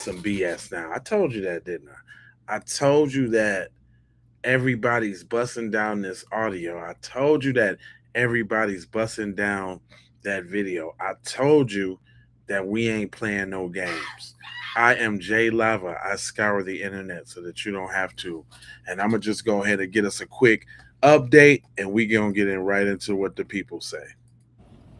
Some BS now. I told you that, didn't I? I told you that everybody's busting down this audio. I told you that everybody's busting down that video. I told you that we ain't playing no games. I am Jay Lava. I scour the internet so that you don't have to. And I'm going to just go ahead and get us a quick update and we going to get in right into what the people say.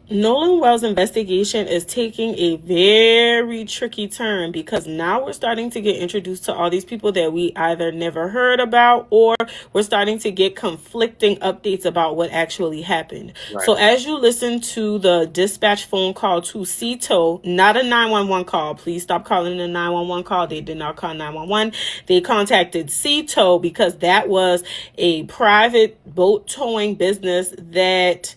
Nolan Wells' investigation is taking a very tricky turn because now we're starting to get introduced to all these people that we either never heard about, or we're starting to get conflicting updates about what actually happened. Right. So as you listen to the dispatch phone call to Cito, not a 911 call, please stop calling it a 911 call. They did not call 911. They contacted Cito because that was a private boat towing business that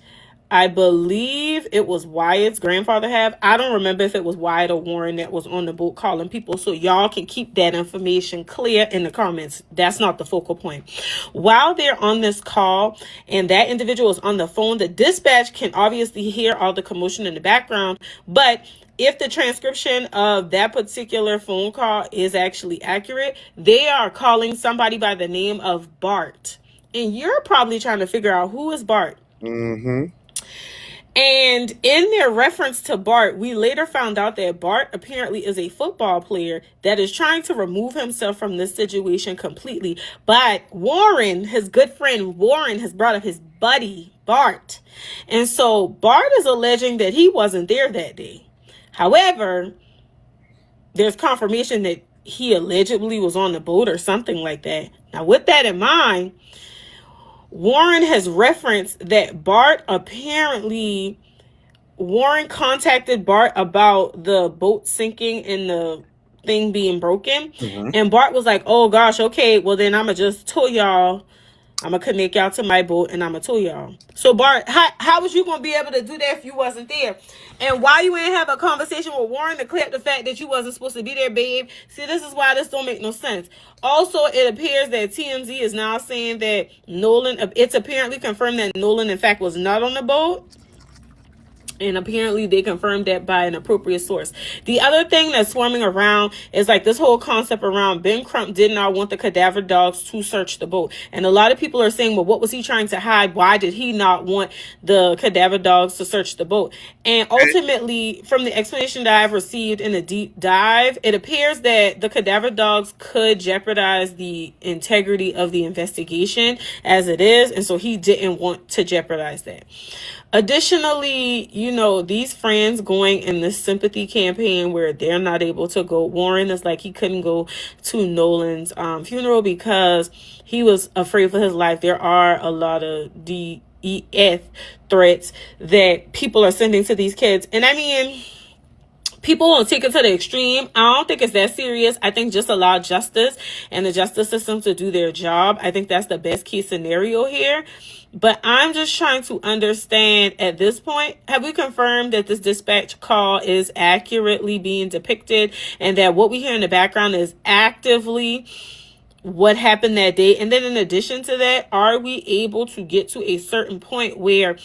I believe it was Wyatt's grandfather have. I don't remember if it was Wyatt or Warren that was on the boat calling people. So y'all can keep that information clear in the comments. That's not the focal point. While they're on this call and that individual is on the phone, the dispatch can obviously hear all the commotion in the background. But if the transcription of that particular phone call is actually accurate, they are calling somebody by the name of Bart. And you're probably trying to figure out who is Bart. Mm-hmm. And in their reference to Bart, we later found out that Bart apparently is a football player that is trying to remove himself from this situation completely. But Warren, his good friend Warren, has brought up his buddy Bart. And so Bart is alleging that he wasn't there that day. However, there's confirmation that he allegedly was on the boat or something like that. Now, with that in mind, Warren has referenced that Warren contacted Bart about the boat sinking and the thing being broken. Mm-hmm. And Bart was like, oh gosh, okay, well then I'm going to just tow y'all. I'm going to connect y'all to my boat and I'm going to tow y'all. So Bart, how was you going to be able to do that if you wasn't there? And why you ain't have a conversation with Warren to clear up the fact that you wasn't supposed to be there, babe? See, this is why this don't make no sense. Also, it appears that TMZ is now saying that it's apparently confirmed that Nolan, in fact, was not on the boat. And apparently they confirmed that by an appropriate source. The other thing that's swarming around is like this whole concept around Ben Crump did not want the cadaver dogs to search the boat. And a lot of people are saying, well, what was he trying to hide? Why did he not want the cadaver dogs to search the boat? And ultimately, from the explanation that I've received in a deep dive, it appears that the cadaver dogs could jeopardize the integrity of the investigation as it is. And so he didn't want to jeopardize that. Additionally, these friends going in this sympathy campaign where they're not able to go. Warren is like he couldn't go to Nolan's funeral because he was afraid for his life. There are a lot of DEF threats that people are sending to these kids. And I mean, people won't take it to the extreme. I don't think it's that serious. I think just allow justice and the justice system to do their job. I think that's the best case scenario here. But I'm just trying to understand at this point, have we confirmed that this dispatch call is accurately being depicted and that what we hear in the background is actively what happened that day? And then in addition to that, are we able to get to a certain point where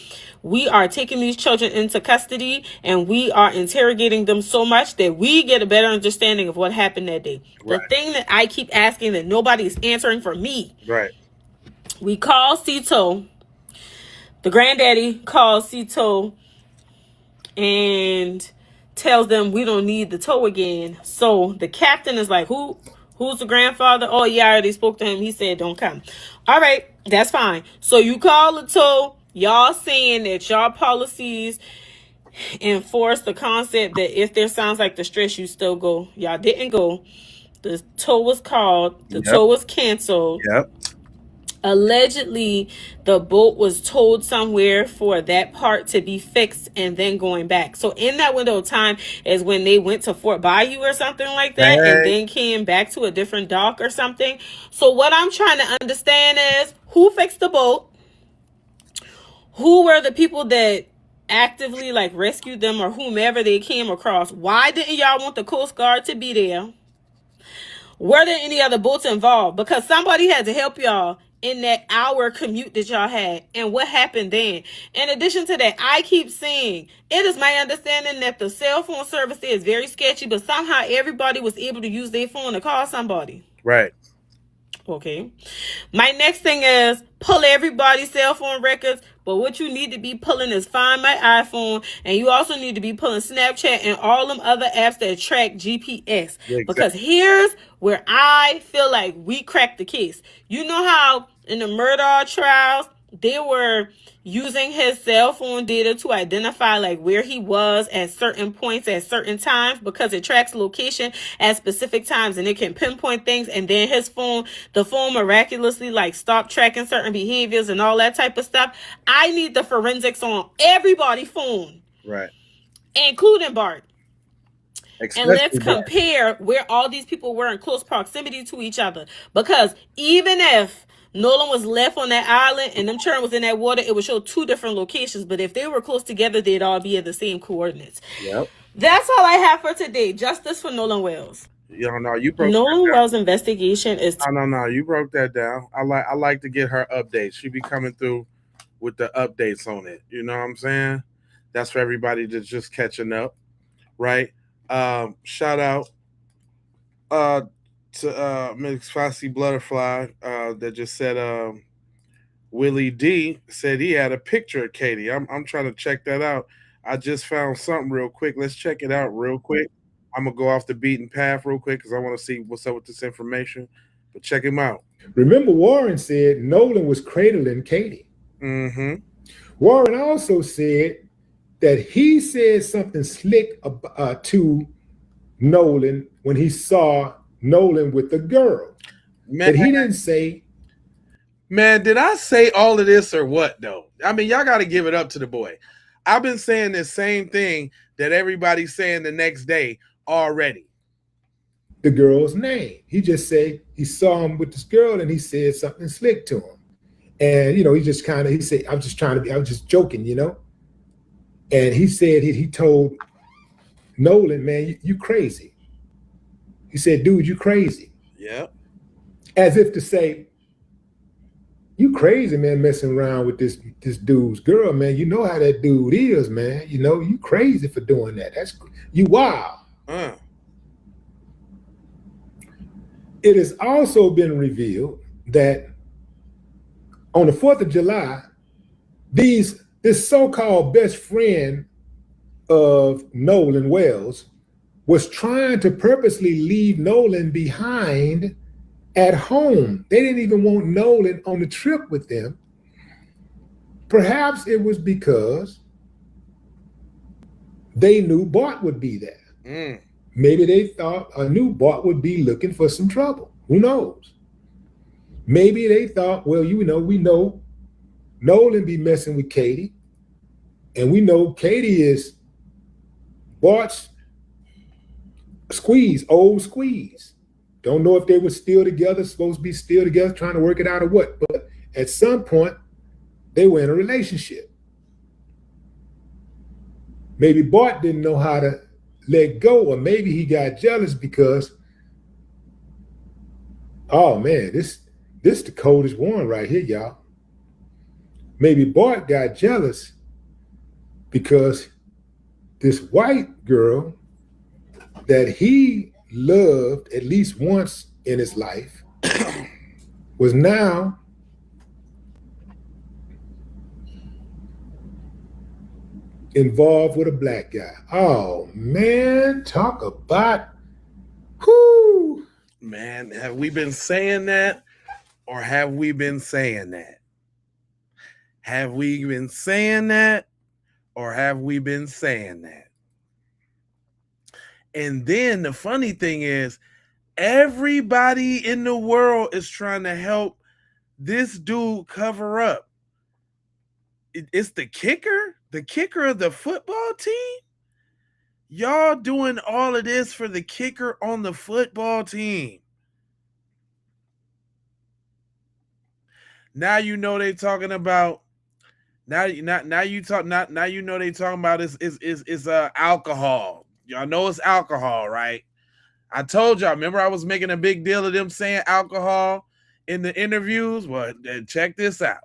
we are taking these children into custody and we are interrogating them so much that we get a better understanding of what happened that day? Right. The thing that I keep asking that nobody's answering for me. Right. We call Cito. The granddaddy calls Cito and tells them we don't need the tow again. So the captain is like, who's the grandfather? Oh, yeah, I already spoke to him. He said don't come. All right, that's fine. So you call the tow. Y'all saying that y'all policies enforce the concept that if there sounds like distress, you still go. Y'all didn't go. The tow was called. The tow was canceled. Yep. Allegedly, the boat was towed somewhere for that part to be fixed and then going back. So in that window of time is when they went to Fort Bayou or something like that, and then came back to a different dock or something. So what I'm trying to understand is who fixed the boat? Who were the people that actively like rescued them or whomever they came across? Why didn't y'all want the Coast Guard to be there? Were there any other boats involved? Because somebody had to help y'all in that hour commute that y'all had and what happened then. In addition to that, I keep saying it is my understanding that the cell phone service there is very sketchy, but somehow everybody was able to use their phone to call somebody. Right. Okay. My next thing is pull everybody's cell phone records, but what you need to be pulling is Find My iPhone, and you also need to be pulling Snapchat and all them other apps that track GPS. Because Exactly. here's where I feel like we cracked the case. You know how in the murder trials they were using his cell phone data to identify like where he was at certain points at certain times because it tracks location at specific times and it can pinpoint things, and then the phone miraculously like stopped tracking certain behaviors and all that type of stuff. I need the forensics on everybody's phone, Right. including Bart. And let's Especially Bart. compare where all these people were in close proximity to each other. Because even if Nolan was left on that island and them children was in that water, it would show two different locations. But if they were close together, they'd all be at the same coordinates. Yep. That's all I have for today. Justice for Nolan Wells. No, you broke that Nolan down. Wells' investigation is No, you broke that down. I like to get her updates. She be coming through with the updates on it. You know what I'm saying? That's for everybody that's just catching up, right? Shout out uh to Miss Fossey Butterfly that just said Willie D said he had a picture of Katie. I'm trying to check that out. I just found something real quick. Let's check it out real quick. I'm gonna go off the beaten path real quick because I want to see what's up with this information. But check him out. Remember, Warren said Nolan was cradling Katie. Mm-hmm. Warren also said that he said something slick to Nolan when he saw Nolan with the girl. Man, But he didn't say, man, did I say all of this or what though? I mean, y'all got to give it up to the boy. I've been saying the same thing that everybody's saying the next day already. the girl's name. He just said he saw him with this girl and he said something slick to him. And, he just he said, I was just joking, And he said, he told Nolan, man, you crazy. He said, dude, you crazy. Yeah. As if to say, you crazy, man, messing around with this dude's girl, man. You know how that dude is, man. You crazy for doing that. You wild. It has also been revealed that on the 4th of July, this so-called best friend of Nolan Wells was trying to purposely leave Nolan behind at home. They didn't even want Nolan on the trip with them. Perhaps it was because they knew Bart would be there. Maybe they thought or knew Bart would be looking for some trouble. Who knows? Maybe they thought, well, we know Nolan be messing with Katie, and we know Katie is Bart's old squeeze. Don't know if they were still together, supposed to be still together, trying to work it out or what. But at some point, they were in a relationship. Maybe Bart didn't know how to let go, or maybe he got jealous because, oh man, this the coldest one right here, y'all. Maybe Bart got jealous because this white girl that he loved at least once in his life was now involved with a black guy. Oh man, talk about whoo. Man, have we been saying that or have we been saying that? Have we been saying that or have we been saying that? And then the funny thing is, everybody in the world is trying to help this dude cover up. It's the kicker of the football team. Y'all doing all of this for the kicker on the football team. Now you know they talking about. Now you know they talking about is alcohol. Y'all know it's alcohol, right? I told y'all. Remember, I was making a big deal of them saying alcohol in the interviews. Well, check this out.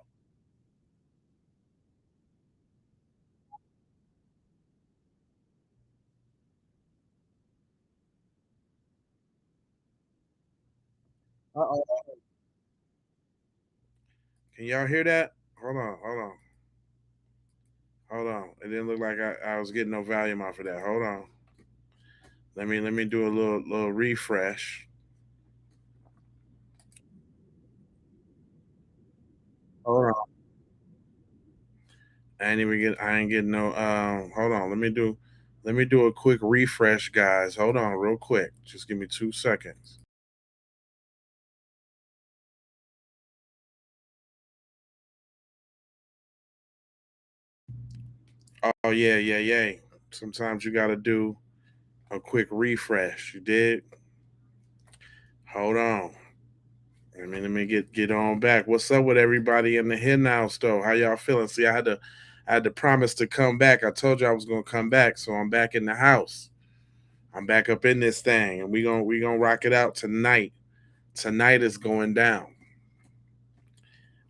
Uh-oh. Can y'all hear that? Hold on, hold on, hold on. It didn't look like I was getting no volume off of that. Hold on. Let me do a little refresh. Hold on. I ain't getting no hold on. Let me do a quick refresh, guys. Hold on real quick. Just give me 2 seconds. Oh yeah, yeah, yeah. Sometimes you gotta do a quick refresh. You did? Hold on. Let me get on back. What's up with everybody in the hen house though? How y'all feeling? See, I had to promise to come back. I told you I was gonna come back, so I'm back in the house. I'm back up in this thing, and we gonna rock it out tonight. Tonight is going down.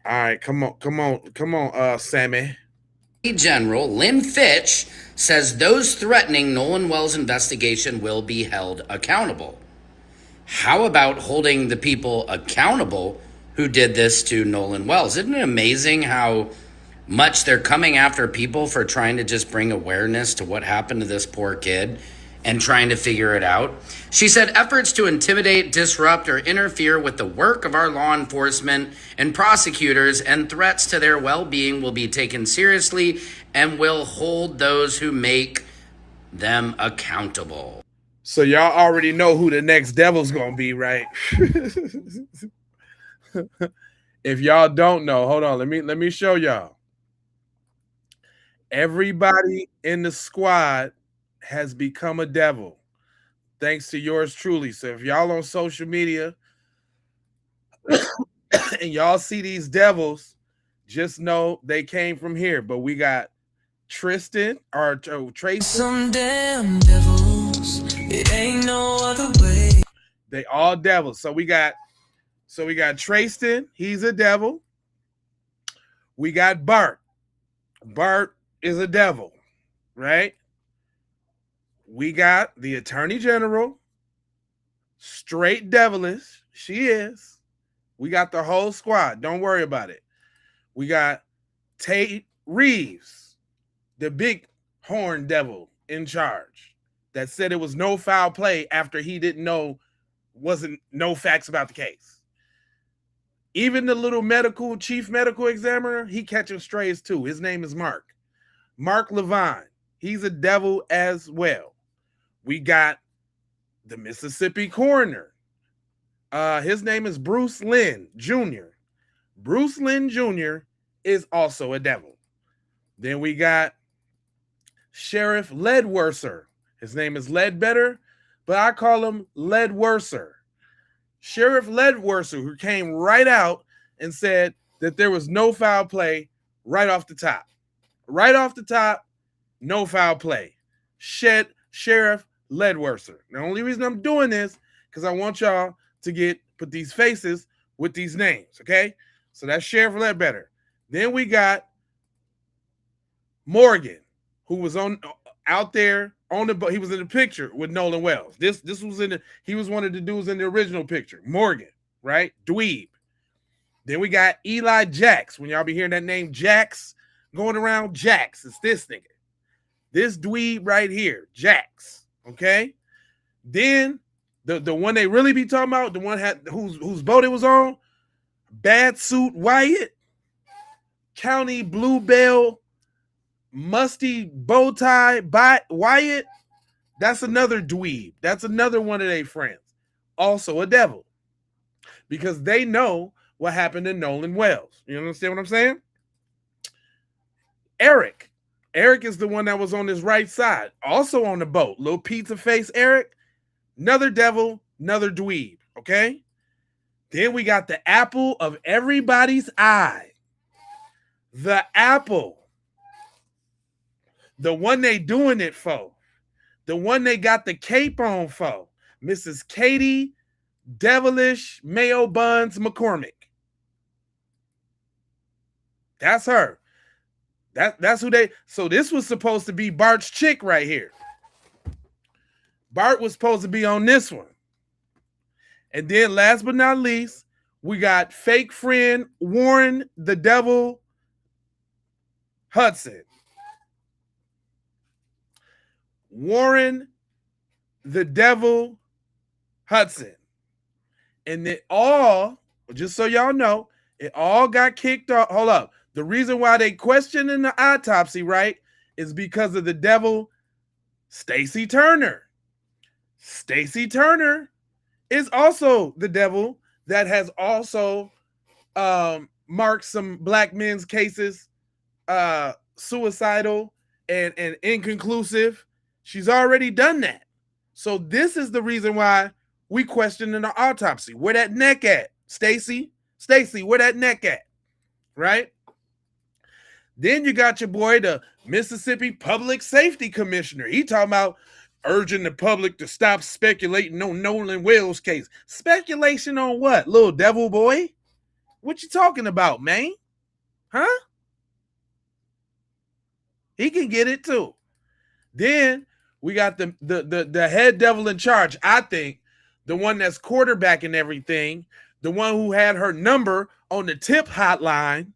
All right, come on, Sammy. General Lynn Fitch says those threatening Nolan Wells' investigation will be held accountable. How about holding the people accountable who did this to Nolan Wells? Isn't it amazing how much they're coming after people for trying to just bring awareness to what happened to this poor kid and trying to figure it out? She said efforts to intimidate, disrupt, or interfere with the work of our law enforcement and prosecutors and threats to their well-being will be taken seriously and will hold those who make them accountable. So y'all already know who the next devil's gonna be, right? If y'all don't know, hold on. Let me show y'all. Everybody in the squad has become a devil, thanks to yours truly. So if y'all on social media and y'all see these devils, just know they came from here. But we got Tristan or Tracy. Some damn devils. It ain't no other way. They all devils. So we got Tristan. He's a devil. We got Bart. Bart is a devil, right? We got the Attorney General. Straight devilish. She is. We got the whole squad. Don't worry about it. We got Tate Reeves, the big horn devil in charge, that said it was no foul play after he didn't know, wasn't no facts about the case. Even the little chief medical examiner, he catching strays too. His name is Mark Levine. He's a devil as well. We got the Mississippi coroner. His name is Bruce Lynn Jr. Bruce Lynn Jr. is also a devil. Then we got Sheriff Ledworser. His name is Ledbetter, but I call him Ledworser. Sheriff Ledworser, who came right out and said that there was no foul play right off the top. Right off the top, no foul play. Sheriff Ledworser. The only reason I'm doing this because I want y'all to put these faces with these names, okay? So that's Sheriff Ledbetter. Then we got Morgan, who was out there on the boat. He was in the picture with Nolan Wells. This was he was one of the dudes in the original picture. Morgan, right? Dweeb. Then we got Eli Jax. When y'all be hearing that name Jax going around, Jax, it's this nigga. This dweeb right here, Jax. Okay. Then the one they really be talking about, the one whose boat it was on, Bad Suit Wyatt, County Bluebell, musty bow tie by Wyatt. That's another dweeb. That's another one of their friends. Also a devil. Because they know what happened to Nolan Wells. You understand what I'm saying? Eric is the one that was on his right side. Also on the boat. Little pizza face Eric. Another devil, another dweeb. Okay? Then we got the apple of everybody's eye. The apple. The one they doing it for. The one they got the cape on for. Mrs. Katie Devilish Mayo Buns McCormick. That's her. That's who they. So this was supposed to be Bart's chick right here. Bart was supposed to be on this one. And then last but not least, we got fake friend Warren the Devil Hudson. Warren the Devil Hudson. And it all, just so y'all know, it all got kicked off. Hold up. The reason why they questioned in the autopsy, right, is because of the devil, Stacy Turner. Stacy Turner is also the devil that has also marked some black men's cases suicidal and inconclusive. She's already done that. So this is the reason why we question in the autopsy. Where that neck at, Stacy? Stacy, where that neck at? Right? Then you got your boy, the Mississippi Public Safety Commissioner. He talking about urging the public to stop speculating on Nolan Wells' case. Speculation on what, little devil boy? What you talking about, man? Huh? He can get it too. Then we got the head devil in charge. I think the one that's quarterbacking everything, the one who had her number on the tip hotline,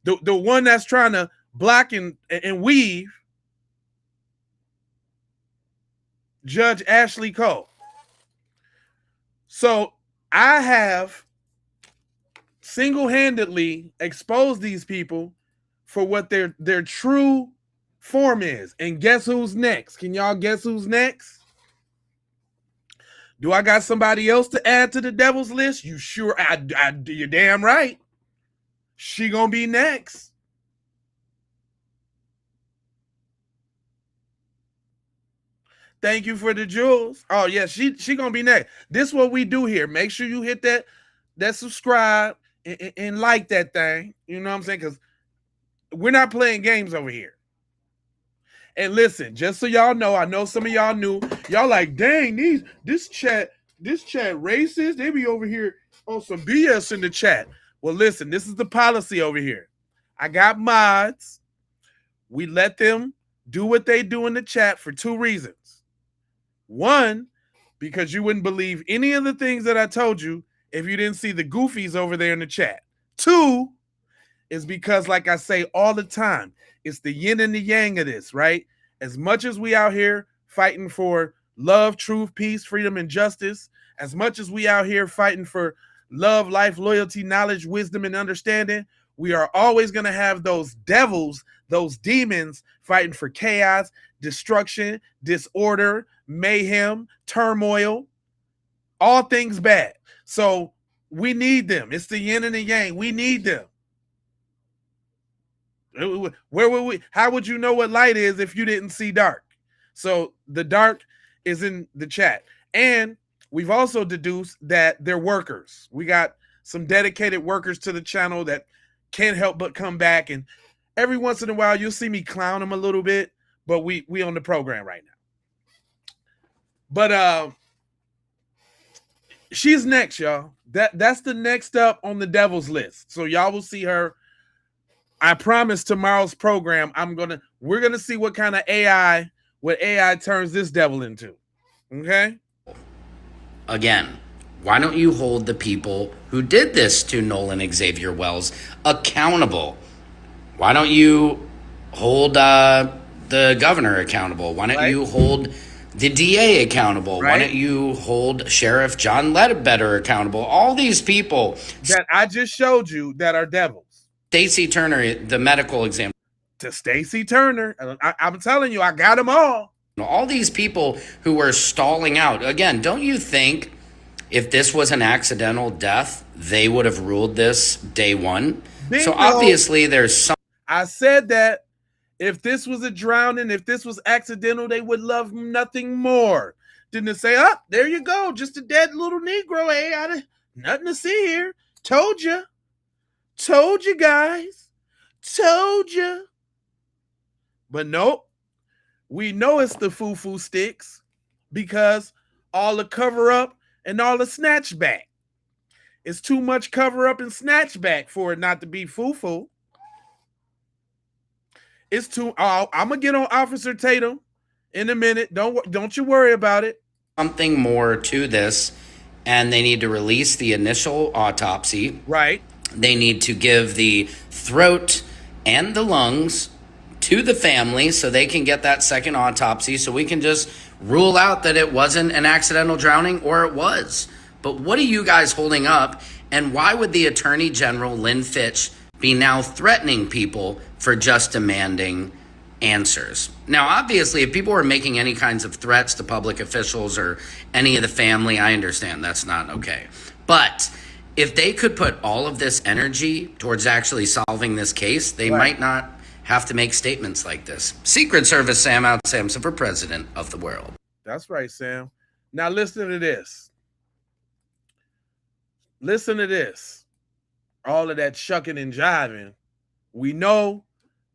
the one that's trying to block and weave, Judge Ashley Cole. So I have single-handedly exposed these people for what their true form is. And guess who's next? Can y'all guess who's next? Do I got somebody else to add to the devil's list? You sure? You're damn right. She gonna be next. Thank you for the jewels. Oh yeah, she gonna be next. This is what we do here. Make sure you hit that subscribe and like that thing. You know what I'm saying? Because we're not playing games over here. And listen, just so y'all know, I know some of y'all knew. Y'all like, dang, this chat racist. They be over here on some BS in the chat. Well, listen, this is the policy over here. I got mods. We let them do what they do in the chat for two reasons. One, because you wouldn't believe any of the things that I told you if you didn't see the goofies over there in the chat. Two, is because, like I say all the time, it's the yin and the yang of this, right? As much as we out here fighting for love, truth, peace, freedom, and justice, as much as we out here fighting for love, life, loyalty, knowledge, wisdom, and understanding, we are always going to have those devils, those demons fighting for chaos, destruction, disorder, mayhem, turmoil, all things bad. So we need them. It's the yin and the yang. We need them. Where would we? How would you know what light is if you didn't see dark? So the dark is in the chat. And we've also deduced that they're workers. We got some dedicated workers to the channel that can't help but come back. And every once in a while, you'll see me clown them a little bit, but we on the program right now. But she's next, y'all. That's the next up on the devil's list. So y'all will see her. I promise tomorrow's program, we're gonna see what kind of AI turns this devil into. Okay? Again, why don't you hold the people who did this to Nolan Xavier Wells accountable? Why don't you hold the governor accountable? Why don't you hold the DA accountable? Right. Why don't you hold Sheriff John Ledbetter accountable? All these people that I just showed you that are devils. Stacy Turner, the medical exam. To Stacy Turner. I'm telling you, I got them all. All these people who were stalling out. Again, don't you think if this was an accidental death, they would have ruled this day one? Bingo. So obviously there's some. I said that if this was a drowning, if this was accidental, they would love nothing more than to say, oh, there you go. Just a dead little Negro. Hey, nothing to see here. Told you. Told you guys. Told you. But nope. We know it's the foo-foo sticks because all the cover up and all the snatchback. It's too much cover up and snatchback for it not to be foo-foo. It's too. I'm gonna get on Officer Tatum in a minute. Don't you worry about it. Something more to this, and they need to release the initial autopsy. Right. They need to give the throat and the lungs to the family so they can get that second autopsy, so we can just rule out that it wasn't an accidental drowning or it was. But what are you guys holding up? And why would the Attorney General, Lynn Fitch, be now threatening people for just demanding answers? Now, obviously, if people were making any kinds of threats to public officials or any of the family, I understand that's not okay. But if they could put all of this energy towards actually solving this case, they might not have to make statements like this. Secret Service Sam out Samson for president of the world. That's right, Sam. Now listen to this. Listen to this. All of that shucking and jiving. We know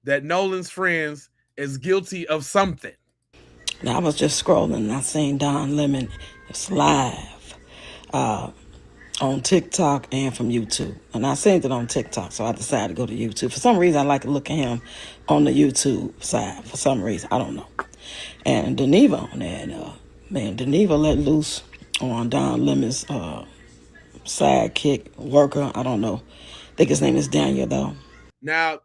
that Nolan's friends is guilty of something. Now, I was just scrolling and I seen Don Lemon is live on TikTok and from YouTube. And I seen it on TikTok, so I decided to go to YouTube. For some reason, I like to look at him on the YouTube side. For some reason, I don't know. And Deneva on there, and Deneva let loose on Don Lemon's sidekick, worker. I don't know. I think his name is Daniel, though. Now,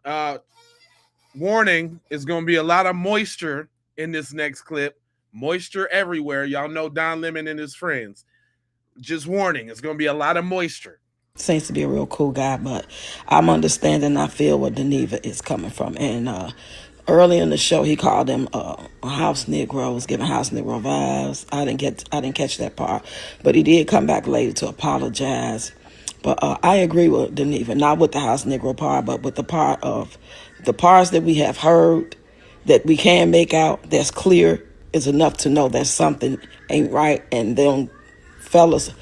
warning, is going to be a lot of moisture in this next clip. Moisture everywhere. Y'all know Don Lemon and his friends. Just warning, it's going to be a lot of moisture. Seems to be a real cool guy, but I'm understanding, I feel where Deneva is coming from. And early in the show, he called them house Negroes, giving house Negro vibes. I didn't catch that part, but he did come back later to apologize. But I agree with Deneva, not with the house Negro part, but with the part of the parts that we have heard that we can make out that's clear is enough to know that something ain't right. And them fellas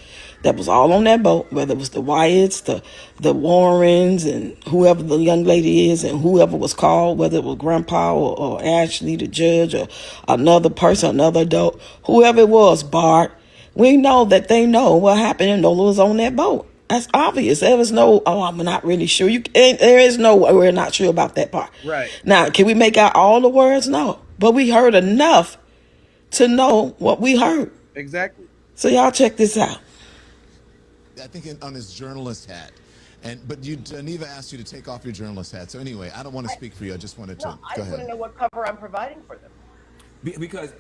that was all on that boat, whether it was the Wyatts, the Warrens, and whoever the young lady is, and whoever was called, whether it was Grandpa or Ashley, the judge, or another person, another adult, whoever it was, Bart, we know that they know what happened and Nola was on that boat. That's obvious. There was no, I'm not really sure. There is no, we're not sure about that part. Right. Now, can we make out all the words? No. But we heard enough to know what we heard. Exactly. So y'all check this out. I think on his journalist hat. But Neva asked you to take off your journalist hat. So anyway, I don't want to speak for you. I just wanted to go ahead. I want to know what cover I'm providing for them. Because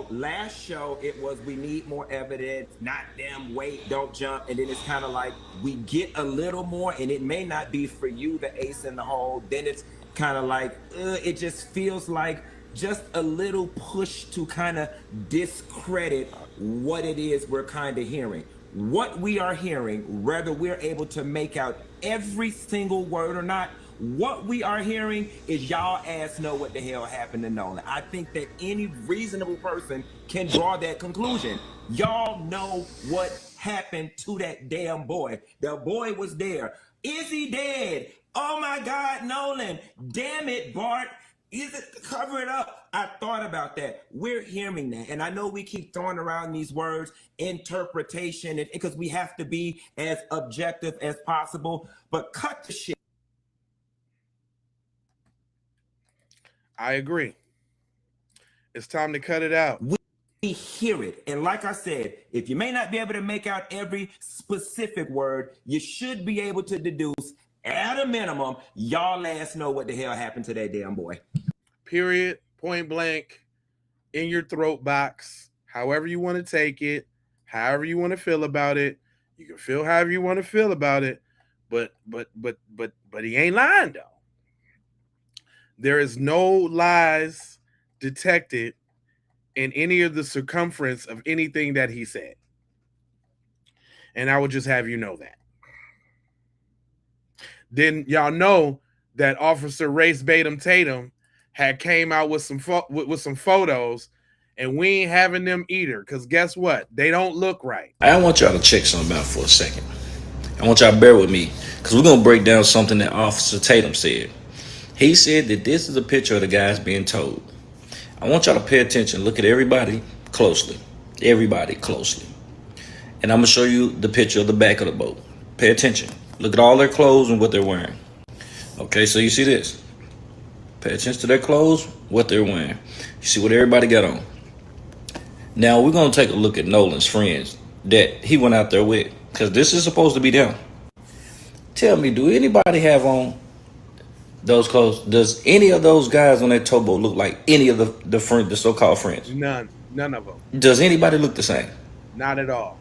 last show it was we need more evidence, not them, wait, don't jump, and then it's kind of like we get a little more, and it may not be for you the ace in the hole. Then it's kind of like it just feels like just a little push to kind of discredit what it is we're kind of hearing. What we are hearing, whether we're able to make out every single word or not, what we are hearing is y'all ass know what the hell happened to Nolan. I think that any reasonable person can draw that conclusion. Y'all know what happened to that damn boy. The boy was there. Is he dead? Oh my God, Nolan. Damn it, Bart. Is it cover it up? I thought about that. We're hearing that. And I know we keep throwing around these words, interpretation, because we have to be as objective as possible. But cut the shit. I agree. It's time to cut it out. We hear it. And like I said, if you may not be able to make out every specific word, you should be able to deduce, at a minimum, y'all ass know what the hell happened to that damn boy. Period. Point blank. In your throat box. However you want to take it. However you want to feel about it. You can feel however you want to feel about it. But he ain't lying though. There is no lies detected in any of the circumference of anything that he said. And I would just have you know that. Then y'all know that Officer Race Batum Tatum had came out with some photos, and we ain't having them either. Because guess what? They don't look right. I want y'all to check something out for a second. I want y'all to bear with me, because we're going to break down something that Officer Tatum said. He said that this is a picture of the guys being told. I want y'all to pay attention. Look at everybody closely. Everybody closely. And I'm going to show you the picture of the back of the boat. Pay attention. Look at all their clothes and what they're wearing. Okay, so you see this. Pay attention to their clothes, what they're wearing. You see what everybody got on. Now we're gonna take a look at Nolan's friends that he went out there with, because this is supposed to be them. Tell me, do anybody have on those clothes? Does any of those guys on that towboat look like any of the so-called friends? None of them. Does anybody look the same? Not at all.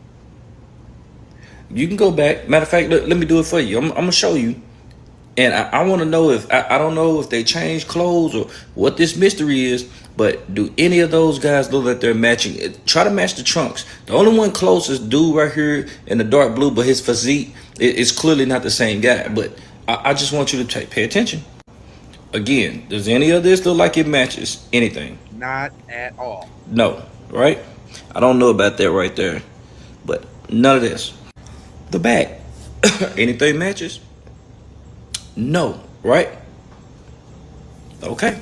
You can go back. Matter of fact, let me do it for you. I'm gonna show you. And I want to know if I don't know if they changed clothes or what this mystery is, but do any of those guys look like they're matching? Try to match the trunks. The only one closest dude right here in the dark blue, but his physique is clearly not the same guy. But I just want you to pay attention. Again, does any of this look like it matches anything? Not at all. No, right? I don't know about that right there, but none of this. The back, anything matches? No, right? Okay.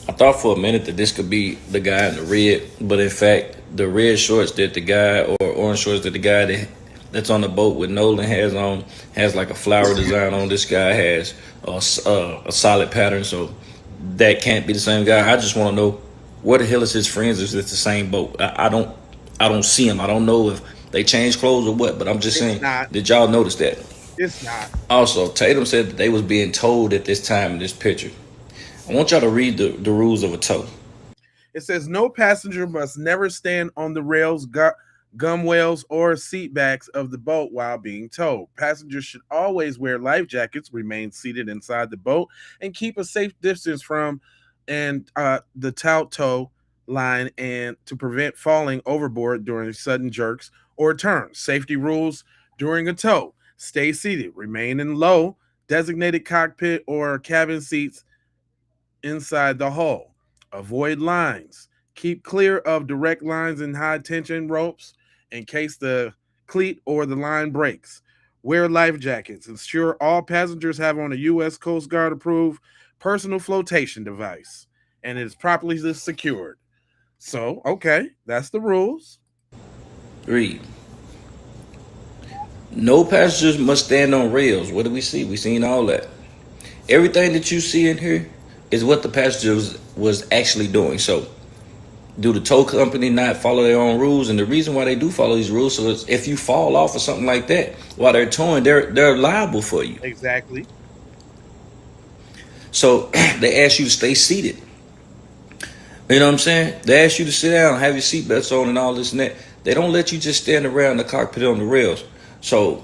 I thought for a minute that this could be the guy in the red, but in fact, the red shorts that the guy, or orange shorts that the guy that's on the boat with Nolan has on, has like a flower design on. This guy has a solid pattern, so that can't be the same guy. I just want to know where the hell is his friends? Is it the same boat? I don't see him. I don't know if they changed clothes or what, but I'm just saying, did y'all notice that? It's not. Also, Tatum said that they was being towed at this time in this picture. I want y'all to read the rules of a tow. It says no passenger must never stand on the rails, gunwales, or seat backs of the boat while being towed. Passengers should always wear life jackets, remain seated inside the boat, and keep a safe distance from the tow line and to prevent falling overboard during sudden jerks or turns. Safety rules during a tow. Stay seated. Remain in low, designated cockpit or cabin seats inside the hull. Avoid lines. Keep clear of direct lines and high tension ropes in case the cleat or the line breaks. Wear life jackets. Ensure all passengers have on a U.S. Coast Guard approved personal flotation device and it is properly secured. So, okay, that's the rules. Read. No passengers must stand on rails. What do we see? We seen all that. Everything that you see in here is what the passengers was actually doing. So, do the tow company not follow their own rules? And the reason why they do follow these rules, so is if you fall off or something like that while they're towing, they're liable for you. Exactly. So they ask you to stay seated. You know what I'm saying? They ask you to sit down, have your seatbelts on, and all this and that. They don't let you just stand around the cockpit on the rails. So,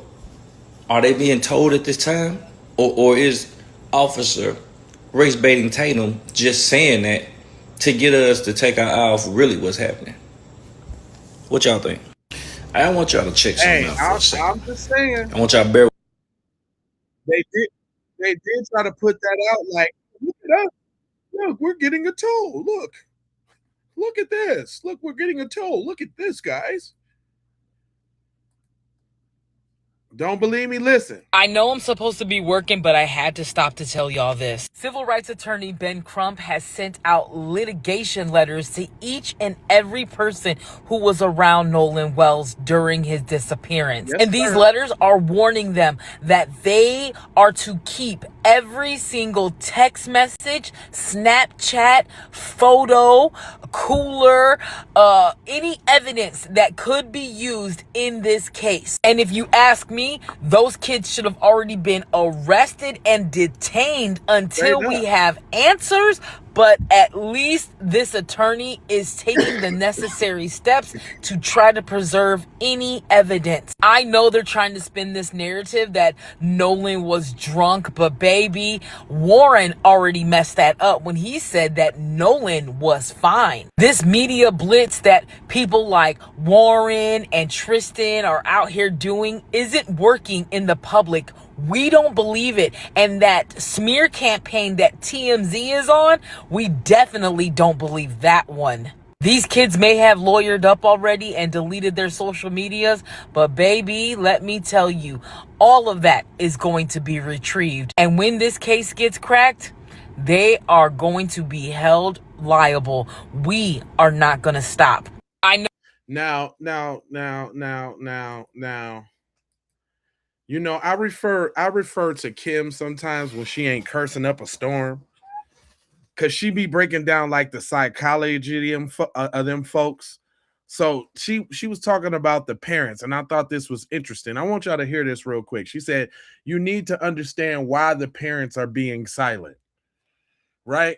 are they being told at this time, or is Officer race baiting Tatum just saying that to get us to take our eye off really what's happening? What y'all think? I want y'all to check something out for a second. I'm just saying. I want y'all to bear. They did try to put that out like, look at us. Look, we're getting a toll. Look at this. Look, we're getting a toll. Look at this, guys. Don't believe me? Listen. I know I'm supposed to be working, but I had to stop to tell y'all this. Civil rights attorney Ben Crump has sent out litigation letters to each and every person who was around Nolan Wells during his disappearance. Yes, and these letters are warning them that they are to keep every single text message, Snapchat, photo, cooler, any evidence that could be used in this case. And if you ask me, those kids should have already been arrested and detained until we have answers. But at least this attorney is taking the necessary steps to try to preserve any evidence. I know they're trying to spin this narrative that Nolan was drunk, but baby, Warren already messed that up when he said that Nolan was fine. This media blitz that people like Warren and Tristan are out here doing isn't working in the public. We don't believe it. And that smear campaign that TMZ is on, we definitely don't believe that one. These kids may have lawyered up already and deleted their social medias, but baby, let me tell you, all of that is going to be retrieved. And when this case gets cracked, they are going to be held liable. We are not going to stop. I know. Now. You know, I refer to Kim sometimes when she ain't cursing up a storm, cause she be breaking down like the psychology of them folks. So she was talking about the parents, and I thought this was interesting. I want y'all to hear this real quick. She said, "You need to understand why the parents are being silent, right?"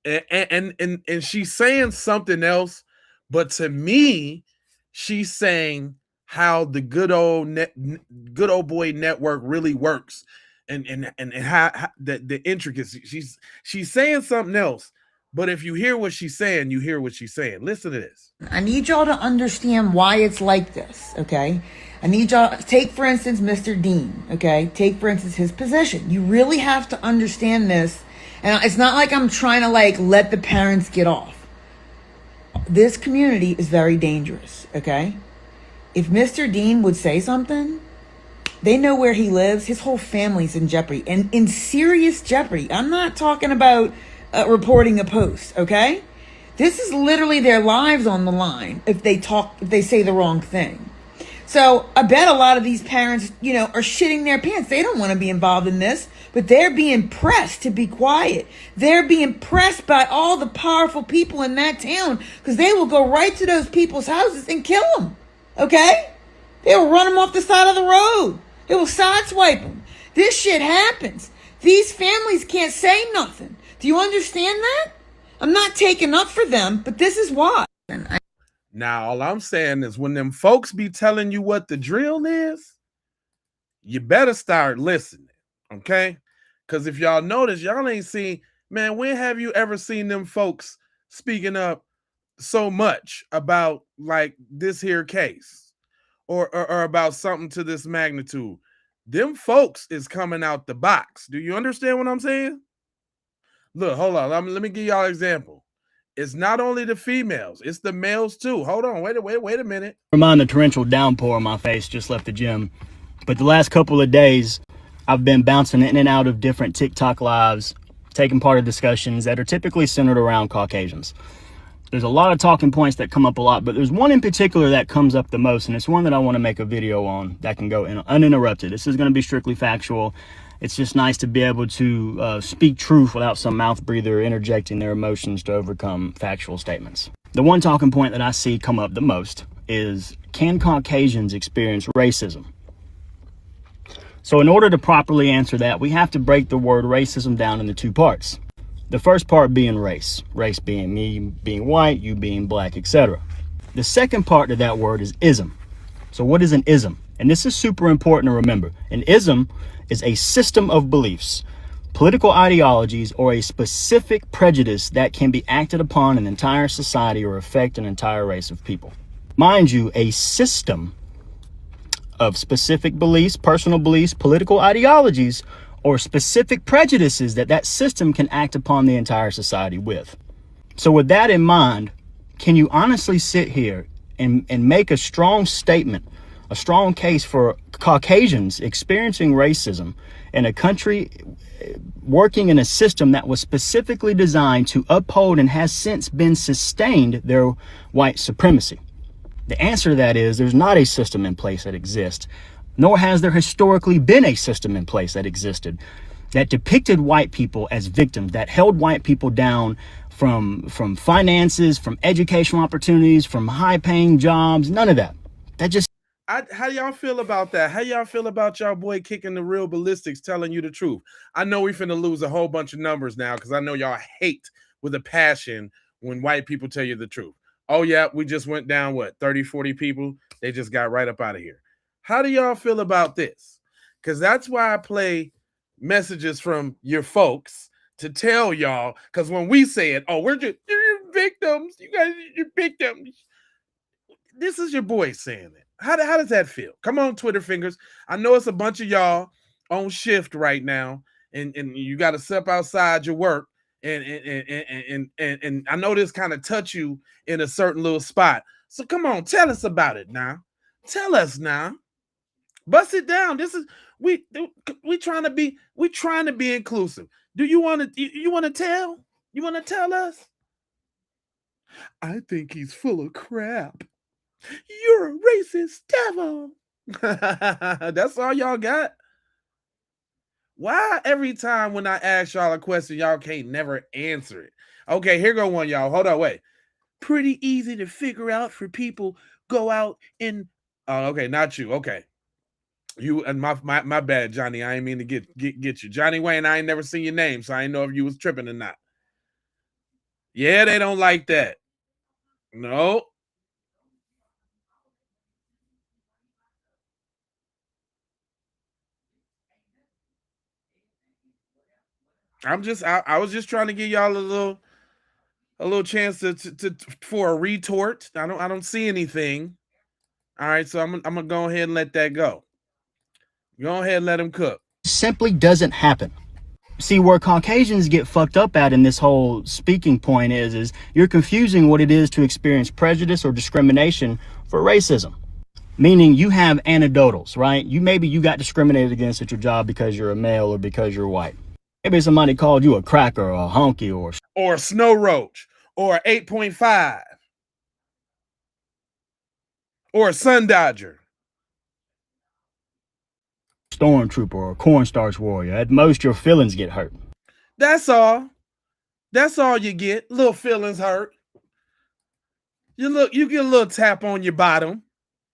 And she's saying something else, but to me, she's saying how the good old boy network really works, and how the intricacies. She's saying something else, but if you hear what she's saying, you hear what she's saying. Listen to this. I need y'all to understand why it's like this, okay? I need y'all, take for instance Mr. Dean, okay? Take for instance his position. You really have to understand this. And it's not like I'm trying to like let the parents get off. This community is very dangerous, okay? If Mr. Dean would say something, they know where he lives. His whole family's in jeopardy, and in serious jeopardy. I'm not talking about reporting a post, okay? This is literally their lives on the line if they say the wrong thing. So I bet a lot of these parents, you know, are shitting their pants. They don't want to be involved in this, but they're being pressed to be quiet. They're being pressed by all the powerful people in that town because they will go right to those people's houses and kill them. Okay? They will run them off the side of the road. They will sideswipe them. This shit happens. These families can't say nothing. Do you understand that? I'm not taking up for them, but this is why. Now, all I'm saying is when them folks be telling you what the drill is, you better start listening, okay? Because if y'all notice, y'all ain't seen, man, when have you ever seen them folks speaking up so much about like this here case or about something to this magnitude? Them folks is coming out the box. Do you understand what I'm saying? Look, hold on. Let me give y'all an example. It's not only the females, it's the males too. Hold on, wait a minute. Remind the torrential downpour on my face, just left the gym. But the last couple of days, I've been bouncing in and out of different TikTok lives, taking part of discussions that are typically centered around Caucasians. There's a lot of talking points that come up a lot, but there's one in particular that comes up the most, and it's one that I want to make a video on that can go uninterrupted. This is going to be strictly factual. It's just nice to be able to speak truth without some mouth breather interjecting their emotions to overcome factual statements. The one talking point that I see come up the most is, can Caucasians experience racism? So in order to properly answer that, we have to break the word racism down into two parts. The first part being race. Race being me being white, you being black, etc. The second part of that word is ism. So what is an ism? And this is super important to remember. An ism is a system of beliefs, political ideologies, or a specific prejudice that can be acted upon an entire society or affect an entire race of people. Mind you, a system of specific beliefs, personal beliefs, political ideologies, or specific prejudices that system can act upon the entire society with. So with that in mind, can you honestly sit here and make a strong statement, a strong case for Caucasians experiencing racism in a country working in a system that was specifically designed to uphold and has since been sustained their white supremacy? The answer to that is there's not a system in place that exists, nor has there historically been a system in place that existed that depicted white people as victims, that held white people down from finances, from educational opportunities, from high-paying jobs, none of that. That just... How y'all feel about that? How y'all feel about y'all boy kicking the real ballistics, telling you the truth? I know we finna lose a whole bunch of numbers now because I know y'all hate with a passion when white people tell you the truth. Oh yeah, we just went down, what, 30, 40 people? They just got right up out of here. How do y'all feel about this? Because that's why I play messages from your folks to tell y'all, because when we say it, oh, you're victims. You guys, you're victims. This is your boy saying it. How does that feel? Come on, Twitter fingers. I know it's a bunch of y'all on shift right now, and you got to step outside your work, and I know this kind of touch you in a certain little spot. So come on, tell us about it now. Tell us now. Bust it down. This is we trying to be inclusive. Do you want to tell? You want to tell us? I think he's full of crap. You're a racist devil. That's all y'all got? Why every time when I ask y'all a question, y'all can't never answer it? Okay, here go one, y'all. Hold on, wait. Pretty easy to figure out for people go out and okay, not you. Okay. You and my bad, Johnny. I ain't mean to get you. Johnny Wayne, I ain't never seen your name, so I ain't know if you was tripping or not. Yeah, they don't like that. No. I was just trying to give y'all a little chance to for a retort. I don't see anything. All right, so I'm gonna go ahead and let that go. Go ahead and let him cook. Simply doesn't happen. See, where Caucasians get fucked up at in this whole speaking point is you're confusing what it is to experience prejudice or discrimination for racism. Meaning you have anecdotals, right? Maybe you got discriminated against at your job because you're a male or because you're white. Maybe somebody called you a cracker or a honky or a snow roach or 8.5 or a sun dodger. Stormtrooper or a cornstarch warrior. At most, your feelings get hurt. That's all. That's all you get. Little feelings hurt. You get a little tap on your bottom,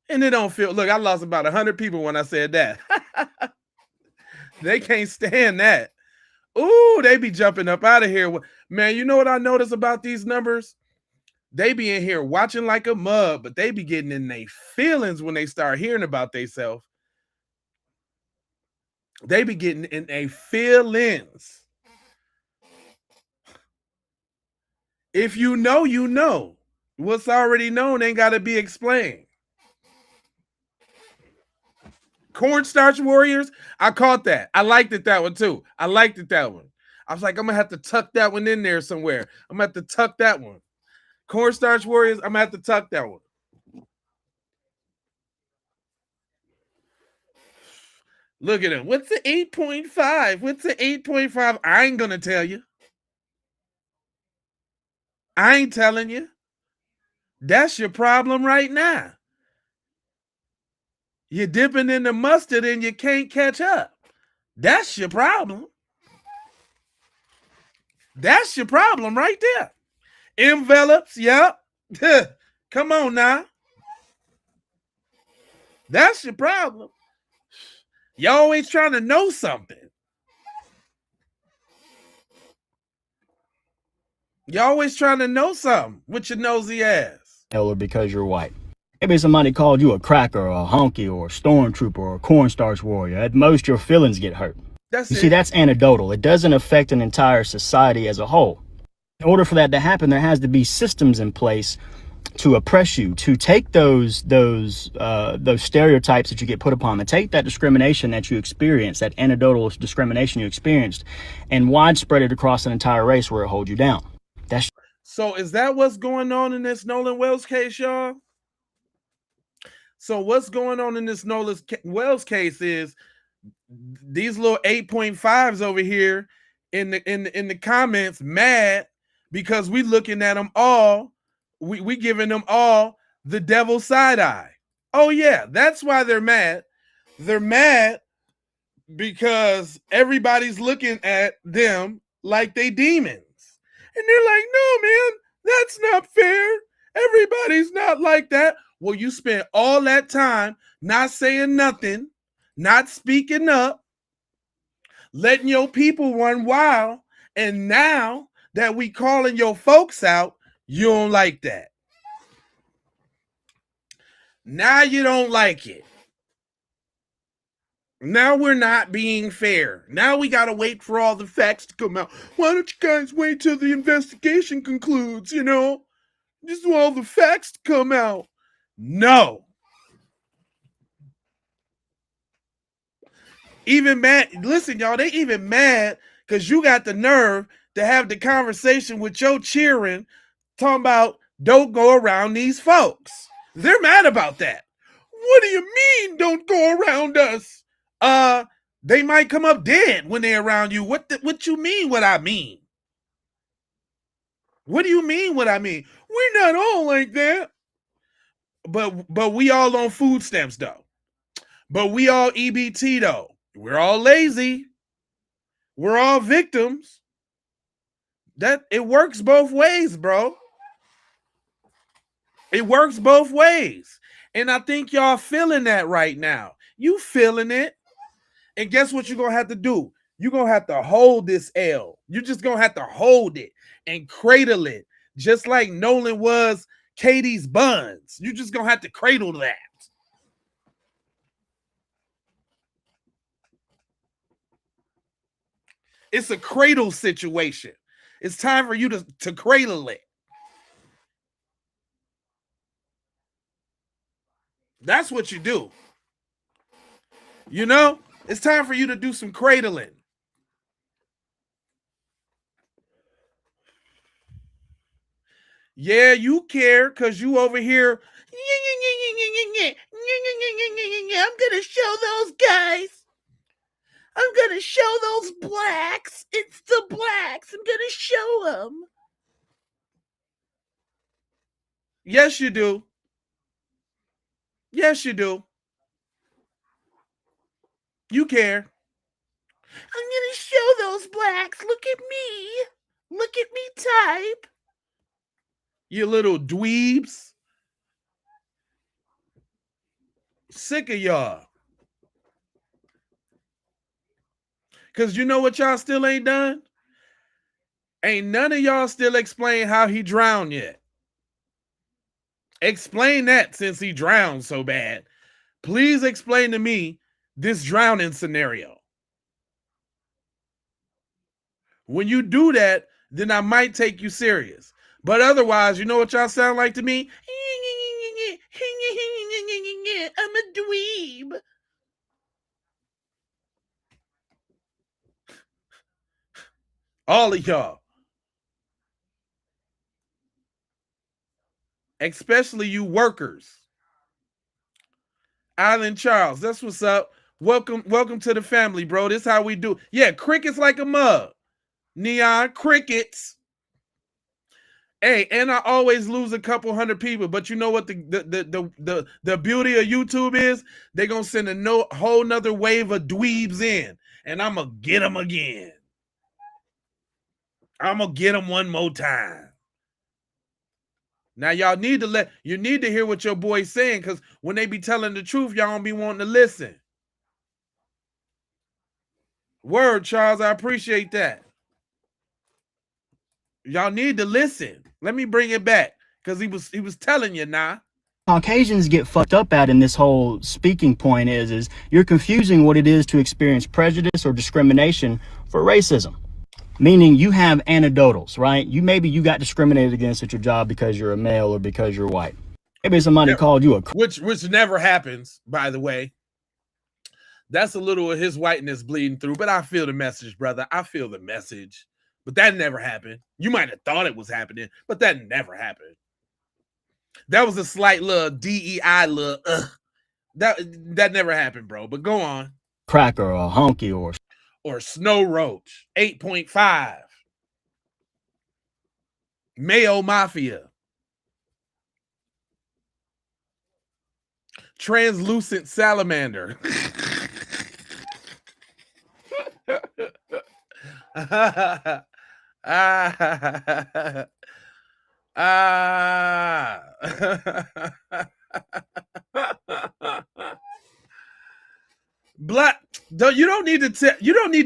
and it don't feel. Look, I lost about 100 people when I said that. They can't stand that. Ooh, they be jumping up out of here. Man, you know what I notice about these numbers? They be in here watching like a mug, but they be getting in their feelings when they start hearing about themselves. They be getting in their feelings. If you know, you know. What's already known ain't got to be explained. Cornstarch warriors, I caught that. I liked that one too. I liked that one. I was like, I'm gonna have to tuck that one in there somewhere. I'm gonna have to tuck that one. Cornstarch warriors, I'm gonna have to tuck that one. Look at him. What's the 8.5? What's the 8.5? I ain't gonna tell you. I ain't telling you. That's your problem right now. You're dipping in the mustard and you can't catch up. That's your problem. That's your problem right there. Envelopes, yep. Come on now. That's your problem. You're always trying to know something. You're always trying to know something with your nosy ass. Or because you're white. Maybe somebody called you a cracker or a honky or a stormtrooper or a cornstarch warrior. At most, your feelings get hurt. See, that's anecdotal. It doesn't affect an entire society as a whole. In order for that to happen, there has to be systems in place to oppress you, to take those stereotypes that you get put upon, to take that discrimination that you experience, that anecdotal discrimination you experienced, and widespread it across an entire race where it holds you down. So is that what's going on in this Nolan Wells case, y'all? So what's going on in this Nolan Wells case is these little 8.5s over here in the comments mad because we looking at them all, we giving them all the devil side eye. Oh yeah, that's why they're mad. They're mad because everybody's looking at them like they demons. And they're like, no, man, that's not fair. Everybody's not like that. Well, you spent all that time not saying nothing, not speaking up, letting your people run wild. And now that we calling your folks out, you don't like that. Now you don't like it. Now we're not being fair. Now we got to wait for all the facts to come out. Why don't you guys wait till the investigation concludes, you know? Just all the facts to come out. No. Even mad. Listen, y'all, they even mad because you got the nerve to have the conversation with your cheering talking about don't go around these folks. They're mad about that. What do you mean don't go around us? They might come up dead when they're around you. What you mean what I mean? What do you mean what I mean? We're not all like that. But we all on food stamps though. But we all EBT though. We're all lazy. We're all victims. That it works both ways, bro. It works both ways. And I think y'all feeling that right now. You feeling it. And guess what you're going to have to do? You're going to have to hold this L. You're just going to have to hold it and cradle it. Just like Nolan was Katie's buns. You're just going to have to cradle that. It's a cradle situation. It's time for you to cradle it. That's what you do. You know, it's time for you to do some cradling. Yeah, you care because you over here. I'm going to show those guys. I'm going to show those blacks. It's the blacks. I'm going to show them. Yes, you do. Yes, you do. You care. I'm going to show those blacks. Look at me. Look at me type. You little dweebs. Sick of y'all. Because you know what y'all still ain't done? Ain't none of y'all still explain how he drowned yet. Explain that since he drowned so bad. Please explain to me this drowning scenario. When you do that, then I might take you serious. But otherwise, you know what y'all sound like to me? I'm a dweeb. All of y'all. Especially you workers. Island Charles, that's what's up. Welcome to the family, bro. This is how we do. Yeah, crickets like a mug. Neon crickets. Hey, and I always lose a couple hundred people, but you know what the beauty of YouTube is? They're gonna send a whole nother wave of dweebs in, and I'm gonna get them again. I'm gonna get them one more time. Now y'all need to hear what your boy's saying, because when they be telling the truth, y'all don't be wanting to listen. Word, Charles, I appreciate that. Y'all need to listen. Let me bring it back, because he was telling you now. Caucasians get fucked up at in this whole speaking point is you're confusing what it is to experience prejudice or discrimination for racism. Meaning you have anecdotals, right? Maybe you got discriminated against at your job because you're a male or because you're white. Maybe somebody called you a which never happens, by the way. That's a little of his whiteness bleeding through, but I feel the message, brother. I feel the message. But that never happened. You might have thought it was happening, but that never happened. That was a slight little DEI little that never happened, bro. But go on. Cracker or a honky or Snow Roach, 8.5. Mayo Mafia. Translucent Salamander. Black, you don't need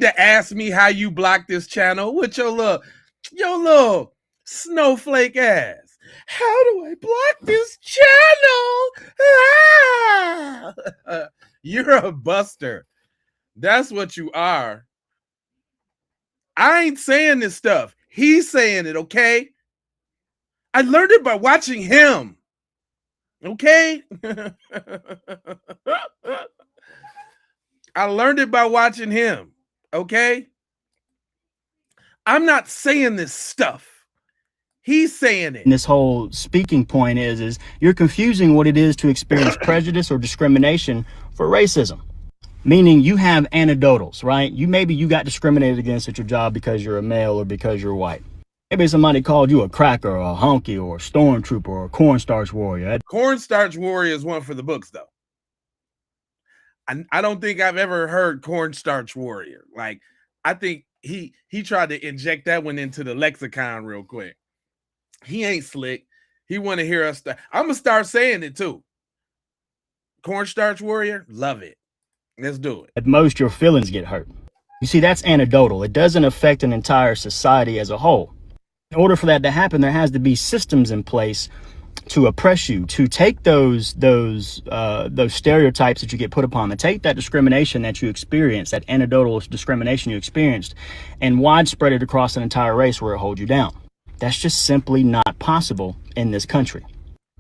to ask me how you block this channel with your little snowflake ass. How do I block this channel? Ah! You're a buster. That's what you are. I ain't saying this stuff. He's saying it, okay? I learned it by watching him. Okay? I learned it by watching him. Okay? I'm not saying this stuff. He's saying it. And this whole speaking point is you're confusing what it is to experience prejudice or discrimination for racism. Meaning you have anecdotals, right? Maybe you got discriminated against at your job because you're a male or because you're white. Maybe somebody called you a cracker or a honky or a stormtrooper or a cornstarch warrior. Cornstarch warrior is one for the books, though. I don't think I've ever heard cornstarch warrior. Like, I think he tried to inject that one into the lexicon real quick. He ain't slick. He want to hear us. I'm gonna start saying it too. Cornstarch warrior, love it. Let's do it. At most, your feelings get hurt. You see, that's anecdotal. It doesn't affect an entire society as a whole. In order for that to happen, there has to be systems in place to oppress you, to take those stereotypes that you get put upon, to take that discrimination that you experience, that anecdotal discrimination you experienced, and widespread it across an entire race where it holds you down. That's just simply not possible in this country.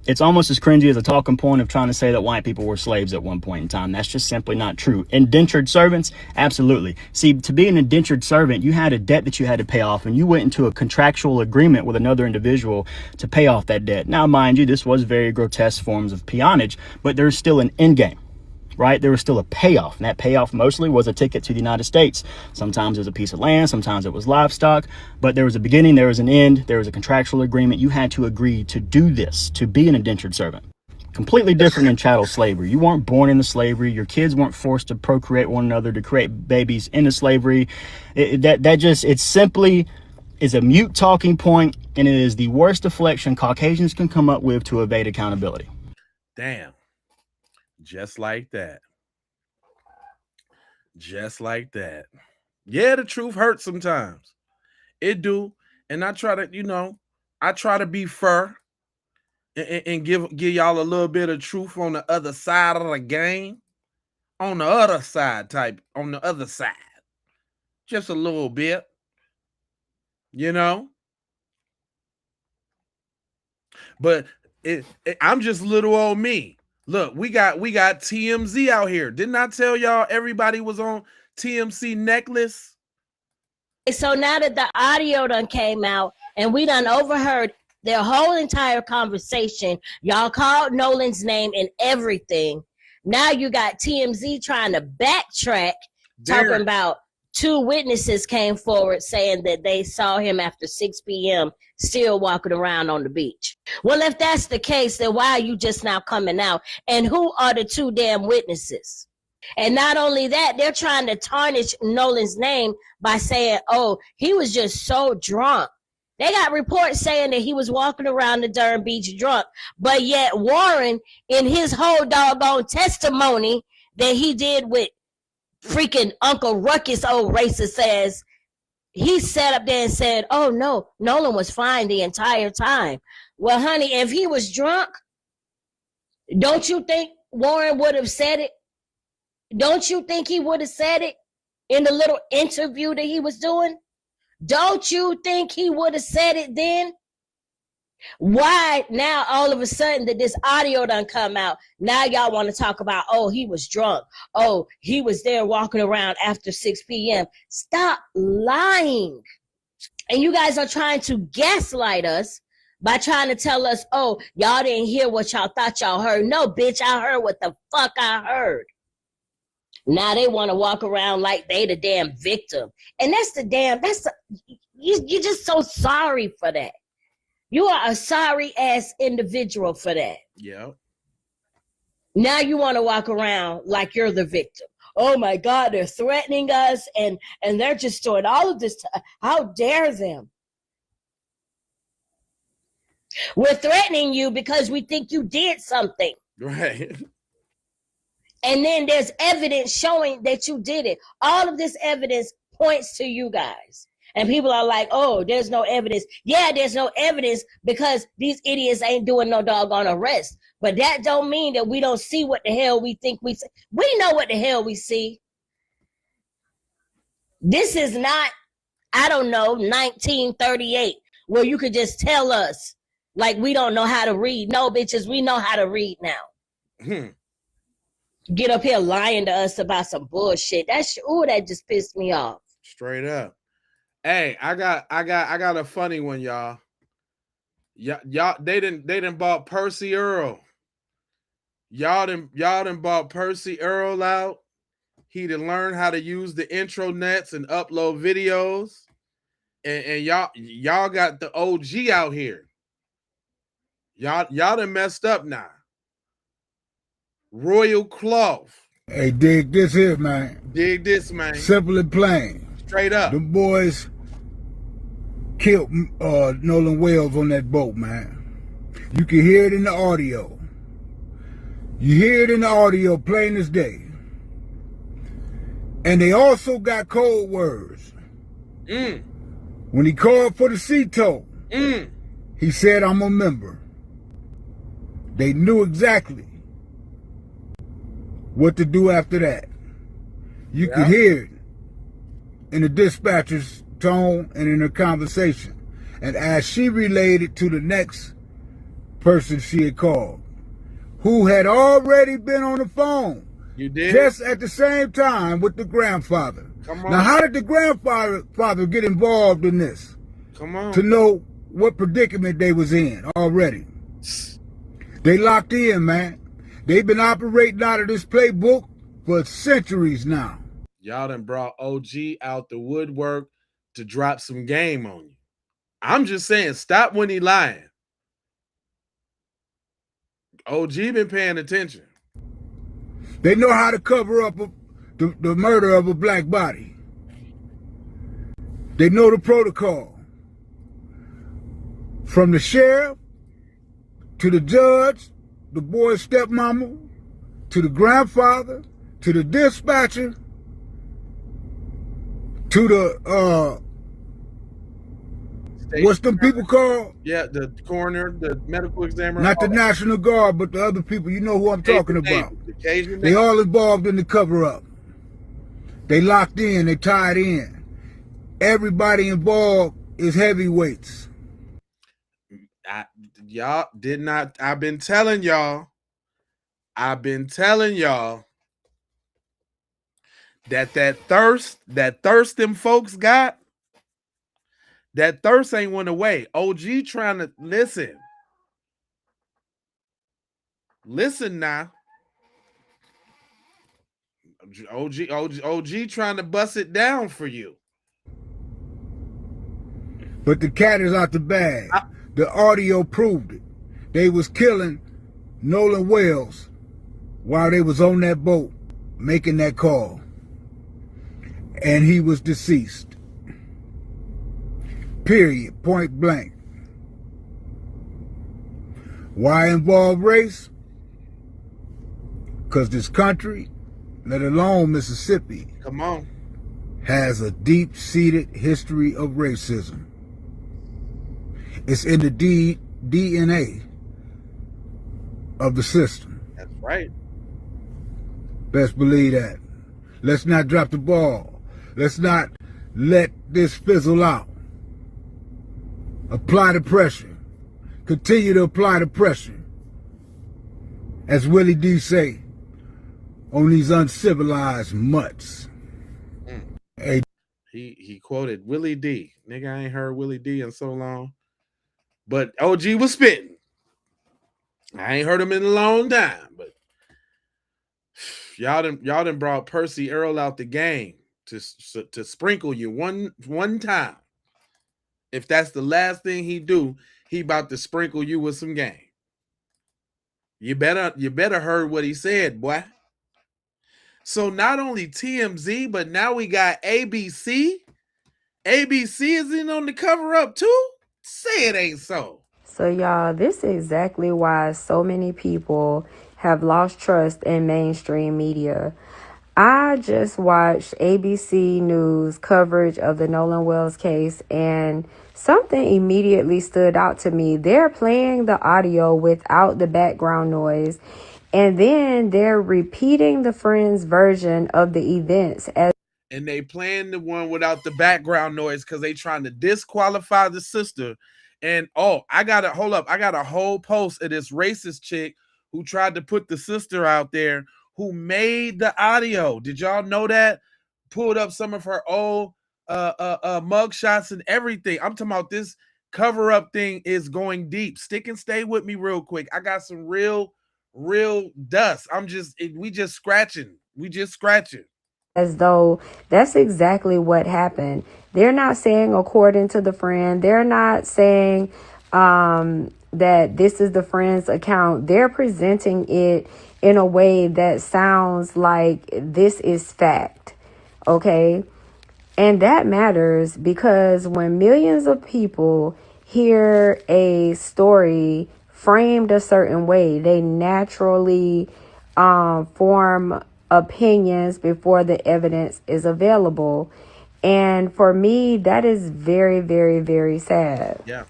It's almost as cringy as a talking point of trying to say that white people were slaves at one point in time. That's just simply not true. Indentured servants? Absolutely. See, to be an indentured servant, you had a debt that you had to pay off, and you went into a contractual agreement with another individual to pay off that debt. Now, mind you, this was very grotesque forms of peonage, but there's still an end game. Right? There was still a payoff, and that payoff mostly was a ticket to the United States. Sometimes it was a piece of land, sometimes it was livestock, but there was a beginning, there was an end, there was a contractual agreement. You had to agree to do this, to be an indentured servant. Completely different than chattel slavery. You weren't born into slavery. Your kids weren't forced to procreate one another to create babies into slavery. It simply is a mute talking point, and it is the worst deflection Caucasians can come up with to evade accountability. Damn. Just like that. Just like that. Yeah, the truth hurts sometimes. It do. And I try to be fair and give y'all a little bit of truth on the other side of the game. On the other side. Just a little bit. But I'm just little old me. Look, we got TMZ out here. Didn't I tell y'all everybody was on TMZ necklace? So now that the audio done came out and we done overheard their whole entire conversation, y'all called Nolan's name and everything. Now you got TMZ trying to backtrack, talking about 2 witnesses came forward saying that they saw him after 6 p.m. still walking around on the beach. Well, if that's the case, then why are you just now coming out? And who are the 2 damn witnesses? And not only that, they're trying to tarnish Nolan's name by saying, oh, he was just so drunk. They got reports saying that he was walking around the Durham Beach drunk, but yet Warren, in his whole doggone testimony that he did with freaking Uncle Ruckus, old racist, says, he sat up there and said, oh, no, Nolan was fine the entire time. Well, honey, if he was drunk, don't you think Warren would have said it? Don't you think he would have said it in the little interview that he was doing? Don't you think he would have said it then? Why now all of a sudden that this audio done come out, now y'all want to talk about, oh, he was drunk. Oh, he was there walking around after 6 p.m. Stop lying. And you guys are trying to gaslight us by trying to tell us, oh, y'all didn't hear what y'all thought y'all heard. No, bitch, I heard what the fuck I heard. Now they want to walk around like they the damn victim. And you're just so sorry for that. You are a sorry ass individual for that. Yeah. Now you want to walk around like you're the victim. Oh my God, they're threatening us and they're just doing all of this. How dare them? We're threatening you because we think you did something. Right. And then there's evidence showing that you did it. All of this evidence points to you guys. And people are like, oh, there's no evidence. Yeah, there's no evidence because these idiots ain't doing no doggone arrest. But that don't mean that we don't see what the hell we think we see. We know what the hell we see. This is not, I don't know, 1938, where you could just tell us like we don't know how to read. No, bitches, we know how to read now. Get up here lying to us about some bullshit. That just pissed me off. Straight up. Hey, I got a funny one, y'all. Y'all, they didn't bought Percy Earl. Y'all done bought Percy Earl out. He done learned how to use the intro nets and upload videos. And y'all got the OG out here. Y'all done messed up now. Royal Cloth. Hey, dig this here, man. Dig this, man. Simple and plain. Straight up. The boys killed Nolan Wells on that boat, man. You can hear it in the audio. You hear it in the audio plain as day. And they also got code words. When he called for the sea tow, he said, I'm a member. They knew exactly what to do after that. You could hear it in the dispatcher's tone and in her conversation. And as she relayed it to the next person she had called, who had already been on the phone. You did? Just at the same time with the grandfather. Come on. Now, how did the grandfather get involved in this? Come on. To know what predicament they was in already. They locked in, man. They've been operating out of this playbook for centuries now. Y'all done brought OG out the woodwork to drop some game on you. I'm just saying, stop when he lying. OG been paying attention. They know how to cover up the murder of a black body. They know the protocol. From the sheriff to the judge, the boy's stepmama, to the grandfather, to the dispatcher, to the what's them people called? Yeah, the coroner, the medical examiner. Not the National Guard, but the other people. You know who I'm talking about. They all involved in the cover-up. They locked in. They tied in. Everybody involved is heavyweights. Y'all did not. I've been telling y'all that thirst them folks got, that thirst ain't went away. OG trying to listen now. OG trying to bust it down for you. But the cat is out the bag. The audio proved it. They was killing Nolan Wells while they was on that boat making that call. And he was deceased. Period. Point blank. Why involve race? Because this country, let alone Mississippi, come on, has a deep-seated history of racism. It's in the DNA of the system. That's right. Best believe that. Let's not drop the ball. Let's not let this fizzle out. Apply the pressure. Continue to apply the pressure. As Willie D say, on these uncivilized mutts. Hey. He quoted Willie D. Nigga, I ain't heard Willie D in so long. But OG was spitting. I ain't heard him in a long time. But y'all done brought Percy Earl out the game to sprinkle you one time. If that's the last thing he do, he about to sprinkle you with some game. You better heard what he said, boy. So not only TMZ, but now we got ABC. ABC is in on the cover up too? Say it ain't so. So y'all, this is exactly why so many people have lost trust in mainstream media. I just watched ABC News coverage of the Nolan Wells case, and something immediately stood out to me. They're playing the audio without the background noise, and then they're repeating the friend's version of the events as. And they playing the one without the background noise because they trying to disqualify the sister. And I got a whole post of this racist chick who tried to put the sister out there who made the audio. Did y'all know that? Pulled up some of her old mug shots and everything. I'm talking about this cover up thing is going deep. Stick and stay with me real quick. I got some real dust. We just scratching. As though that's exactly what happened. They're not saying according to the friend. They're not saying that this is the friend's account, they're presenting it in a way that sounds like this is fact. Okay? And that matters because when millions of people hear a story framed a certain way, they naturally form opinions before the evidence is available. And for me, that is very, very, very sad. Yeah.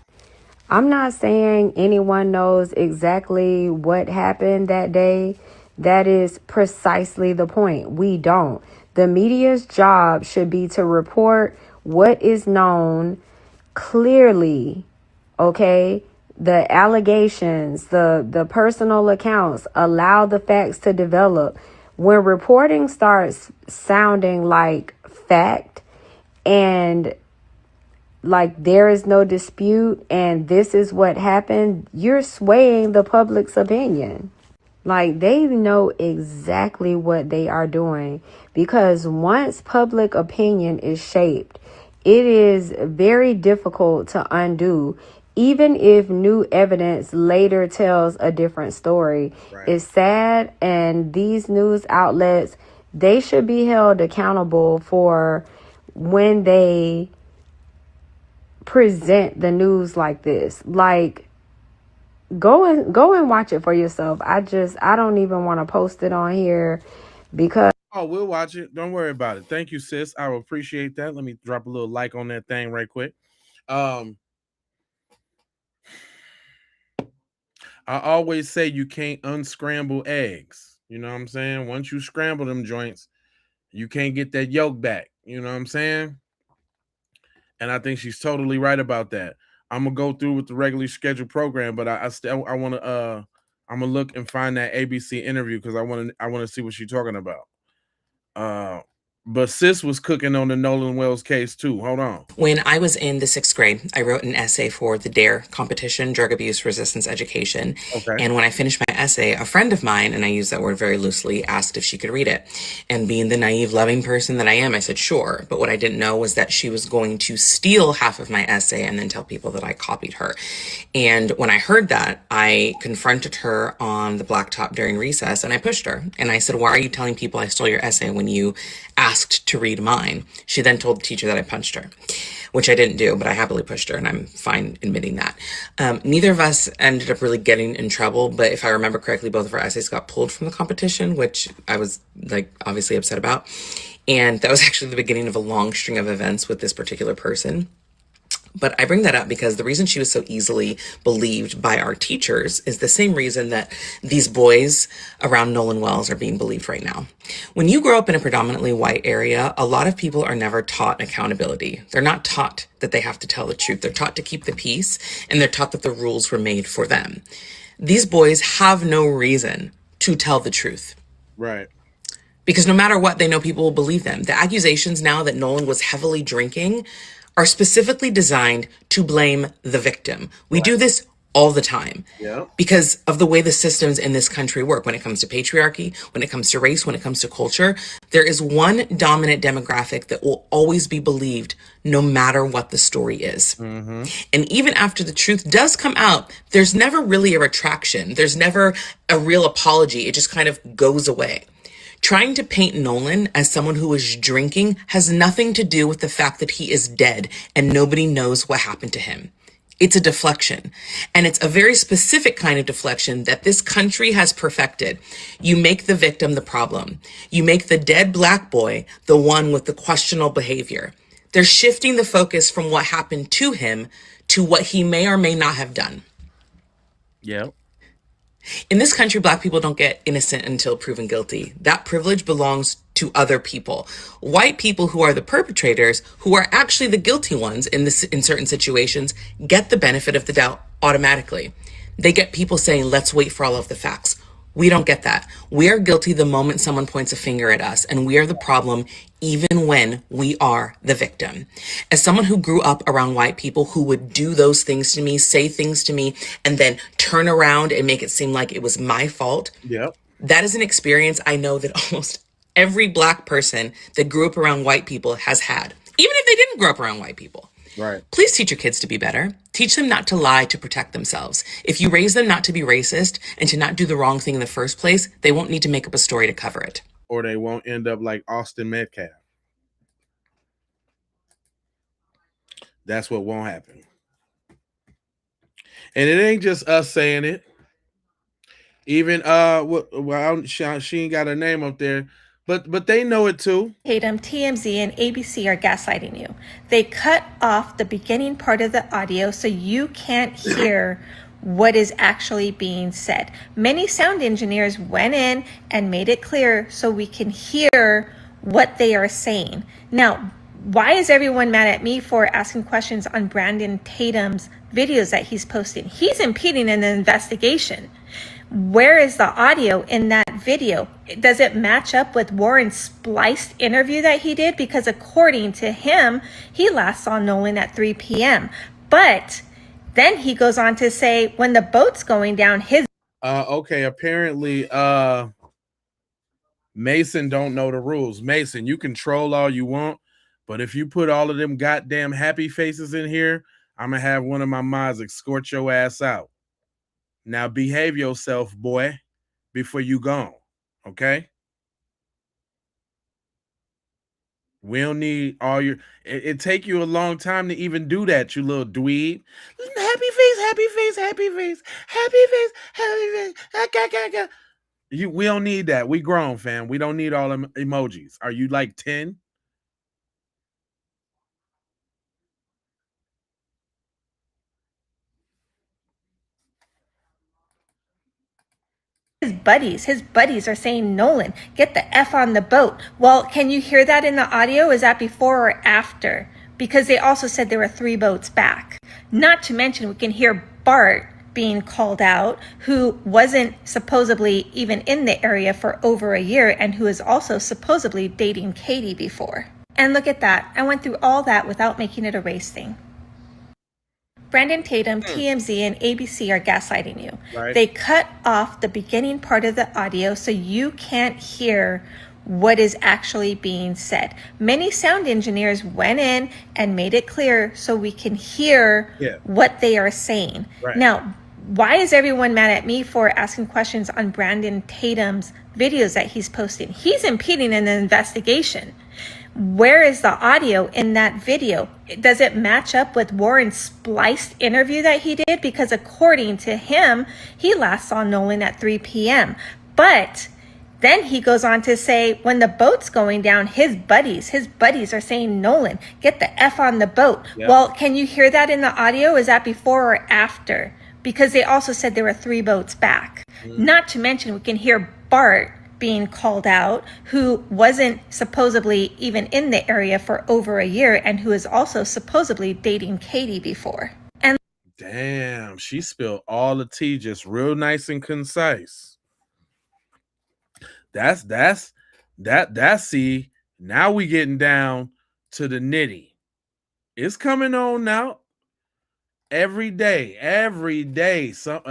I'm not saying anyone knows exactly what happened that day. That is precisely the point. We don't. The media's job should be to report what is known clearly, okay? The allegations, the personal accounts, allow the facts to develop. When reporting starts sounding like fact and like there is no dispute and this is what happened, you're swaying the public's opinion. Like, they know exactly what they are doing, because once public opinion is shaped, it is very difficult to undo, even if new evidence later tells a different story. Right. It's sad, and these news outlets, they should be held accountable for when they present the news like this. Like, go and watch it for yourself. I don't even want to post it on here because we'll watch it. Don't worry about it. Thank you, sis. I will appreciate that. Let me drop a little like on that thing right quick. I always say you can't unscramble eggs. You know what I'm saying? Once you scramble them joints, you can't get that yolk back. You know what I'm saying? And I think she's totally right about that. I'm gonna go through with the regularly scheduled program, but I want to I'm gonna look and find that ABC interview because I want to see what she's talking about. But sis was cooking on the Nolan Wells case too. Hold on. When I was in the 6th grade, I wrote an essay for the DARE competition, Drug Abuse Resistance Education. Okay. And when I finished my essay, a friend of mine, and I use that word very loosely, asked if she could read it. And being the naive, loving person that I am, I said, sure. But what I didn't know was that she was going to steal half of my essay and then tell people that I copied her. And when I heard that, I confronted her on the blacktop during recess and I pushed her. And I said, why are you telling people I stole your essay when you asked to read mine? She then told the teacher that I punched her, which I didn't do, but I happily pushed her, and I'm fine admitting that. Neither of us ended up really getting in trouble, but if I remember correctly, both of our essays got pulled from the competition, which I was obviously upset about. And that was actually the beginning of a long string of events with this particular person. But I bring that up because the reason she was so easily believed by our teachers is the same reason that these boys around Nolan Wells are being believed right now. When you grow up in a predominantly white area, a lot of people are never taught accountability. They're not taught that they have to tell the truth. They're taught to keep the peace, and they're taught that the rules were made for them. These boys have no reason to tell the truth. Right. Because no matter what, they know people will believe them. The accusations now that Nolan was heavily drinking are specifically designed to blame the victim. We do this all the time because of the way the systems in this country work. When it comes to patriarchy, when it comes to race, when it comes to culture, there is one dominant demographic that will always be believed no matter what the story is. Mm-hmm. And even after the truth does come out, there's never really a retraction. There's never a real apology. It just kind of goes away. Trying to paint Nolan as someone who is drinking has nothing to do with the fact that he is dead and nobody knows what happened to him. It's a deflection. And it's a very specific kind of deflection that this country has perfected. You make the victim the problem. You make the dead black boy the one with the questionable behavior. They're shifting the focus from what happened to him to what he may or may not have done. Yeah. In this country, Black people don't get innocent until proven guilty. That privilege belongs to other people. White people who are the perpetrators, who are actually the guilty ones in certain situations, get the benefit of the doubt automatically. They get people saying, let's wait for all of the facts. We don't get that. We are guilty the moment someone points a finger at us, and we are the problem even when we are the victim. As someone who grew up around white people who would do those things to me, say things to me, and then turn around and make it seem like it was my fault, that is an experience I know that almost every Black person that grew up around white people has had, even if they didn't grow up around white people. Right. Please teach your kids to be better. Teach them not to lie to protect themselves. If you raise them not to be racist and to not do the wrong thing in the first place, they won't need to make up a story to cover it. Or they won't end up like Austin Metcalf. That's what won't happen. And it ain't just us saying it. Even she ain't got her name up there, but they know it too. Tatum, TMZ, and ABC are gaslighting you. They cut off the beginning part of the audio so you can't hear what is actually being said. Many sound engineers went in and made it clear so we can hear what they are saying. Now, why is everyone mad at me for asking questions on Brandon Tatum's videos that he's posting? He's impeding an investigation. Where is the audio in that video? Does it match up with Warren's spliced interview that he did? Because according to him, he last saw Nolan at 3 p.m. But then he goes on to say when the boat's going down, his okay, apparently Mason don't know the rules. Mason, you can troll all you want, but if you put all of them goddamn happy faces in here, I'm gonna have one of my mods escort your ass out. Now behave yourself, boy, before you gone. Okay? We don't need all your it take you a long time to even do that, you little dweeb. Happy face, happy face, happy face, happy face, happy face. We don't need that. We grown, fam. We don't need all them emojis. Are you like 10? buddies are saying, Nolan, get the F on the boat. Well, can you hear that in the audio? Is that before or after? Because they also said there were 3 boats back. Not to mention, we can hear Bart being called out, who wasn't supposedly even in the area for over a year and who is also supposedly dating Katie before. And look at that. I went through all that without making it a race thing. Brandon Tatum, TMZ, and ABC are gaslighting you. Right. They cut off the beginning part of the audio so you can't hear what is actually being said. Many sound engineers went in and made it clear so we can hear what they are saying. Right. Now, why is everyone mad at me for asking questions on Brandon Tatum's videos that he's posting? He's impeding an investigation. Where is the audio in that video? Does it match up with Warren's spliced interview that he did? Because according to him, he last saw Nolan at 3 p.m. But then he goes on to say when the boat's going down, his buddies are saying, Nolan, get the F on the boat. Yep. Well, can you hear that in the audio? Is that before or after? Because they also said there were 3 boats back. Not to mention, we can hear Bart being called out, who wasn't supposedly even in the area for over a year and who is also supposedly dating Katie before. And damn, she spilled all the tea just real nice and concise. That's see, now we getting down to the nitty. It's coming on now. Every day, a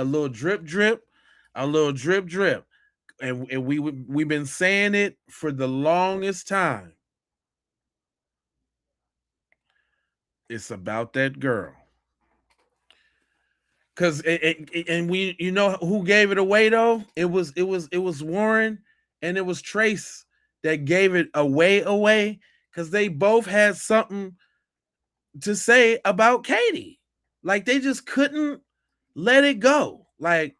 little drip, a little drip. And we've been saying it for the longest time. It's about that girl. Cause and we, you know who gave it away though? It was Warren and it was Trace that gave it away because they both had something to say about Katie. Like they just couldn't let it go. Like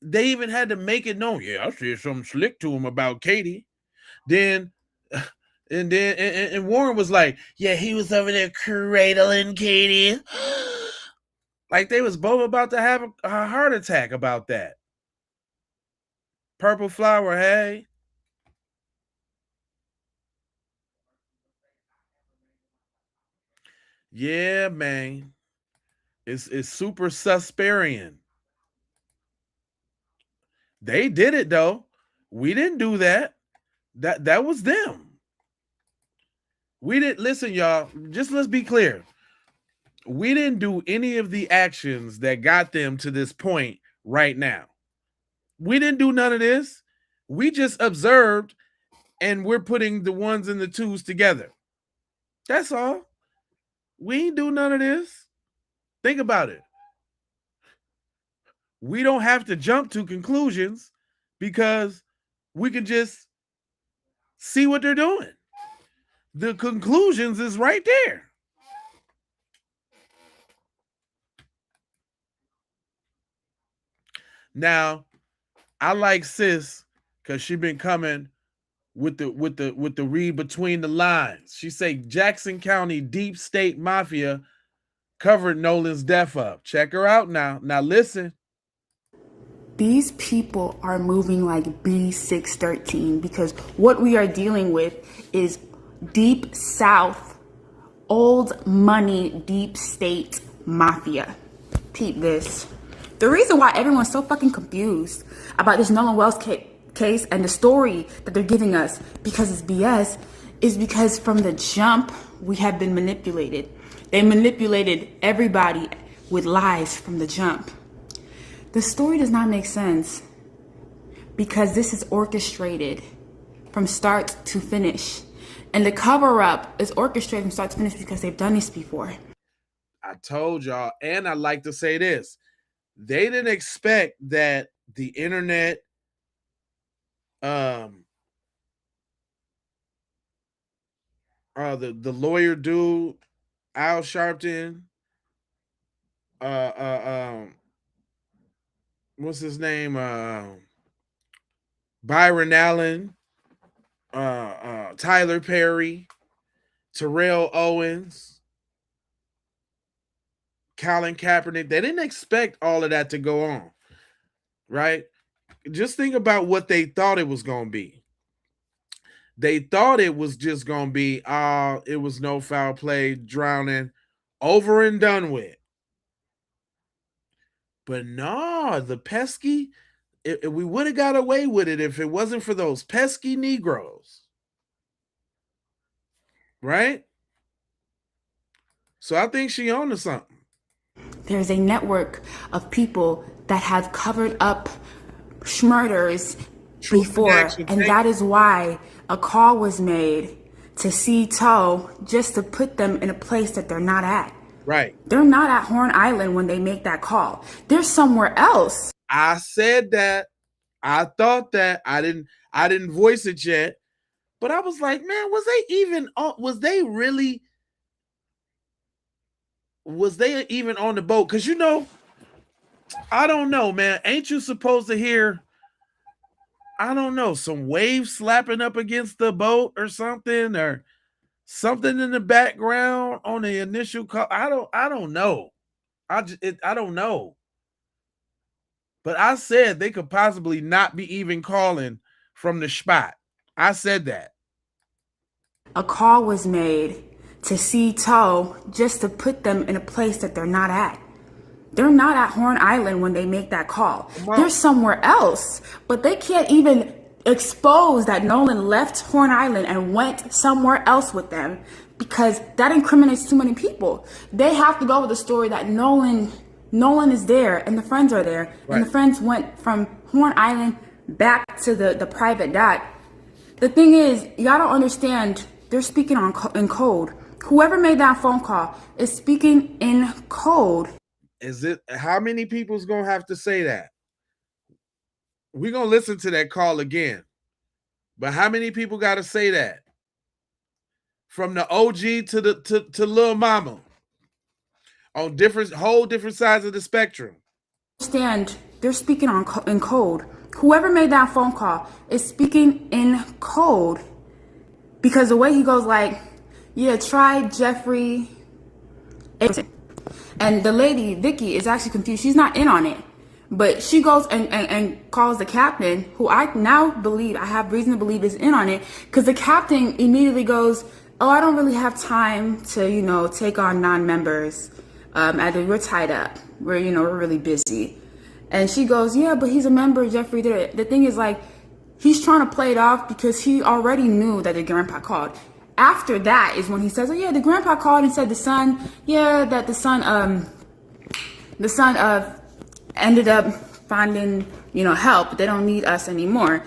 they even had to make it known. Yeah, I said something slick to him about Katie. Then and Warren was like, yeah, he was over there cradling Katie. Like they was both about to have a heart attack about that. Purple flower, hey. Yeah, man. It's super Susperian. They did it though. We didn't do that. That was them. We didn't listen, y'all. Just let's be clear. We didn't do any of the actions that got them to this point right now. We didn't do none of this. We just observed and we're putting the ones and the twos together. That's all. We ain't do none of this. Think about it. We don't have to jump to conclusions because we can just see what they're doing. The conclusions is right there. Now, I like sis because she been coming with the read between the lines. She say Jackson County Deep State Mafia covered Nolan's death up. Check her out now. Now listen. These people are moving like B613 because what we are dealing with is deep south, old money, deep state mafia. Peep this. The reason why everyone's so fucking confused about this Nolan Wells case and the story that they're giving us because it's BS is because from the jump we have been manipulated. They manipulated everybody with lies from the jump. The story does not make sense because this is orchestrated from start to finish. And the cover-up is orchestrated from start to finish because they've done this before. I told y'all, and I like to say this. They didn't expect that the internet the lawyer dude, Al Sharpton, what's his name? Byron Allen, Tyler Perry, Terrell Owens, Colin Kaepernick. They didn't expect all of that to go on, right? Just think about what they thought it was going to be. They thought it was just going to be, it was no foul play, drowning, over and done with. But no, the pesky, we would have got away with it if it wasn't for those pesky Negroes. Right? So I think she on to something. There's a network of people that have covered up murders before, and that is why a call was made to see Toe just to put them in a place that they're not at. Right. They're not at Horn Island when they make that call. They're somewhere else. I said that. I thought that. I didn't voice it yet. But I was like, man, was they even on the boat? Because, I don't know, man. Ain't you supposed to hear, I don't know, some waves slapping up against the boat or something in the background on the initial call? I don't know. I don't know. But I said they could possibly not be even calling from the spot. I said that. A call was made to see Toe just to put them in a place that they're not at. They're not at Horn Island when they make that call. They're somewhere else. But they can't even expose that Nolan left Horn Island and went somewhere else with them because that incriminates too many people. They have to go with the story that Nolan is there and the friends are there. Right. And the friends went from Horn Island back to the private dot. The thing is, y'all don't understand, they're speaking in code. Whoever made that phone call is speaking in code. How many people's gonna have to say that? We're gonna listen to that call again. But how many people gotta say that? From the OG to Lil Mama. On whole different sides of the spectrum. Understand, they're speaking in code. Whoever made that phone call is speaking in code. Because the way he goes like, yeah, try Jeffrey. And the lady, Vicky, is actually confused. She's not in on it. But she goes and calls the captain, who I now believe, I have reason to believe is in on it. Because the captain immediately goes, oh, I don't really have time to, take on non-members. We're tied up. We're really busy. And she goes, yeah, but he's a member, Jeffrey. The thing is, like, he's trying to play it off because he already knew that the grandpa called. After that is when he says, oh, yeah, the grandpa called and said the son ended up finding, help. They don't need us anymore.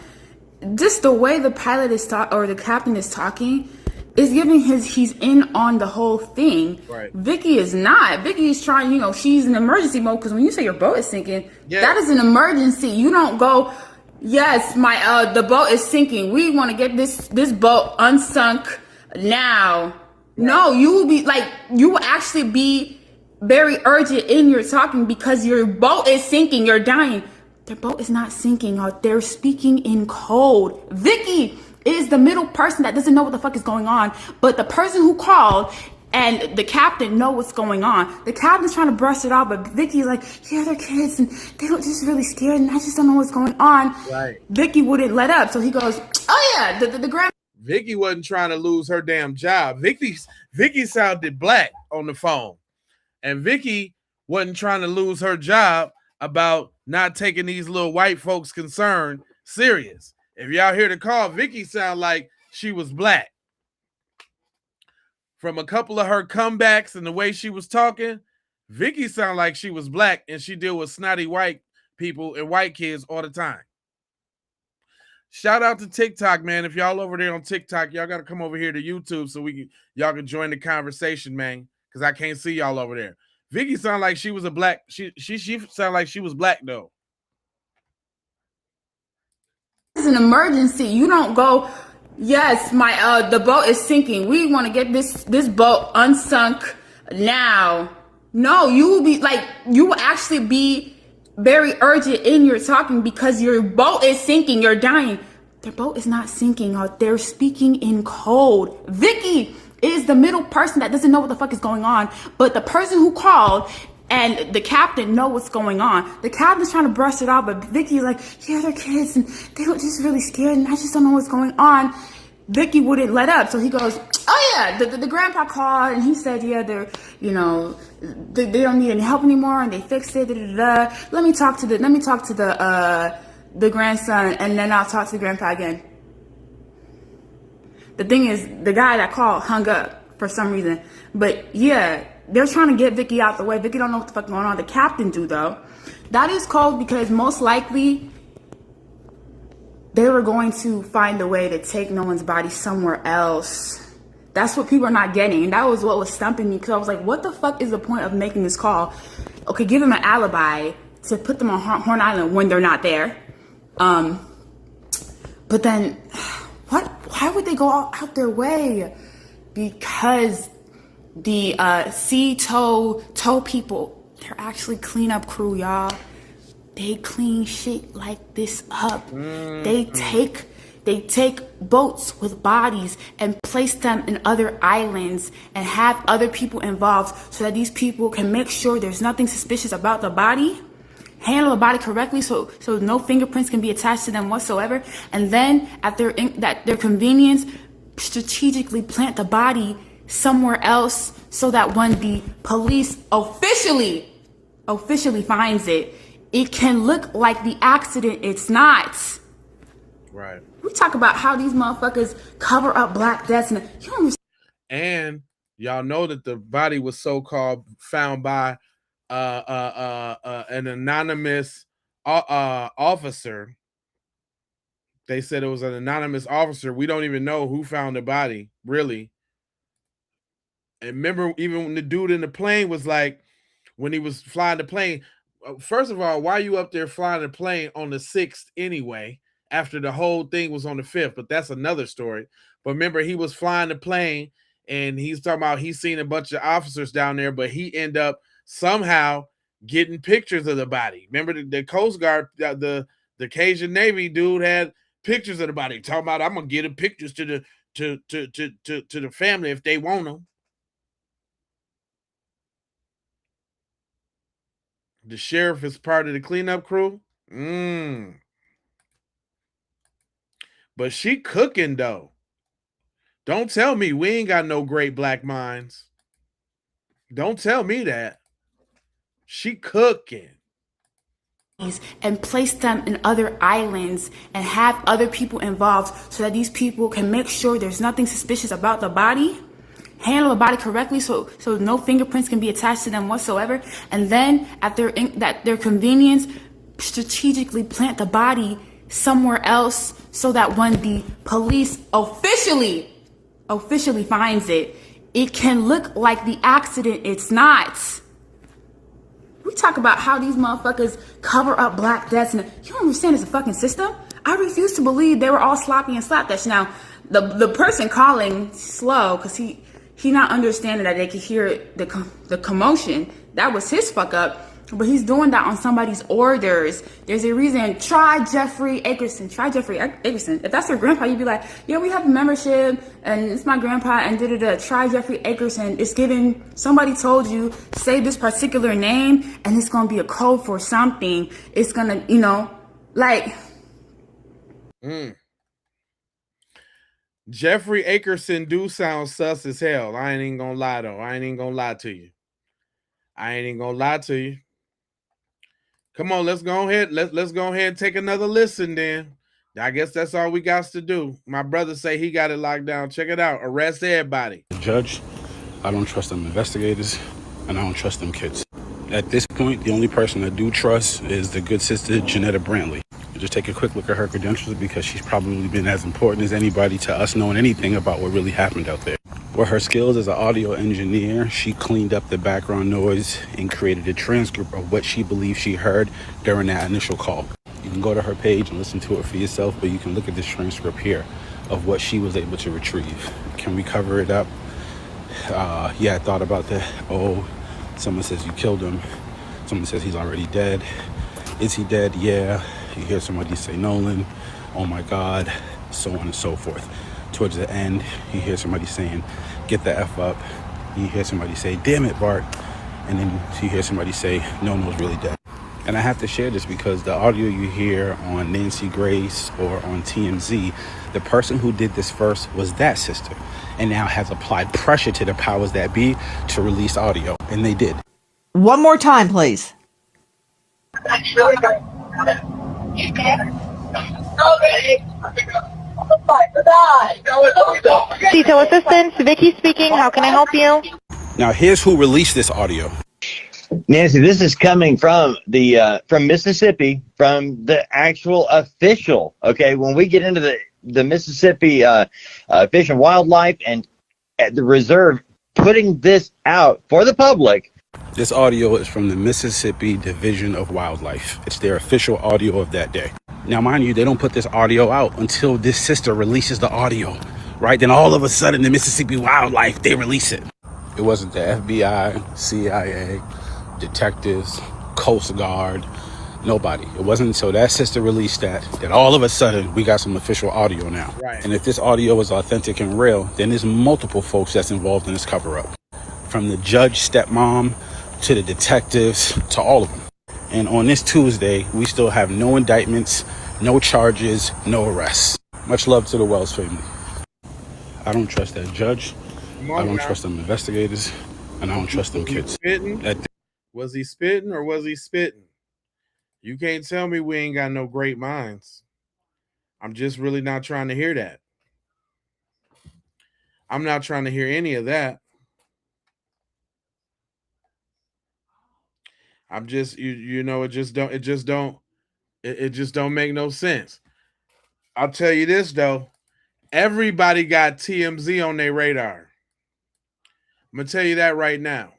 Just the way the pilot is the captain is talking, is giving he's in on the whole thing. Right. Vicky is not. Vicky is trying, she's in emergency mode, because when you say your boat is sinking, that is an emergency. You don't go, yes, the boat is sinking. We want to get this boat unsunk now. Right. No, you will be you will actually be very urgent in your talking, because your boat is sinking. You're dying. Their boat is not sinking. They're speaking in code. Vicky is the middle person that doesn't know what the fuck is going on, but the person who called and the captain know what's going on. The captain's trying to brush it off, but Vicky's like, yeah, they're kids and they're just really scared and I just don't know what's going on. Right. Vicky wouldn't let up, so he goes, oh yeah, the grand. Vicky wasn't trying to lose her damn job. Vicky sounded black on the phone, and Vicky wasn't trying to lose her job about not taking these little white folks' concern serious. If y'all hear the call, Vicky sound like she was black. From a couple of her comebacks and the way she was talking, Vicky sound like she was black, and she deal with snotty white people and white kids all the time. Shout out to TikTok, man. If y'all over there on TikTok, y'all got to come over here to YouTube so y'all can join the conversation, man, because I can't see y'all over there. Vicky sound like she was a black. She sound like she was black though. It's an emergency. You don't go, yes, the boat is sinking. We want to get this boat unsunk now. No, you will be you will actually be very urgent in your talking, because your boat is sinking. You're dying. Their boat is not sinking. They're speaking in code. Vicky is the middle person that doesn't know what the fuck is going on, but the person who called and the captain know what's going on. The captain's trying to brush it off, but Vicky's like, yeah, they're kids and they're just really scared and I just don't know what's going on. Vicky wouldn't let up, so he goes, oh yeah, the grandpa called and he said, yeah, they're, they don't need any help anymore and they fixed it. Let me talk to the grandson, and then I'll talk to the grandpa again. The thing is, the guy that called hung up for some reason, but yeah, they're trying to get Vicky out the way. Vicky don't know what the fuck going on. The captain do though. That is cold, because most likely they were going to find a way to take Nolan's body somewhere else. That's what people are not getting. And that was what was stumping me, because I was like, what the fuck is the point of making this call? Okay, give them an alibi to put them on Horn Island when they're not there. But then, why would they go out their way? Because the sea tow people, they're actually cleanup crew, y'all. They clean shit like this up. They take boats with bodies and place them in other islands and have other people involved, so that these people can make sure there's nothing suspicious about the body, handle the body correctly so no fingerprints can be attached to them whatsoever, and then at their convenience, strategically plant the body somewhere else, so that when the police officially finds it, it can look like the accident it's not. Right. We talk about how these motherfuckers cover up black deaths, and y'all know that the body was so-called found by an anonymous officer. They said it was an anonymous officer. We don't even know who found the body, really. And remember, even when the dude in the plane was like, when he was flying the plane, first of all, why are you up there flying the plane on the 6th anyway, after the whole thing was on the 5th? But that's another story. But remember, he was flying the plane, and he's talking about he's seen a bunch of officers down there, but he ended up somehow getting pictures of the body. Remember, the Coast Guard, the Cajun Navy dude had pictures of the body, talking about, I'm gonna get him pictures to the family if they want them. The sheriff is part of the cleanup crew. But she cooking though. Don't tell me we ain't got no great black minds. Don't tell me that. She cooking. And place them in other islands and have other people involved, so that these people can make sure there's nothing suspicious about the body, handle the body correctly so no fingerprints can be attached to them whatsoever, and then at their convenience, strategically plant the body somewhere else, so that when the police officially officially finds it, it can look like the accident. It's not. We talk about how these motherfuckers cover up black deaths, and you don't understand it's a fucking system. I refuse to believe they were all sloppy and slapdash. Now, the person calling slow because he not understanding that they could hear the commotion. That was his fuck up. But he's doing that on somebody's orders. There's a reason. Try Jeffrey Akerson. Try Jeffrey Akerson. If that's your grandpa, you'd be like, yeah, we have a membership, and it's my grandpa, and da-da-da. Try Jeffrey Akerson. It's given, somebody told you, say this particular name, and it's going to be a code for something. It's going to, you know, like. Jeffrey Akerson do sound sus as hell. I ain't even gonna lie, though. I ain't even gonna lie to you. Come on, let's go ahead. Let's go ahead and take another listen then. I guess that's all we got to do. My brother say he got it locked down. Check it out. Arrest everybody. Judge, I don't trust them investigators, and I don't trust them kids. At this point, the only person I do trust is the good sister, Janetta Brantley. Just take a quick look at her credentials because she's probably been as important as anybody to us knowing anything about what really happened out there. With her skills as an audio engineer, she cleaned up the background noise and created a transcript of what she believes she heard during that initial call. You can go to her page and listen to it for yourself, but you can look at this transcript here of what she was able to retrieve. Can we cover it up? Yeah, I thought about that. Oh, someone says you killed him. Someone says he's already dead. Is he dead? Yeah. You hear somebody say Nolan, oh my God, so on and so forth. Towards the end, you hear somebody saying, get the F up. You hear somebody say, damn it, Bart. And then you hear somebody say, no one's really dead. And I have to share this because the audio you hear on Nancy Grace or on TMZ, the person who did this first was that sister and now has applied pressure to the powers that be to release audio. And they did. One more time, please. Detail assistance, Vicky speaking. How can I help you? Now, here's who released this audio. Nancy, this is coming from the from Mississippi, from the actual official. Okay, when we get into the Mississippi Fish and Wildlife and at the reserve putting this out for the public. This audio is from the Mississippi Division of Wildlife. It's their official audio of that day. Now, mind you, they don't put this audio out until this sister releases the audio, right? Then all of a sudden, the Mississippi Wildlife, they release it. It wasn't the FBI, CIA, detectives, Coast Guard, nobody. It wasn't until that sister released that all of a sudden we got some official audio now. Right. And if this audio is authentic and real, then there's multiple folks that's involved in this cover-up. From the judge, stepmom, to the detectives, to all of them. And on this Tuesday, we still have no indictments, no charges, no arrests. Much love to the Wells family. I don't trust that judge. I don't trust them investigators. And I don't trust them kids. Was he spitting or was he spitting? You can't tell me we ain't got no great minds. I'm just really not trying to hear that. I'm not trying to hear any of that. I'm just you know it just don't make no sense. I'll tell you this though, everybody got TMZ on their radar. I'm gonna tell you that right now.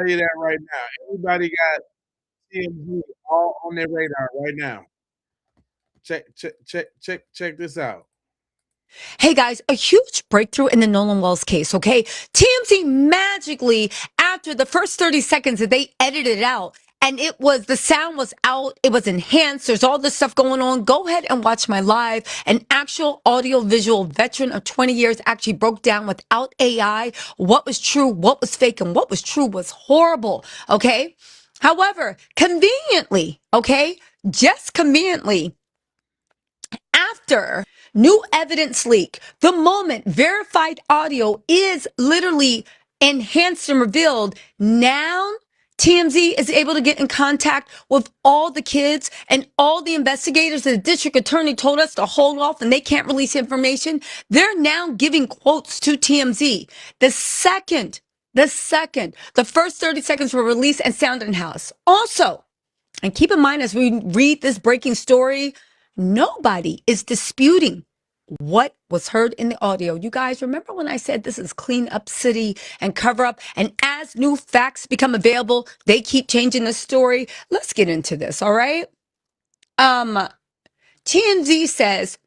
Everybody got TMZ all on their radar right now. Check this out. Hey guys, a huge breakthrough in the Nolan Wells case, okay? TMZ magically, after the first 30 seconds that they edited it out, and the sound was out, it was enhanced, there's all this stuff going on. Go ahead and watch my live. An actual audio-visual veteran of 20 years actually broke down without AI what was true, what was fake, and what was true was horrible, okay? However, conveniently, okay, just conveniently, after new evidence leak, the moment verified audio is literally enhanced and revealed, now TMZ is able to get in contact with all the kids and all the investigators that the district attorney told us to hold off and they can't release information. They're now giving quotes to TMZ. The first 30 seconds were released and sound in house. Also, and keep in mind as we read this breaking story, Nobody is disputing what was heard in the audio. You guys remember when I said this is clean up city and cover up, and as new facts become available, they keep changing the story. Let's get into this, all right? TMZ says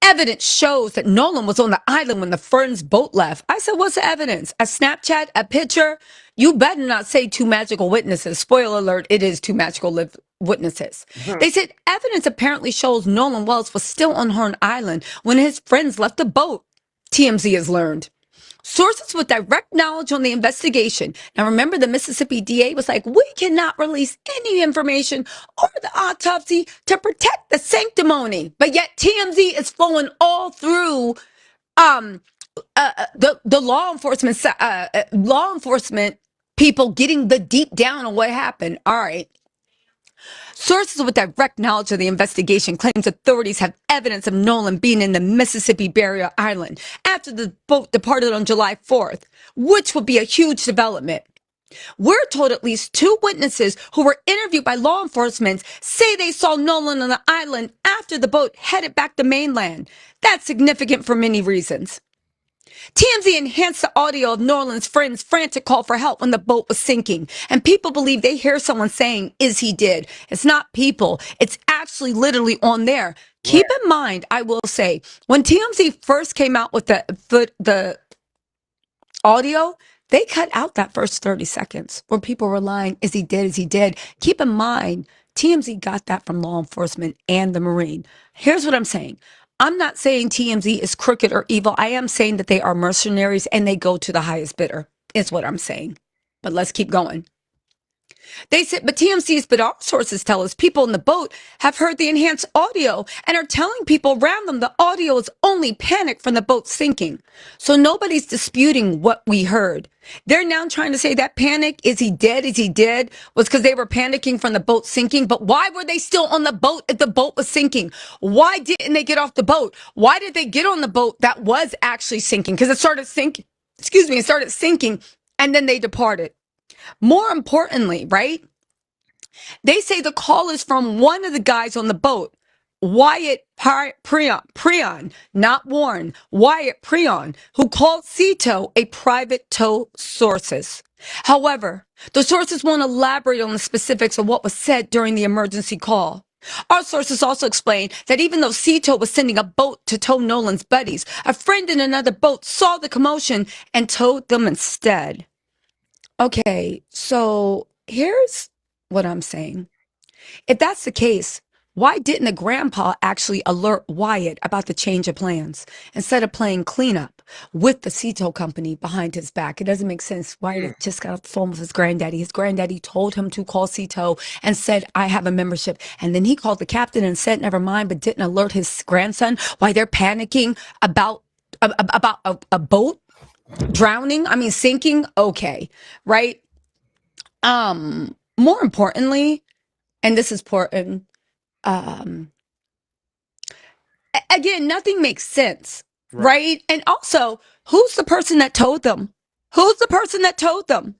evidence shows that Nolan was on the island when the Friends boat left. I said, what's the evidence? A Snapchat, a picture? You better not say two magical witnesses. Spoiler alert, it is two magical witnesses. They said evidence apparently shows Nolan Wells was still on Horn Island when his friends left the boat. TMZ has learned. Sources with direct knowledge on the investigation. Now, remember, the Mississippi DA was like, we cannot release any information or the autopsy to protect the sanctimony. But yet TMZ is flowing all through the law enforcement people getting the deep down on what happened. All right. Sources with direct knowledge of the investigation claims authorities have evidence of Nolan being in the Mississippi barrier island after the boat departed on July 4th, which would be a huge development. We're told at least two witnesses who were interviewed by law enforcement say they saw Nolan on the island after the boat headed back to mainland. That's significant for many reasons. TMZ enhanced the audio of Nolan's friend's frantic call for help when the boat was sinking. And people believe they hear someone saying, is he dead? It's not people. It's actually literally on there. Keep in mind, I will say, when TMZ first came out with the audio, they cut out that first 30 seconds where people were lying, is he dead? Is he dead? Keep in mind, TMZ got that from law enforcement and the Marine. Here's what I'm saying. I'm not saying TMZ is crooked or evil. I am saying that they are mercenaries and they go to the highest bidder, is what I'm saying. But let's keep going. They said, but but our sources tell us people in the boat have heard the enhanced audio and are telling people around them the audio is only panic from the boat sinking. So nobody's disputing what we heard. They're now trying to say that panic, is he dead? Is he dead? Was because they were panicking from the boat sinking. But why were they still on the boat if the boat was sinking? Why didn't they get off the boat? Why did they get on the boat that was actually sinking? Because it started sinking. It started sinking and then they departed. More importantly, right? They say the call is from one of the guys on the boat, Wyatt Preon, not Warren, Wyatt Preon, who called Cito a private tow sources. However, the sources won't elaborate on the specifics of what was said during the emergency call. Our sources also explain that even though Cito was sending a boat to tow Nolan's buddies, a friend in another boat saw the commotion and towed them instead. Okay, so here's what I'm saying. If that's the case, why didn't the grandpa actually alert Wyatt about the change of plans instead of playing cleanup with the Cito company behind his back? It doesn't make sense. Wyatt just got off the phone with his granddaddy. His granddaddy told him to call Cito and said, I have a membership. And then he called the captain and said, never mind, but didn't alert his grandson why they're panicking about a boat drowning. I mean, sinking. Okay. Right. More importantly, and this is important, again, nothing makes sense, right? And also, who's the person that told them? Who's the person that told them?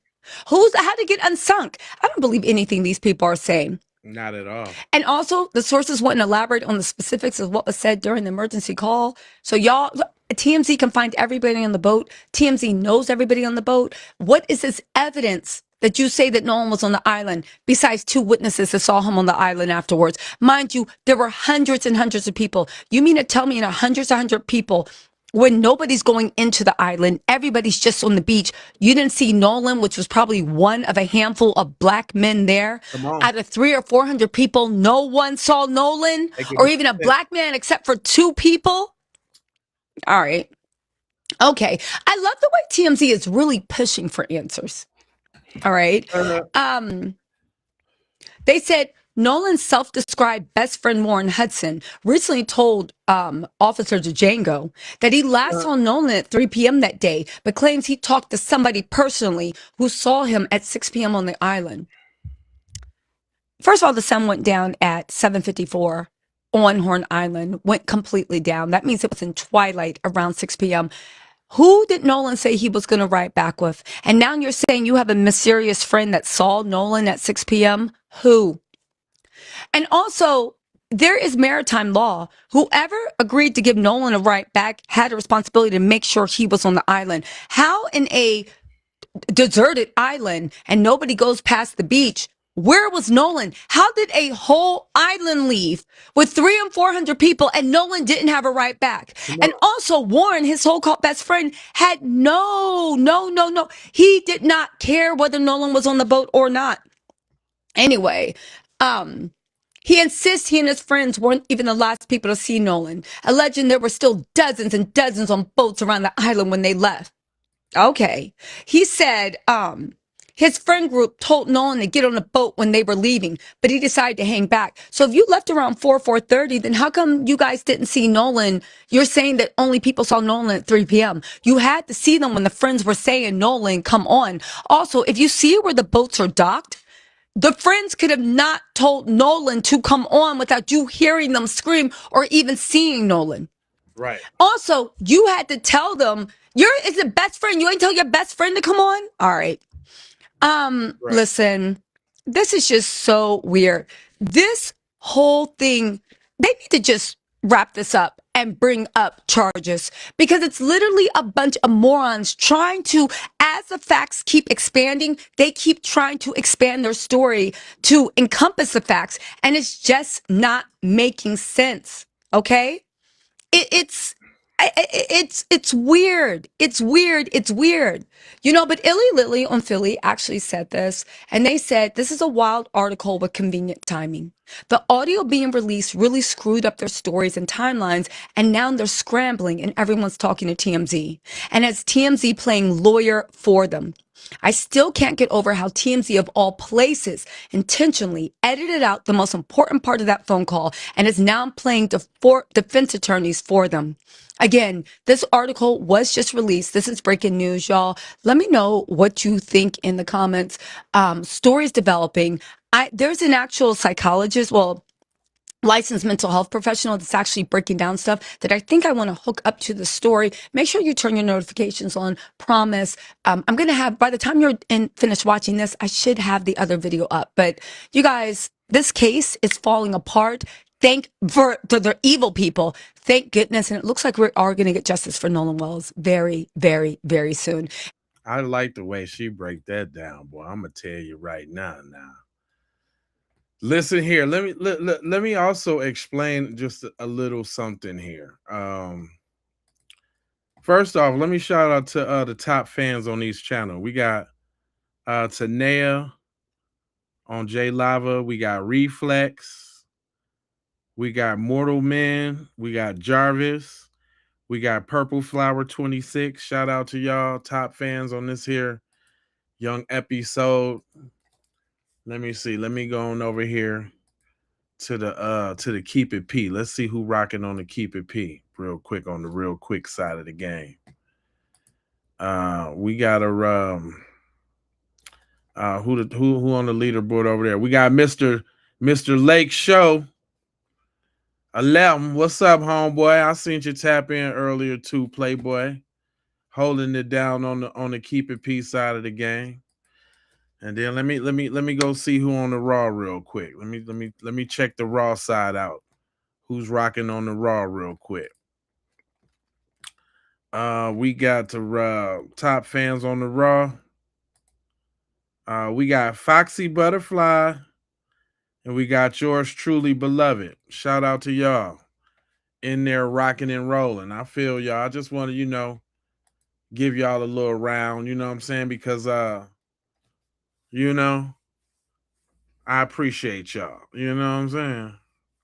How to get unsunk? I don't believe anything these people are saying. Not at all. And also, the sources wouldn't elaborate on the specifics of what was said during the emergency call. So y'all, TMZ can find everybody on the boat. TMZ knows everybody on the boat. What is this evidence that you say that no one was on the island besides two witnesses that saw him on the island afterwards? Mind you, there were hundreds and hundreds of people. You mean to tell me in hundreds and hundred people, when nobody's going into the island, everybody's just on the beach, you didn't see Nolan, which was probably one of a handful of black men there? Out of 300 or 400 people, no one saw Nolan or even a black man except for two people? All right. Okay. I love the way TMZ is really pushing for answers. All right. They said Nolan's self-described best friend Warren Hudson recently told Officer Django that he last saw Nolan at 3 p.m. that day, but claims he talked to somebody personally who saw him at 6 p.m. on the island. First of all, the sun went down at 7:54 on Horn Island, went completely down. That means it was in twilight around 6 p.m. Who did Nolan say he was going to ride back with? And now you're saying you have a mysterious friend that saw Nolan at 6 p.m.? Who? And also, there is maritime law. Whoever agreed to give Nolan a right back had a responsibility to make sure he was on the island. How in a deserted island and nobody goes past the beach? Where was Nolan? How did a whole island leave with 300 and 400 people and Nolan didn't have a right back? And also Warren, his so-called best friend, had no. He did not care whether Nolan was on the boat or not. Anyway, he insists he and his friends weren't even the last people to see Nolan, alleging there were still dozens and dozens on boats around the island when they left. Okay. He said, his friend group told Nolan to get on a boat when they were leaving, but he decided to hang back. So if you left around 4:30, then how come you guys didn't see Nolan? You're saying that only people saw Nolan at 3 p.m. You had to see them when the friends were saying, Nolan, come on. Also, if you see where the boats are docked, the friends could have not told Nolan to come on without you hearing them scream or even seeing Nolan. Right. Also, you had to tell them it's a best friend. You ain't tell your best friend to come on. All right. Listen, this is just so weird. This whole thing, they need to just wrap this up and bring up charges because it's literally a bunch of morons trying to, as the facts keep expanding, they keep trying to expand their story to encompass the facts, and it's just not making sense. Okay? It's weird. It's weird. It's weird. You know, but Illy Lily on Philly actually said this, and they said this is a wild article with convenient timing. The audio being released really screwed up their stories and timelines, and now they're scrambling and everyone's talking to TMZ. And it's TMZ playing lawyer for them. I still can't get over how TMZ of all places intentionally edited out the most important part of that phone call and is now playing defense attorneys for them. Again, this article was just released. This is breaking news, y'all. Let me know what you think in the comments. Stories developing. There's an actual psychologist, licensed mental health professional that's actually breaking down stuff that I think I want to hook up to the story. Make sure you turn your notifications on. Promise. I'm going to have, by the time you're finished watching this, I should have the other video up. But you guys, this case is falling apart. Thank for the evil people. Thank goodness. And it looks like we are going to get justice for Nolan Wells very, very, very soon. I like the way she break that down, boy. I'm gonna tell you right now. Listen here. Let me also explain just a little something here. First off, let me shout out to the top fans on each channel. We got Tanea on J Lava. We got Reflex. We got Mortal Men. We got Jarvis. We got Purple Flower 26. Shout out to y'all, top fans on this here young episode. Let me see. Let me go on over here to the Keep It P. Let's see who rocking on the Keep It P real quick on the real quick side of the game. We got a who on the leaderboard over there? We got Mr. Lake Show 11. What's up, homeboy? I seen you tap in earlier too, Playboy. Holding it down on the Keep It P side of the game. And then let me go see who on the Raw real quick. Let me check the Raw side out. Who's rocking on the Raw real quick? We got the top fans on the Raw. We got Foxy Butterfly, and we got yours truly, beloved. Shout out to y'all in there rocking and rolling. I feel y'all. I just want to, give y'all a little round, you know what I'm saying? Because I appreciate y'all. You know what I'm saying?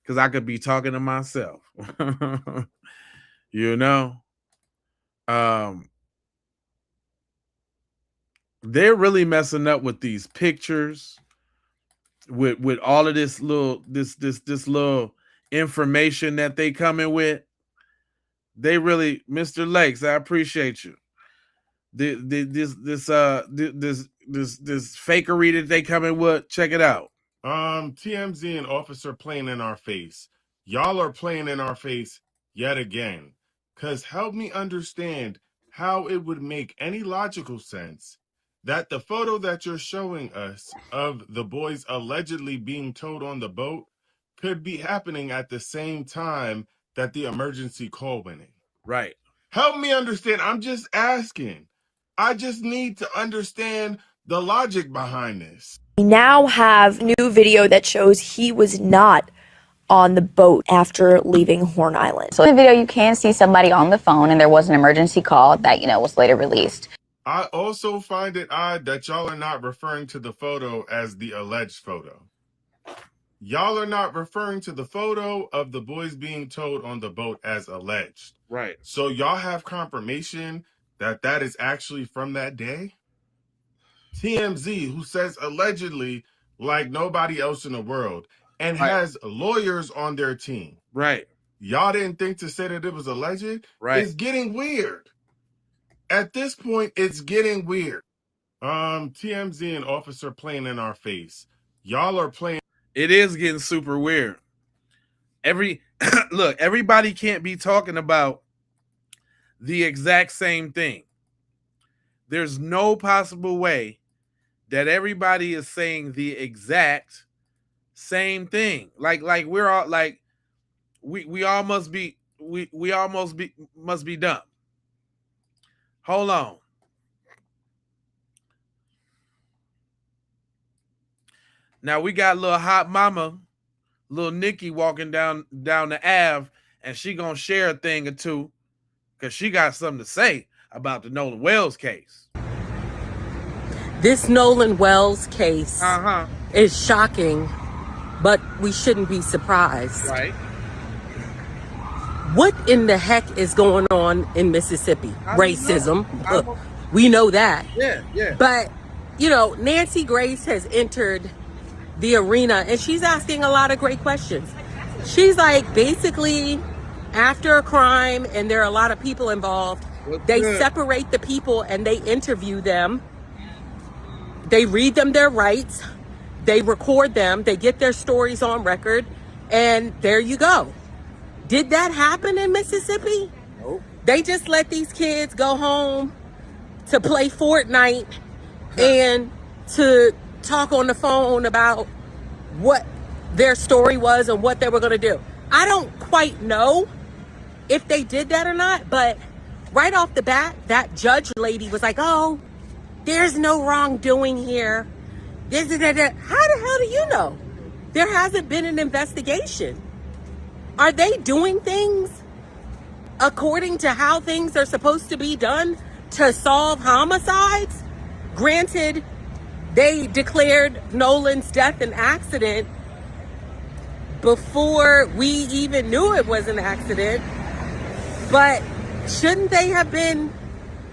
Because I could be talking to myself. They're really messing up with these pictures, with all of this little information that they coming with. They really, Mr. Lakes, I appreciate you. This fakery that they coming with. Check it out. TMZ and Officer playing in our face. Y'all are playing in our face yet again. Cause help me understand how it would make any logical sense that the photo that you're showing us of the boys allegedly being towed on the boat could be happening at the same time that the emergency call went in? Right. Help me understand. I'm just asking. I just need to understand the logic behind this. We now have new video that shows he was not on the boat after leaving Horn Island. So in the video, you can see somebody on the phone, and there was an emergency call that, was later released. I also find it odd that y'all are not referring to the photo as the alleged photo. Y'all are not referring to the photo of the boys being towed on the boat as alleged. Right. So y'all have confirmation that that is actually from that day? TMZ, who says allegedly like nobody else in the world and has lawyers on their team. Right. Y'all didn't think to say that it was alleged? Right. It's getting weird. At this point, it's getting weird. TMZ and officer playing in our face. Y'all are playing. It is getting super weird. Look, everybody can't be talking about the exact same thing. There's no possible way that everybody is saying the exact same thing. Like we're all like we all must be must be dumb. Hold on. Now we got little hot mama, little Nikki walking down the Ave, and she gonna share a thing or two because she got something to say about the Nolan Wells case. This Nolan Wells case is shocking, but we shouldn't be surprised. Right. What in the heck is going on in Mississippi? Racism. We know that. Yeah. But, Nancy Grace has entered the arena and she's asking a lot of great questions. She's like, basically, after a crime and there are a lot of people involved, they separate the people and they interview them. They read them their rights. They record them. They get their stories on record. And there you go. Did that happen in Mississippi? Nope. They just let these kids go home to play Fortnite and to talk on the phone about what their story was and what they were going to do. I don't quite know if they did that or not, but right off the bat, that judge lady was like, oh, there's no wrongdoing here. How the hell do you know? There hasn't been an investigation. Are they doing things according to how things are supposed to be done to solve homicides? Granted, they declared Nolan's death an accident before we even knew it was an accident. But shouldn't they have been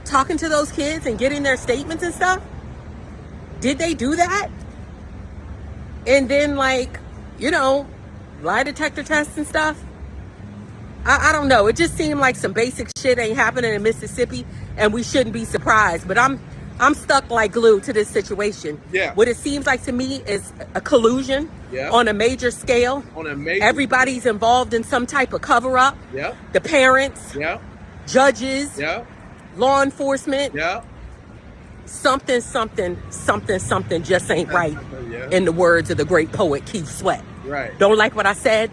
talking to those kids and getting their statements and stuff? Did they do that? And then lie detector tests and stuff? I don't know. It just seemed like some basic shit ain't happening in Mississippi and we shouldn't be surprised. But I'm stuck like glue to this situation. Yeah. What it seems like to me is a collusion on a major scale. Everybody's involved in some type of cover-up. Yeah. The parents. Yeah. Judges. Yeah. Law enforcement. Yeah. Something just ain't right. In the words of the great poet Keith Sweat. Right. Don't like what I said?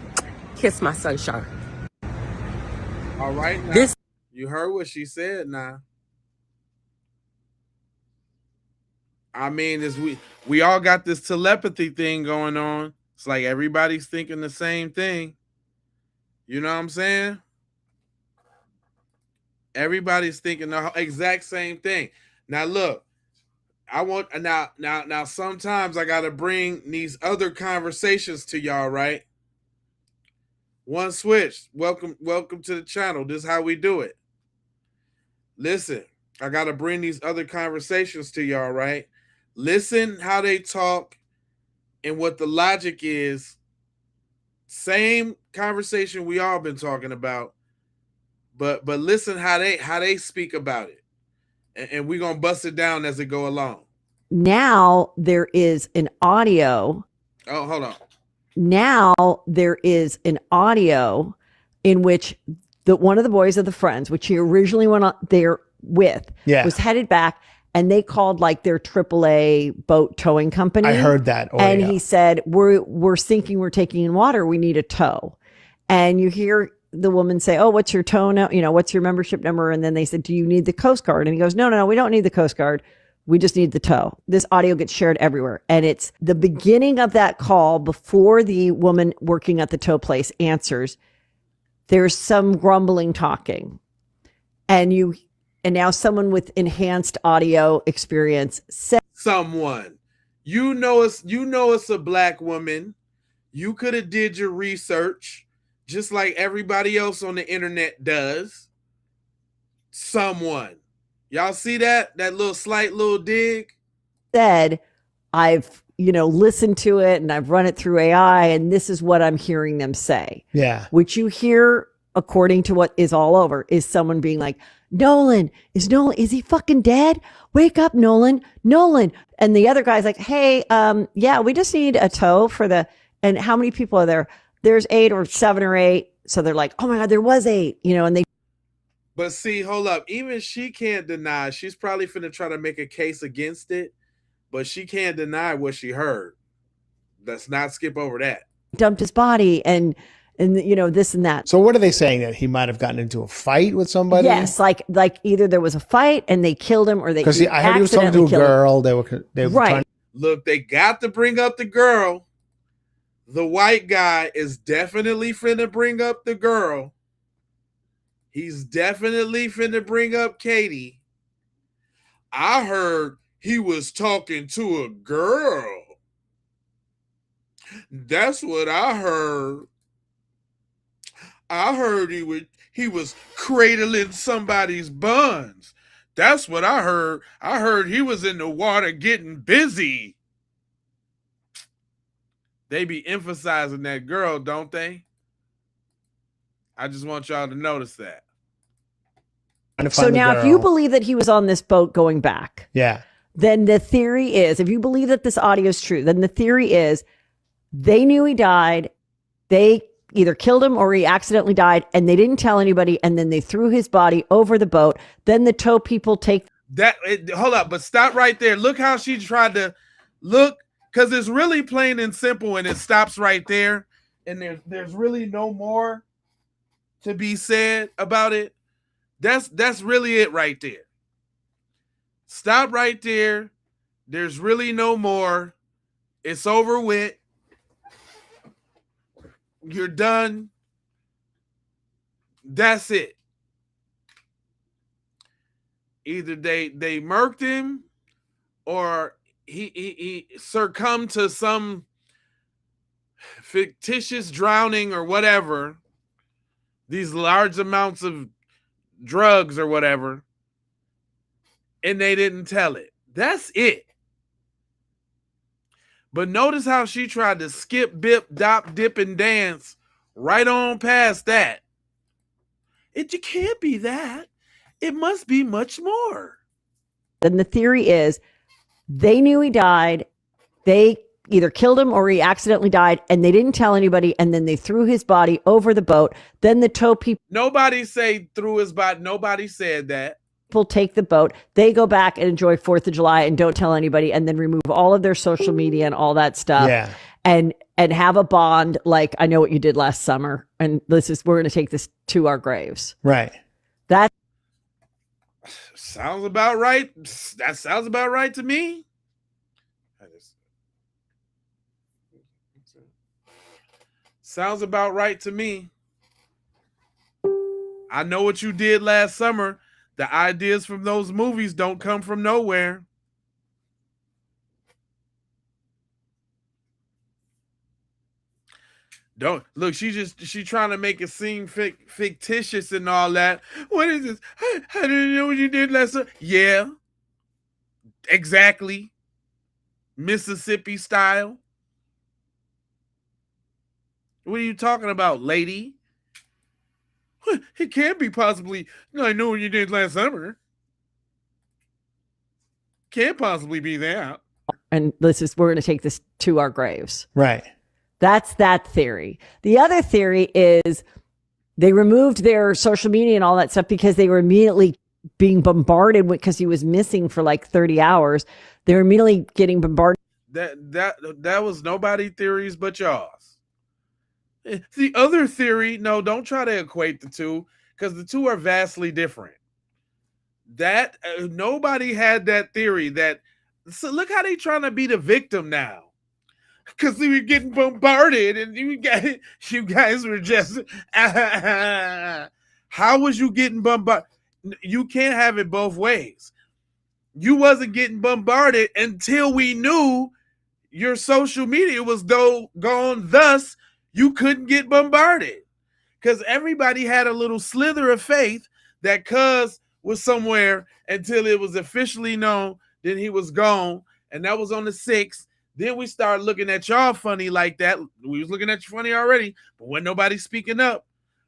Kiss my sunshine. All right. Now, you heard what she said now. I mean, we all got this telepathy thing going on. It's like everybody's thinking the same thing. You know what I'm saying? Everybody's thinking the exact same thing. Now look, I want now sometimes I gotta bring these other conversations to y'all, right? One switch. Welcome to the channel. This is how we do it. Listen, I gotta bring these other conversations to y'all, right? Listen how they talk and what the logic is. Same conversation we all been talking about, but listen how they speak about it, and we're gonna bust it down as it go along. Now there is an audio. Oh, hold on. Now there is an audio in which one of the boys of the friends, which he originally went on there with, was headed back and they called like their AAA boat towing company. I heard that. And he said, we're sinking, we're taking in water, we need a tow. And you hear the woman say, oh, what's your tow now? What's your membership number? And then they said, do you need the Coast Guard? And he goes, no, we don't need the Coast Guard. We just need the tow. This audio gets shared everywhere. And it's the beginning of that call before the woman working at the tow place answers. There's some grumbling talking. And now someone with enhanced audio experience said, someone, you know it's a black woman. You could have did your research just like everybody else on the internet does. Someone. Y'all see that slight little dig? Said, I've, listened to it and I've run it through AI and this is what I'm hearing them say. Yeah. Which you hear, according to what is all over, is someone being like, Nolan, is he fucking dead? Wake up, Nolan. And the other guy's like, hey, yeah, we just need a tow and how many people are there? There's 8 or 7 or 8. So they're like, oh my God, there was 8, and they. But see, hold up. Even she can't deny. She's probably finna try to make a case against it, but she can't deny what she heard. Let's not skip over that. Dumped his body and this and that. So what are they saying, that he might have gotten into a fight with somebody? Yes, like either there was a fight and they killed him, or because I heard he was talking to a girl. They were right. Look, they got to bring up the girl. The white guy is definitely finna bring up the girl. He's definitely finna bring up Katie. I heard he was talking to a girl. That's what I heard. I heard he was cradling somebody's buns. That's what I heard. I heard he was in the water getting busy. They be emphasizing that girl, don't they? I just want y'all to notice that. So now if you believe that he was on this boat going back, yeah, then the theory is, if you believe that this audio is true, then the theory is they knew he died. They either killed him or he accidentally died and they didn't tell anybody. And then they threw his body over the boat. Then the tow people take that. Hold up, but stop right there. Look how she tried to look, because it's really plain and simple and it stops right there. And there's really no more to be said about it. That's really it right there. Stop right there. There's really no more. It's over with. You're done. That's it. Either they murked him or he succumbed to some fictitious drowning or whatever. These large amounts of drugs or whatever. And they didn't tell it. That's it. But notice how she tried to skip, bip, dop, dip, and dance right on past that. It can't be that. It must be much more. Then the theory is they knew he died. They either killed him or he accidentally died and they didn't tell anybody. And then they threw his body over the boat. Then the tow people. Nobody say threw his body. Nobody said that. People take the boat, they go back and enjoy 4th of July and don't tell anybody, and then remove all of their social media and all that stuff. Yeah. And have a bond like, I know what you did last summer, and we're going to take this to our graves. Right. That sounds about right. That sounds about right to me. Sounds about right to me. I know what you did last summer. The ideas from those movies don't come from nowhere. Don't look. She trying to make it seem fictitious and all that. What is this? I didn't know what you did last summer. Yeah, exactly. Mississippi style. What are you talking about, lady? It can't be possibly. I know what you did last summer. Can't possibly be that. And we're going to take this to our graves. Right. That's that theory. The other theory is they removed their social media and all that stuff because they were immediately being bombarded because he was missing for like 30 hours. They're immediately getting bombarded. That was nobody theories but y'all's. The other theory, no, don't try to equate the two because the two are vastly different. That nobody had that theory that. So look how they trying to be the victim now. Because we were getting bombarded and you guys were just how was you getting bombarded? You can't have it both ways. You wasn't getting bombarded until we knew your social media was gone, thus you couldn't get bombarded. Because everybody had a little slither of faith that Cuz was somewhere until it was officially known that he was gone, and that was on the 6th. Then we started looking at y'all funny like that. We was looking at you funny already, but wasn't nobody speaking up.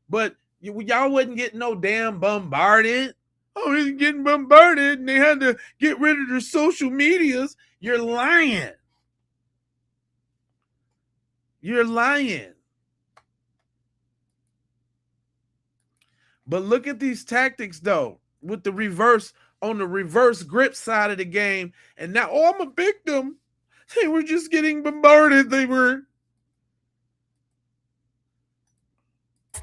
But y'all wasn't getting no damn bombarded. Oh, he's getting bombarded, and they had to get rid of their social medias. You're lying. You're lying. But look at these tactics, though, with the reverse, on the reverse grip side of the game. And now, oh, I'm a victim. They were just getting bombarded. They were.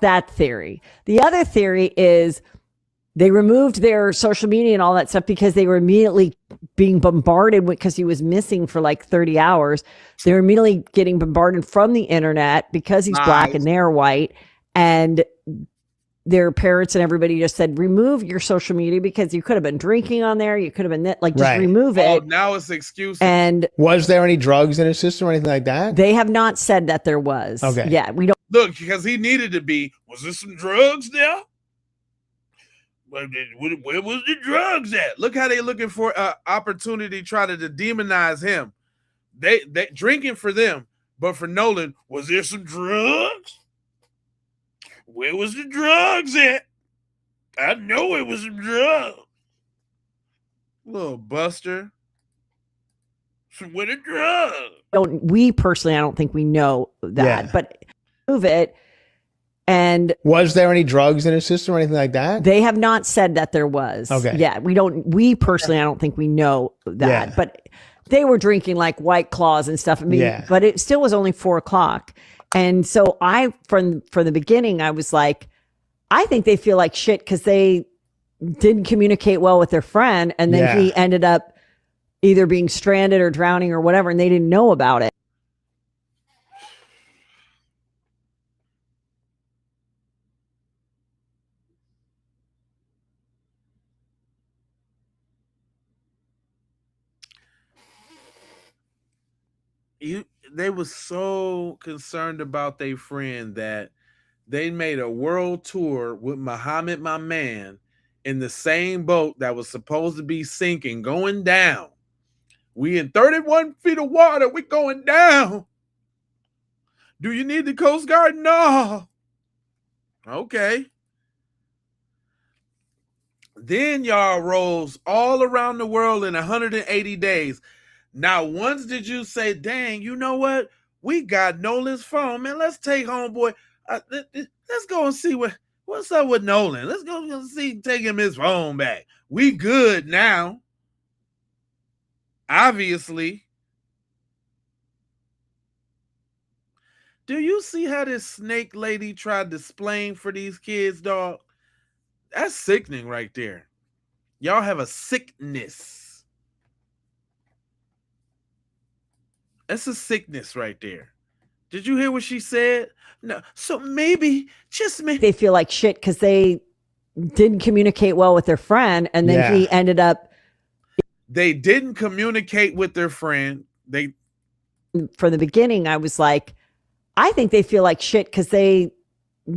That theory. The other theory is they removed their social media and all that stuff because they were immediately being bombarded because he was missing for like 30 hours. They're immediately getting bombarded from the internet because he's black and they're white. And their parents and everybody just said, remove your social media because you could have been drinking on there. You could have been like, just remove it. Oh, now it's excuses. And was there any drugs in his system or anything like that? They have not said that there was. Okay. Yeah, we don't. Look, because he needed to be. Was there some drugs there? Where was the drugs at? Look how they looking for an opportunity to try to demonize him. They drinking for them, but for Nolan, was there some drugs? Where was the drugs at? I know it was some drugs. Little Buster. Where the drugs? We personally, I don't think we know that, but move it. And was there any drugs in his system or anything like that? They have not said that there was. Okay. Yeah, we personally, I don't think we know that, but they were drinking like White Claws and stuff. I mean, but it still was only 4:00. And so from the beginning, I was like, I think they feel like shit because they didn't communicate well with their friend. And then he ended up either being stranded or drowning or whatever. And they didn't know about it. They were so concerned about their friend that they made a world tour with Muhammad, my man, in the same boat that was supposed to be sinking, going down. We in 31 feet of water. We going down. Do you need the Coast Guard? No. Okay. Then y'all rolls all around the world in 180 days. Now, once did you say, dang, you know what? We got Nolan's phone, man. Let's take homeboy. Let's go and see what's up with Nolan. Let's go and see, take him his phone back. We good now. Obviously. Do you see how this snake lady tried to explain for these kids, dog? That's sickening right there. Y'all have a sickness. That's a sickness right there. Did you hear what she said? No. So maybe, just maybe. They feel like shit because they didn't communicate well with their friend. And then he ended up. They didn't communicate with their friend. From the beginning, I was like, I think they feel like shit because they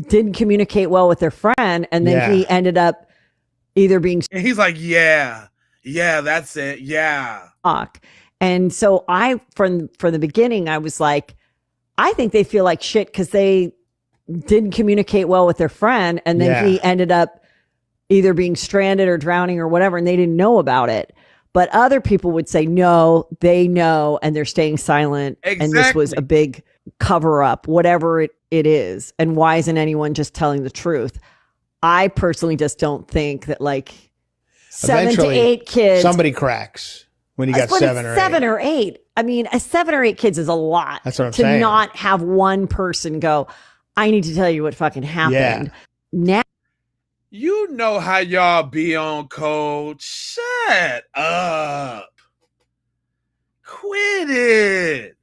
didn't communicate well with their friend. And then he ended up either being. And he's like, yeah, that's it. Yeah. And so from the beginning, I was like, I think they feel like shit because they didn't communicate well with their friend. And then he ended up either being stranded or drowning or whatever. And they didn't know about it. But other people would say, no, they know. And they're staying silent. Exactly. And this was a big cover up, whatever it is. And why isn't anyone just telling the truth? I personally just don't think that 7 to 8 kids. Somebody cracks when you got But 7 it's or 7 8. or 8. I mean, 7 or 8 kids is a lot. That's what I'm to saying. not have one person go, I need to tell you what fucking happened. Now, You know how y'all be on code. Shut up. Quit it.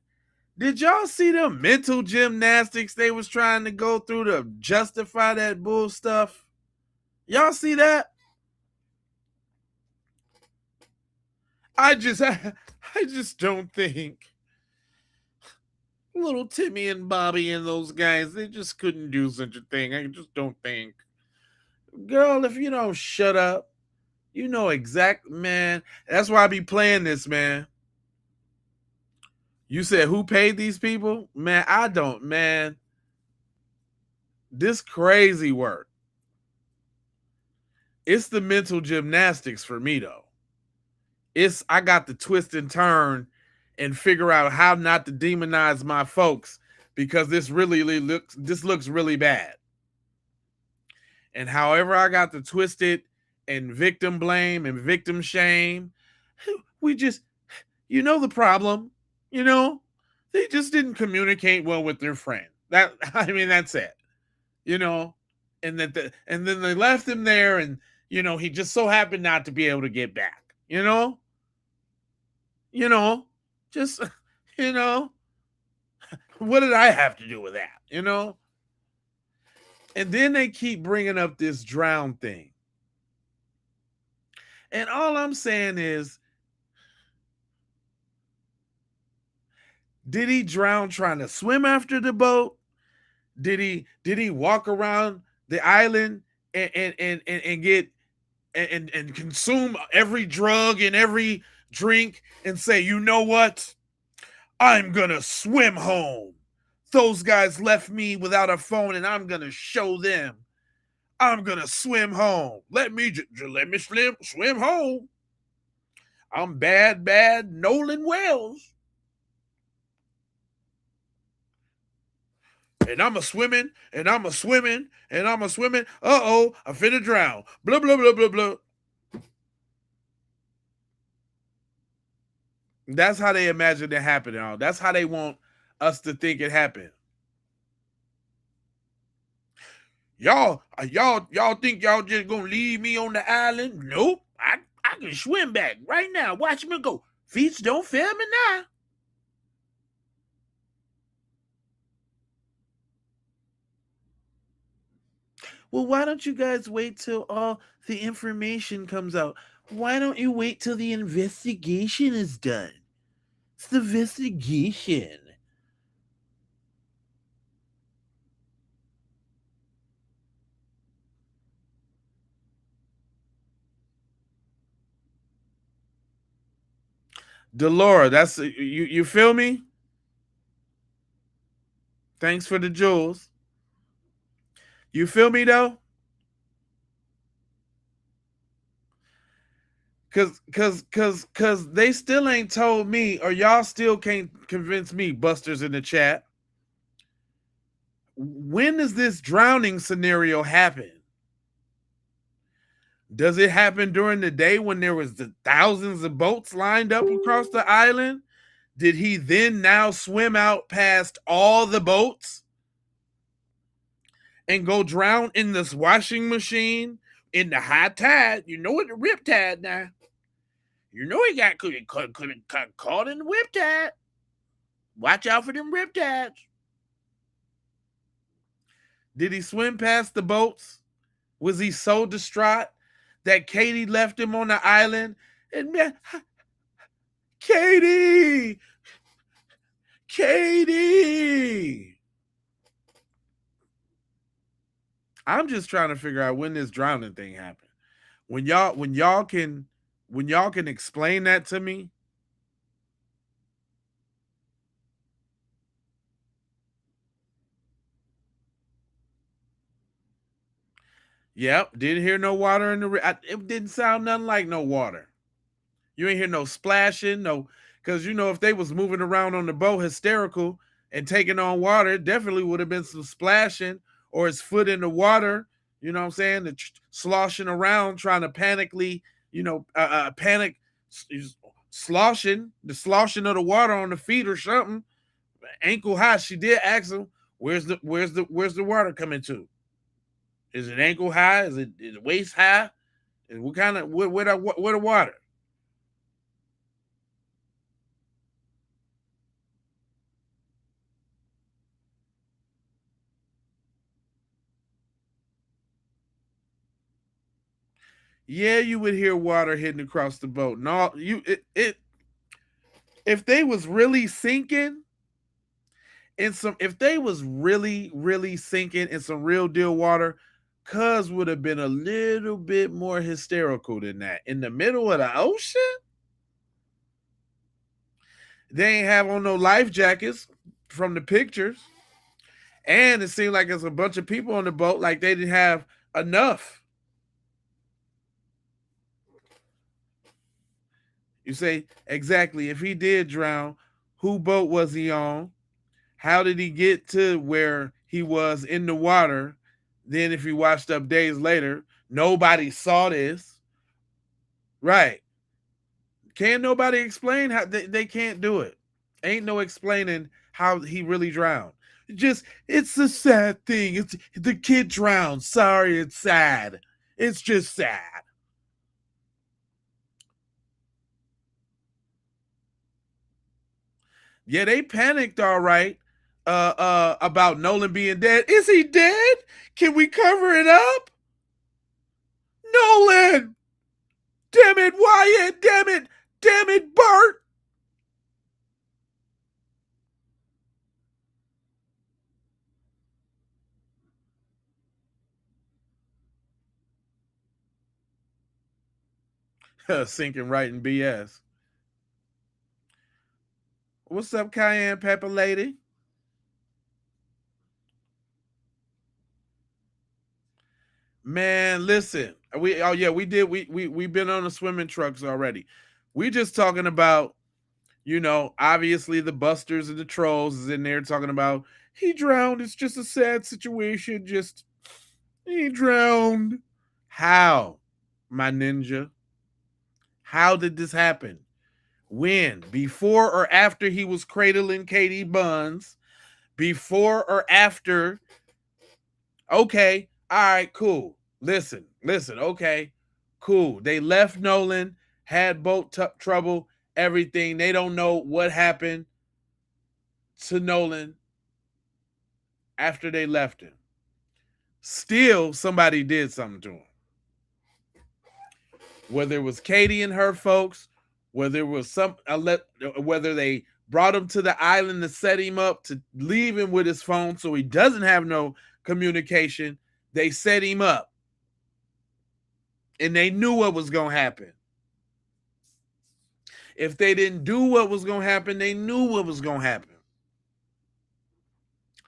Did y'all see the mental gymnastics they was trying to go through to justify that bull stuff? Y'all see that? I just don't think little Timmy and Bobby and those guys, they just couldn't do such a thing. I just don't think. Girl, if you don't shut up, you know man. That's why I be playing this, man. You said who paid these people? Man, I don't, man. This crazy work. It's the mental gymnastics for me, though. I got to twist and turn and figure out how not to demonize my folks because this looks really bad. And however I got to twist it and victim blame and victim shame, we just, the problem, they just didn't communicate well with their friend. That's it, and and then they left him there and, he just so happened not to be able to get back, just, what did I have to do with that, And then they keep bringing up this drown thing. And all I'm saying is, did he drown trying to swim after the boat? Did he walk around the island and get and consume every drug and every drink and say, you know what? I'm gonna swim home. Those guys left me without a phone and I'm gonna show them. I'm gonna swim home. Let me swim home. I'm bad Nolan Wells. And I'm a swimming. Uh-oh, I'm finna drown. Blah, blah, blah, blah, blah. That's how they imagine it happening. That's how they want us to think it happened. Y'all think y'all just gonna leave me on the island? Nope. I can swim back right now. Watch me go. Feet don't fail me now. Well, why don't you guys wait till all the information comes out? Why don't you wait till the investigation is done? It's the investigation. Delora, that's you feel me? Thanks for the jewels. You feel me though? Cause they still ain't told me, or y'all still can't convince me, busters in the chat. When does this drowning scenario happen? Does it happen during the day when there was the thousands of boats lined up across the island? Did he then now swim out past all the boats and go drown in this washing machine in the high tide? You know what, the rip tide now. You know he could have caught in the rip tide. Watch out for them rip tides. Did he swim past the boats? Was he so distraught that Katie left him on the island? And man, Katie! I'm just trying to figure out when this drowning thing happened. When y'all can explain that to me. Yep, didn't hear no water in the. It didn't sound nothing like no water. You ain't hear no splashing, because if they was moving around on the boat hysterical and taking on water, it definitely would have been some splashing or his foot in the water. You know what I'm saying? Sloshing around trying to panically panic, sloshing of the water on the feet or something, ankle high. She did ask him, where's the water coming to? Is it ankle high? Is it waist high? And what kind of where the water? Yeah, you would hear water hitting across the boat. No, if they was really sinking if they was really sinking in some real deal water, Cuz would have been a little bit more hysterical than that. In the middle of the ocean, they ain't have on no life jackets from the pictures, and it seemed like there's a bunch of people on the boat, like they didn't have enough. You say, exactly. If he did drown, who boat was he on? How did he get to where he was in the water? Then if he washed up days later, nobody saw this. Right. Can't nobody explain how they can't do it. Ain't no explaining how he really drowned. It's a sad thing. It's the kid drowned. Sorry, it's sad. It's just sad. Yeah, they panicked all right about Nolan being dead. Is he dead? Can we cover it up? Nolan! Damn it, Wyatt! Damn it, Bart! Sinking right in BS. What's up, Cayenne Pepper Lady? Man, listen. We've been on the swimming trucks already. We just talking about, obviously the busters and the trolls is in there talking about he drowned. It's just a sad situation. Just he drowned. How, my ninja? How did this happen? When? Before or after he was cradling Katie Buns? Before or after? Okay. All right, cool. Listen. Okay, cool. They left Nolan, had boat trouble, everything. They don't know what happened to Nolan after they left him. Still, somebody did something to him. Whether it was Katie and her folks, whether it was whether they brought him to the island to set him up to leave him with his phone so he doesn't have no communication. They set him up. And they knew what was going to happen. If they didn't do what was going to happen, they knew what was going to happen.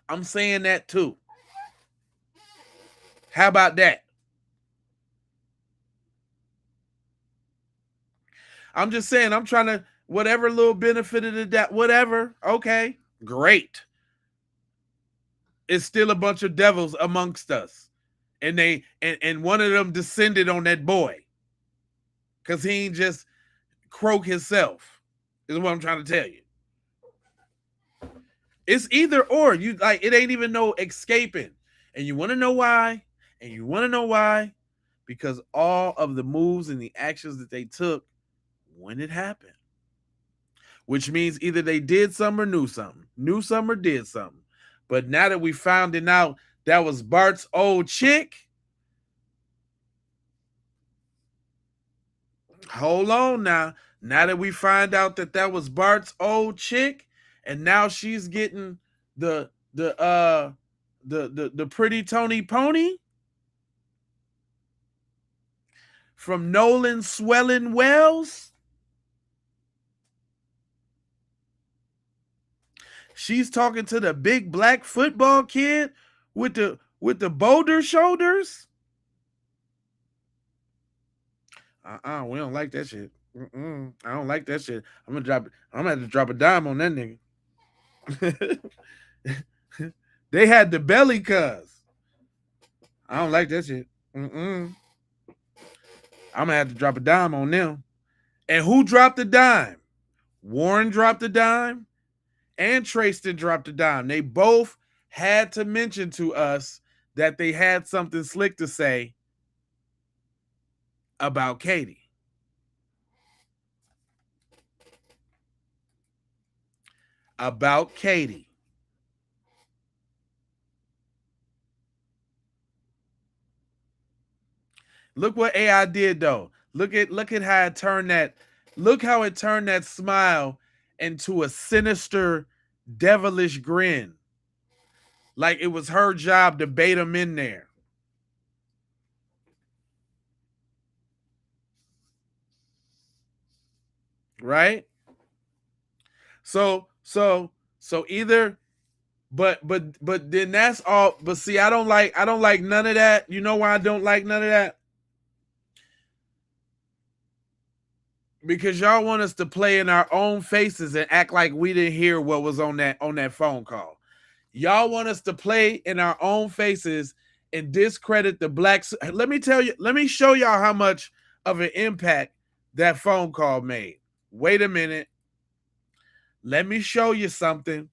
I'm saying that too. How about that? I'm just saying, I'm trying to, whatever little benefit of the doubt, whatever. Okay, great. It's still a bunch of devils amongst us. And one of them descended on that boy. Because he ain't just croak himself, is what I'm trying to tell you. It's either or. It ain't even no escaping. And you want to know why? Because all of the moves and the actions that they took when it happened. Which means either they did something or knew something or did something. But now that we found it out that was Bart's old chick, hold on now. Now that we find out that was Bart's old chick, and now she's getting the pretty Tony Pony from Nolan Swelling Wells. She's talking to the big black football kid with the boulder shoulders. We don't like that shit. I don't like that shit. I'm gonna have to drop a dime on that nigga. They had the belly cuz. I don't like that shit. I'm gonna have to drop a dime on them. And who dropped the dime? Warren dropped the dime, and Trayston dropped the dime. They both had to mention to us that they had something slick to say about Katie. About Katie. Look what AI did though. Look at how it turned that. Look how it turned that smile into a sinister, devilish grin. Like it was her job to bait him in there. Right? So either but then that's all. But see, I don't like none of that. You know why I don't like none of that? Because y'all want us to play in our own faces and act like we didn't hear what was on that phone call. Y'all want us to play in our own faces and discredit the blacks. Let me show y'all how much of an impact that phone call made. Wait a minute. Let me show you something.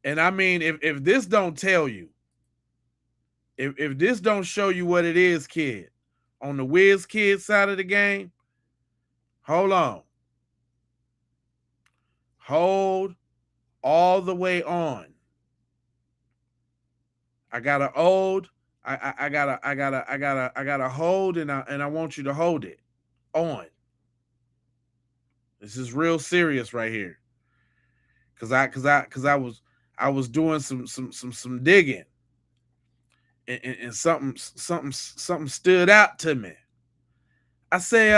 And I mean, if this don't tell you, if this don't show you what it is, kid, on the Wiz Kid side of the game, hold on. Hold all the way on. I got a hold. I gotta hold, and I want you to hold it on. This is real serious right here. Cause I was doing some digging, and something stood out to me. I say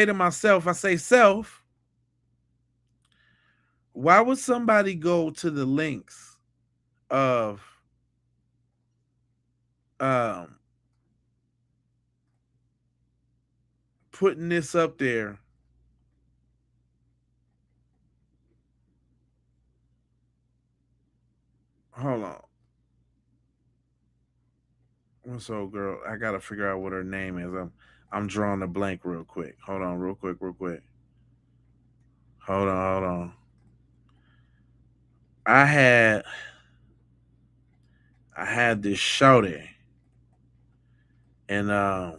to myself, self, why would somebody go to the lengths of putting this up there hold on. What's old girl? I gotta figure out what her name is. I'm drawing a blank real quick. Hold on, real quick. Hold on. I had this shouty, and I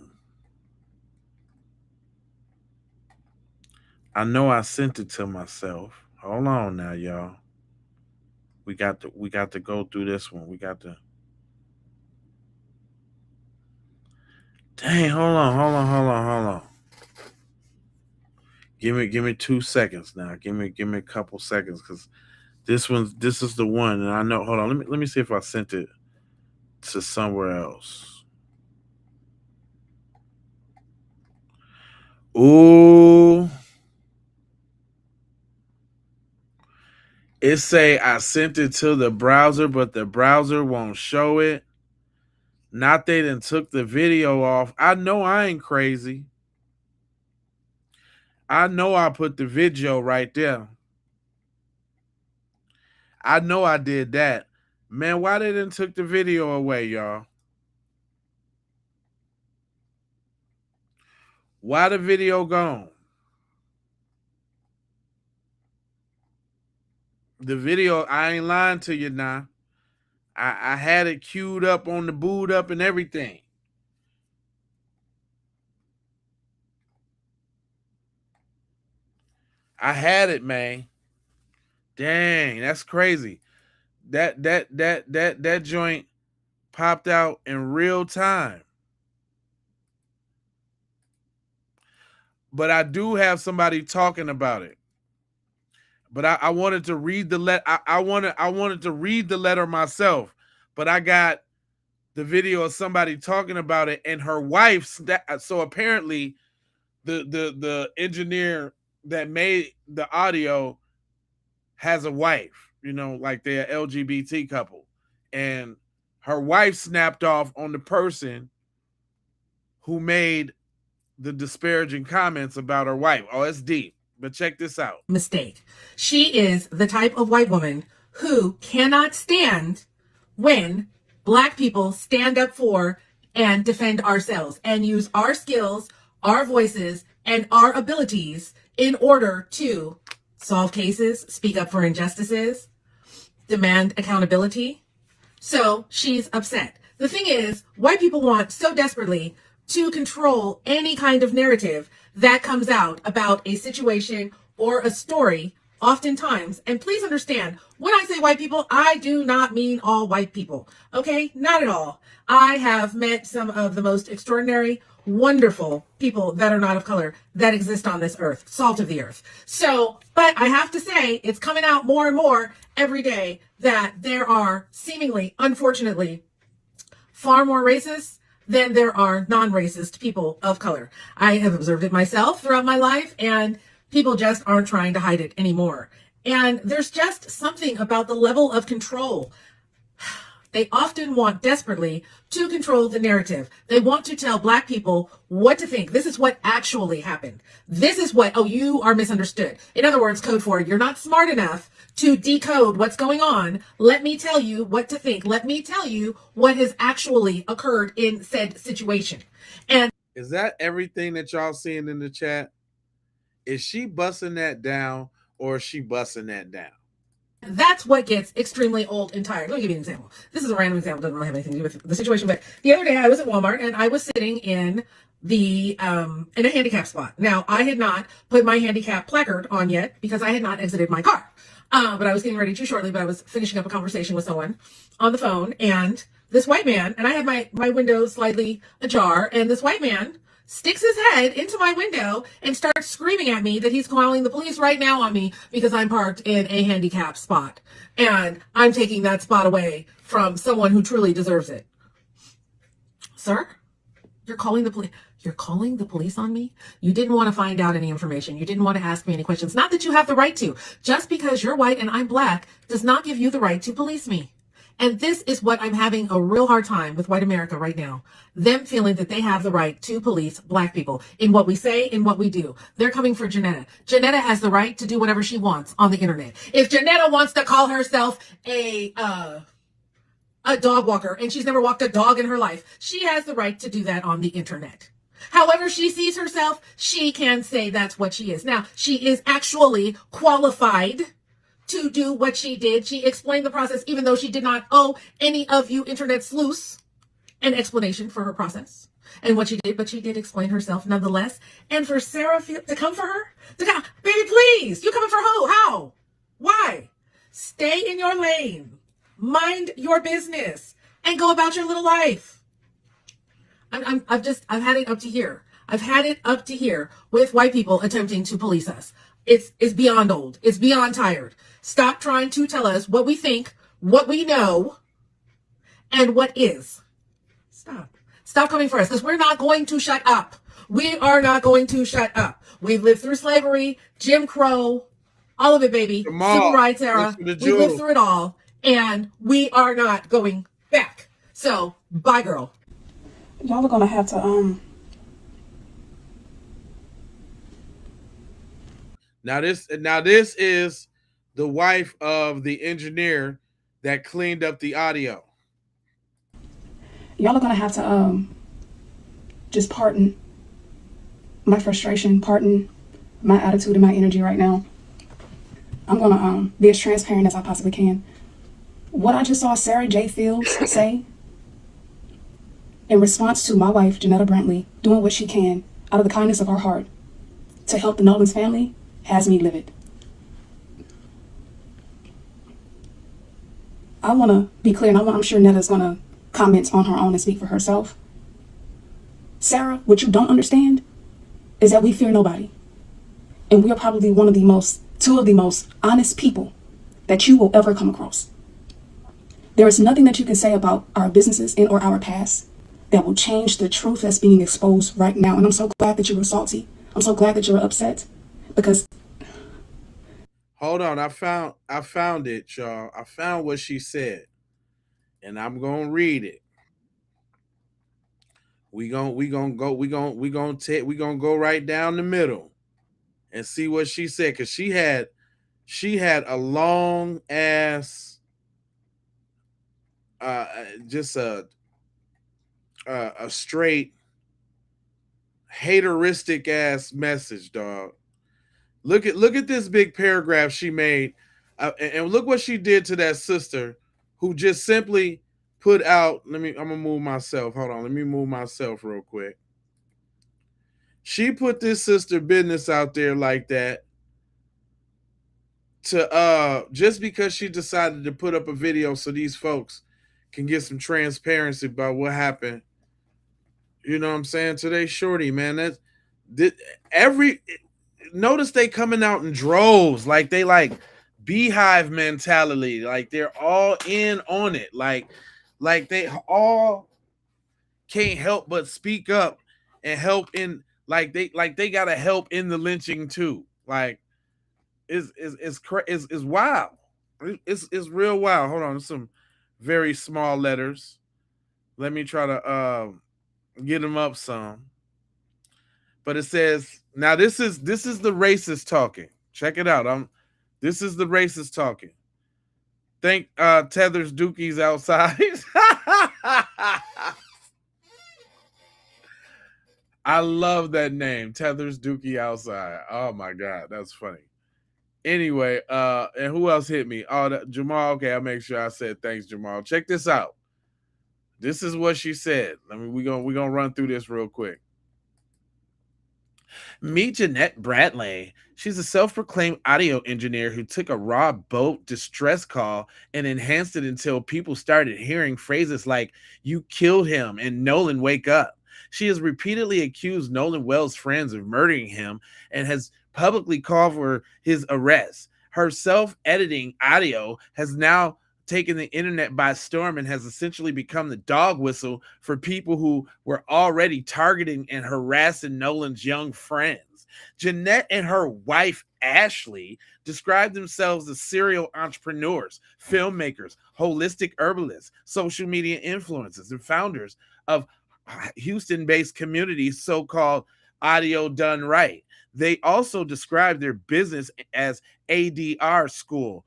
know I sent it to myself. Hold on now, y'all. We got to go through this one. We got to. Dang, hold on. Give me 2 seconds now. Give me a couple seconds, because this is the one, and I know. Hold on, let me see if I sent it to somewhere else. Ooh. It say I sent it to the browser, but the browser won't show it. Not they done took the video off. I know I ain't crazy. I know I put the video right there. I know I did that. Man, why they done took the video away, y'all? Why the video gone? The video, I ain't lying to you now. I had it queued up on the boot up and everything. I had it, man. Dang, that's crazy. That joint popped out in real time. But I do have somebody talking about it. But I wanted to read the letter. I wanted to read the letter myself. But I got the video of somebody talking about it, and her wife's. So apparently, the engineer that made the audio has a wife. You know, like they're an LGBT couple, and her wife snapped off on the person who made the disparaging comments about her wife. Oh, it's deep. But check this out. Mistake. She is the type of white woman who cannot stand when black people stand up for and defend ourselves and use our skills, our voices, and our abilities in order to solve cases, speak up for injustices, demand accountability. So she's upset. The thing is, white people want so desperately to control any kind of narrative that comes out about a situation or a story oftentimes. And please understand, when I say white people, I do not mean all white people. Okay? Not at all. I have met some of the most extraordinary, wonderful people that are not of color that exist on this earth, salt of the earth. So, but I have to say, it's coming out more and more every day that there are seemingly, unfortunately, far more racists than there are non-racist people of color. I have observed it myself throughout my life, and people just aren't trying to hide it anymore. And there's just something about the level of control. They often want desperately to control the narrative. They want to tell Black people what to think. This is what actually happened. This is what, oh, you are misunderstood. In other words, code for it. You're not smart enough to decode what's going on. Let me tell you what to think. Let me tell you what has actually occurred in said situation. And is that everything that y'all seeing in the chat? Is she busting that down, or is she busting that down? That's what gets extremely old and tired. Let me give you an example. This is a random example. Doesn't really have anything to do with the situation. But the other day I was at Walmart and I was sitting in the in a handicap spot. Now, I had not put my handicap placard on yet because I had not exited my car. But I was getting ready to shortly, but I was finishing up a conversation with someone on the phone, and this white man, and I had my window slightly ajar, and this white man sticks his head into my window and starts screaming at me that he's calling the police right now on me because I'm parked in a handicap spot. And I'm taking that spot away from someone who truly deserves it. Sir, you're calling the police. You're calling the police on me? You didn't want to find out any information. You didn't want to ask me any questions. Not that you have the right to. Just because you're white and I'm Black does not give you the right to police me. And this is what I'm having a real hard time with white America right now. Them feeling that they have the right to police Black people in what we say, in what we do. They're coming for Janetta. Janetta has the right to do whatever she wants on the internet. If Janetta wants to call herself a dog walker and she's never walked a dog in her life, she has the right to do that on the internet. However she sees herself, she can say that's what she is. Now, she is actually qualified to do what she did. She explained the process, even though she did not owe any of you internet sleuths an explanation for her process and what she did, but she did explain herself nonetheless. And for Sarah to come for her, baby, please, you coming for who? How? Why? Stay in your lane, mind your business, and go about your little life. I've had it up to here. I've had it up to here with white people attempting to police us. It's beyond old. It's beyond tired. Stop trying to tell us what we think, what we know, and what is. Stop coming for us, because we're not going to shut up. We are not going to shut up. We've lived through slavery, Jim Crow, all of it, baby. Civil rights era. We lived through it all, and we are not going back. So, bye, girl. Y'all are gonna have to Now this is the wife of the engineer that cleaned up the audio. Y'all are gonna have to just pardon my frustration, pardon my attitude and my energy right now. I'm gonna be as transparent as I possibly can. What I just saw Sarah J. Fields say in response to my wife, Janetta Brantley, doing what she can out of the kindness of her heart to help the Nolan's family has me livid. I want to be clear, and I'm sure Netta's going to comment on her own and speak for herself. Sarah, what you don't understand is that we fear nobody. And we are probably two of the most honest people that you will ever come across. There is nothing that you can say about our businesses and or our past that will change the truth that's being exposed right now. And I'm so glad that you were salty. I'm so glad that you were upset, because hold on, I found it, y'all. I found what she said, and I'm gonna read it. We gonna go right down the middle and see what she said, because she had a long ass just a a straight hateristic ass message, dog. Look at this big paragraph she made, and look what she did to that sister, who just simply put out. I'm gonna move myself. Hold on, let me move myself real quick. She put this sister business out there like that to just because she decided to put up a video so these folks can get some transparency about what happened. You know what I'm saying? Today, shorty, man. Every notice they coming out in droves, like they like beehive mentality, like they're all in on it, like they all can't help but speak up and help in, like they gotta help in the lynching too. Like it's wild. It's real wild. Hold on, there's some very small letters. Let me try to get them up some. But it says, now this is the racist talking. Check it out. This is the racist talking. Think Tethers Dookie's outside. I love that name, Tethers Dookie outside. Oh my god, that's funny. Anyway, and who else hit me? Oh, Jamal. Okay, I'll make sure I said thanks, Jamal. Check this out. This is what she said. I mean, we're gonna run through this real quick. Meet Jeanette Bradley. She's a self-proclaimed audio engineer who took a raw boat distress call and enhanced it until people started hearing phrases like, "You killed him," and "Nolan, wake up." She has repeatedly accused Nolan Wells' friends of murdering him and has publicly called for his arrest. Her self-editing audio has now taken the internet by storm and has essentially become the dog whistle for people who were already targeting and harassing Nolan's young friends. Jeanette and her wife, Ashley, described themselves as serial entrepreneurs, filmmakers, holistic herbalists, social media influencers, and founders of Houston-based communities, so-called Audio Done Right. They also described their business as ADR School.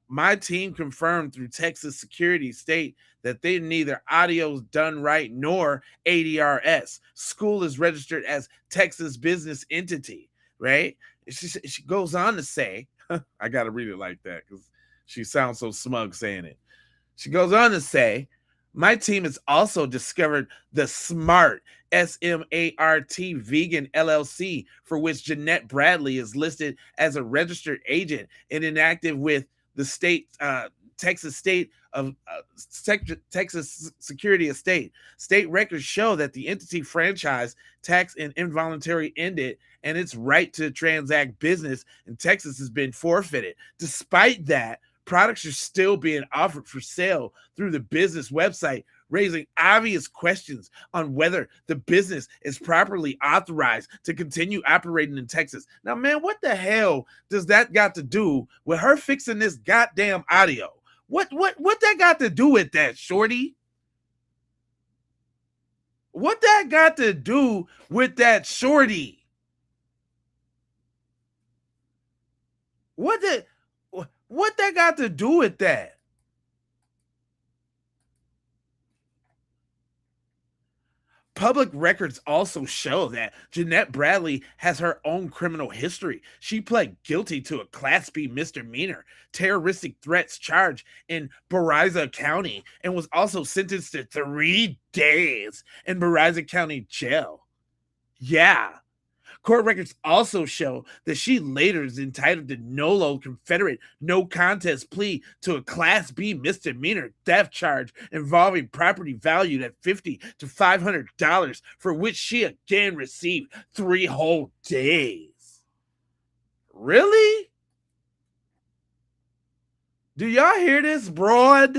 My team confirmed through Texas Security State that they neither Audio's Done Right nor ADRS. School is registered as Texas business entity, right? She goes on to say, I got to read it like that because she sounds so smug saying it. She goes on to say, my team has also discovered the SMART, S-M-A-R-T Vegan LLC, for which Jeanette Bradley is listed as a registered agent and inactive with the state, Texas State of Texas Security Estate. State records show that the entity franchise tax and involuntary ended, and its right to transact business in Texas has been forfeited. Despite that, products are still being offered for sale through the business website, raising obvious questions on whether the business is properly authorized to continue operating in Texas. Now, man, what the hell does that got to do with her fixing this goddamn audio? What that got to do with that, shorty? What that got to do with that, shorty? What that got to do with that? Public records also show that Jeanette Bradley has her own criminal history. She pled guilty to a Class B misdemeanor terroristic threats charge in Baraza County and was also sentenced to 3 days in Baraza County jail. Yeah. Court records also show that she later is entitled to Nolo Confederate no contest plea to a Class B misdemeanor theft charge involving property valued at $50 to $500, for which she again received 3 whole days. Really? Do y'all hear this, broad?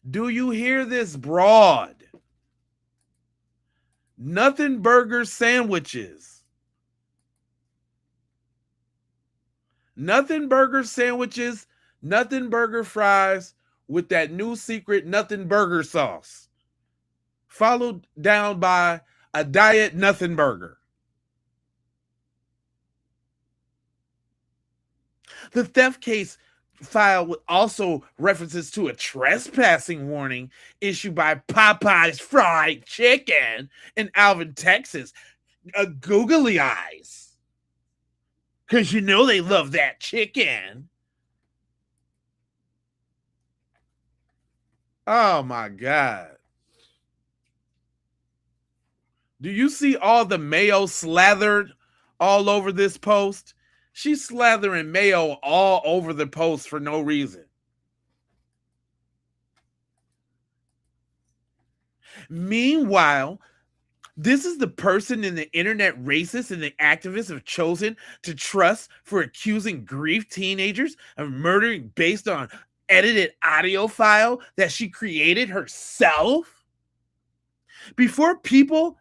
Do you hear this, broad? Nothing burger sandwiches. Nothing burger sandwiches, nothing burger fries with that new secret nothing burger sauce. Followed down by a diet nothing burger. The theft case file also references to a trespassing warning issued by Popeye's Fried Chicken in Alvin, Texas. Googly eyes. Because you know they love that chicken. Oh my God. Do you see all the mayo slathered all over this post? She's slathering mayo all over the post for no reason. Meanwhile, this is the person in the internet racists and the activists have chosen to trust for accusing grief teenagers of murdering based on edited audio file that she created herself. Before people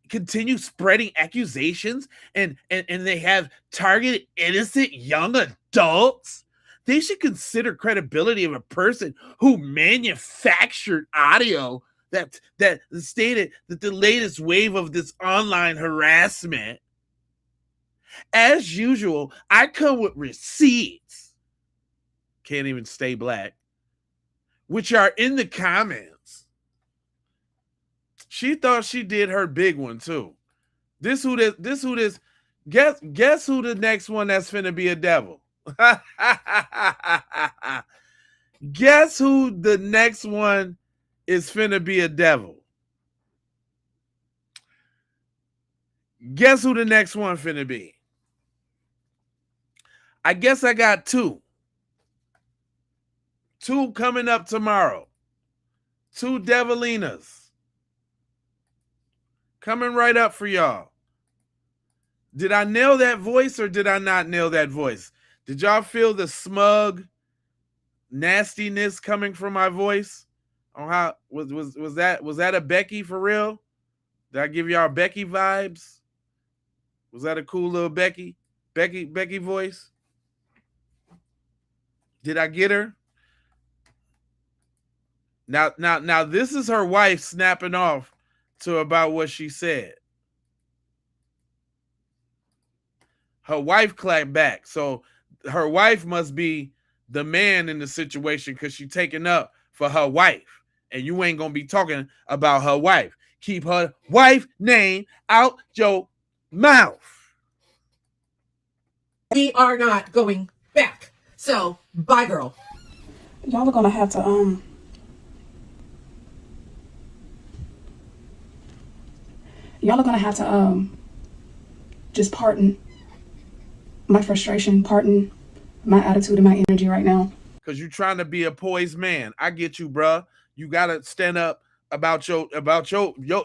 continue spreading accusations and they have targeted innocent young adults, they should consider credibility of a person who manufactured audio that stated that the latest wave of this online harassment. As usual, I come with receipts. Can't even stay black. Which are in the comments. She thought she did her big one too. Guess who the next one that's finna be a devil? Guess who the next one is finna be a devil? Guess who the next one finna be? I guess I got two. Two coming up tomorrow. Two devilinas. Coming right up for y'all. Did I nail that voice or did I not nail that voice? Did y'all feel the smug nastiness coming from my voice? On how was that a Becky for real? Did I give y'all Becky vibes? Was that a cool little Becky voice? Did I get her? Now this is her wife snapping off to about what she said. Her wife clapped back. So her wife must be the man in the situation because she's taking up for her wife. And you ain't going to be talking about her wife. Keep her wife name out your mouth. We are not going back. So, bye, girl. Y'all are gonna have to just pardon my frustration, pardon my attitude and my energy right now. Because you're trying to be a poised man. I get you, bruh. You gotta stand up about your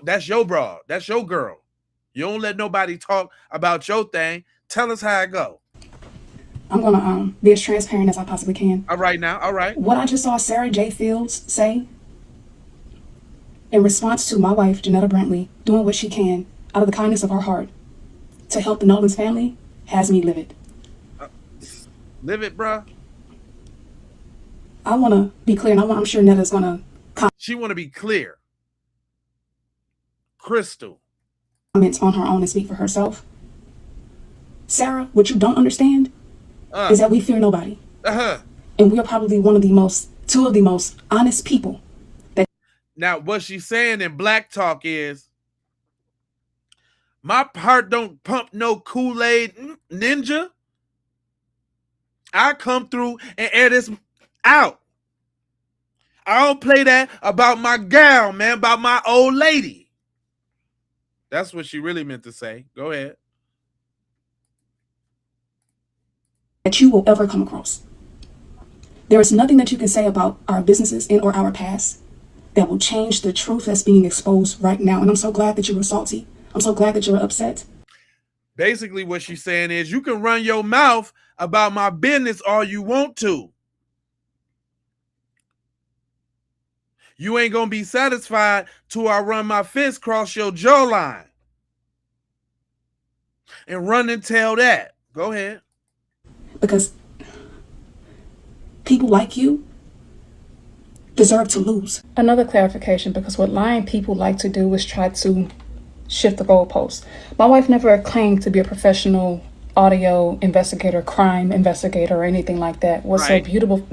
that's your bra. That's your girl. You don't let nobody talk about your thing. Tell us how it go. I'm gonna be as transparent as I possibly can. All right now, all right. What I just saw Sarah J. Fields say in response to my wife, Janetta Brantley, doing what she can out of the kindness of her heart to help the Nolan's family has me livid. Livid, bruh? I want to be clear, and I'm sure Netta's going to She want to be clear. Crystal. Comment on her own and speak for herself. Sarah, what you don't understand is that we fear nobody. And we are probably two of the most honest people. Now, what she's saying in Black Talk is, my heart don't pump no Kool-Aid ninja. I come through and air this out. I don't play that about my gal, man, about my old lady. That's what she really meant to say. Go ahead. That you will ever come across. There is nothing that you can say about our businesses and or our past that will change the truth that's being exposed right now. And I'm so glad that you were salty. I'm so glad that you were upset. Basically, what she's saying is you can run your mouth about my business all you want to. You ain't going to be satisfied till I run my fist across your jawline. And run and tell that. Go ahead. Because people like you deserve to lose. Another clarification, because what lying people like to do is try to shift the goalposts. My wife never claimed to be a professional audio investigator, crime investigator, or anything like that. What's so Right.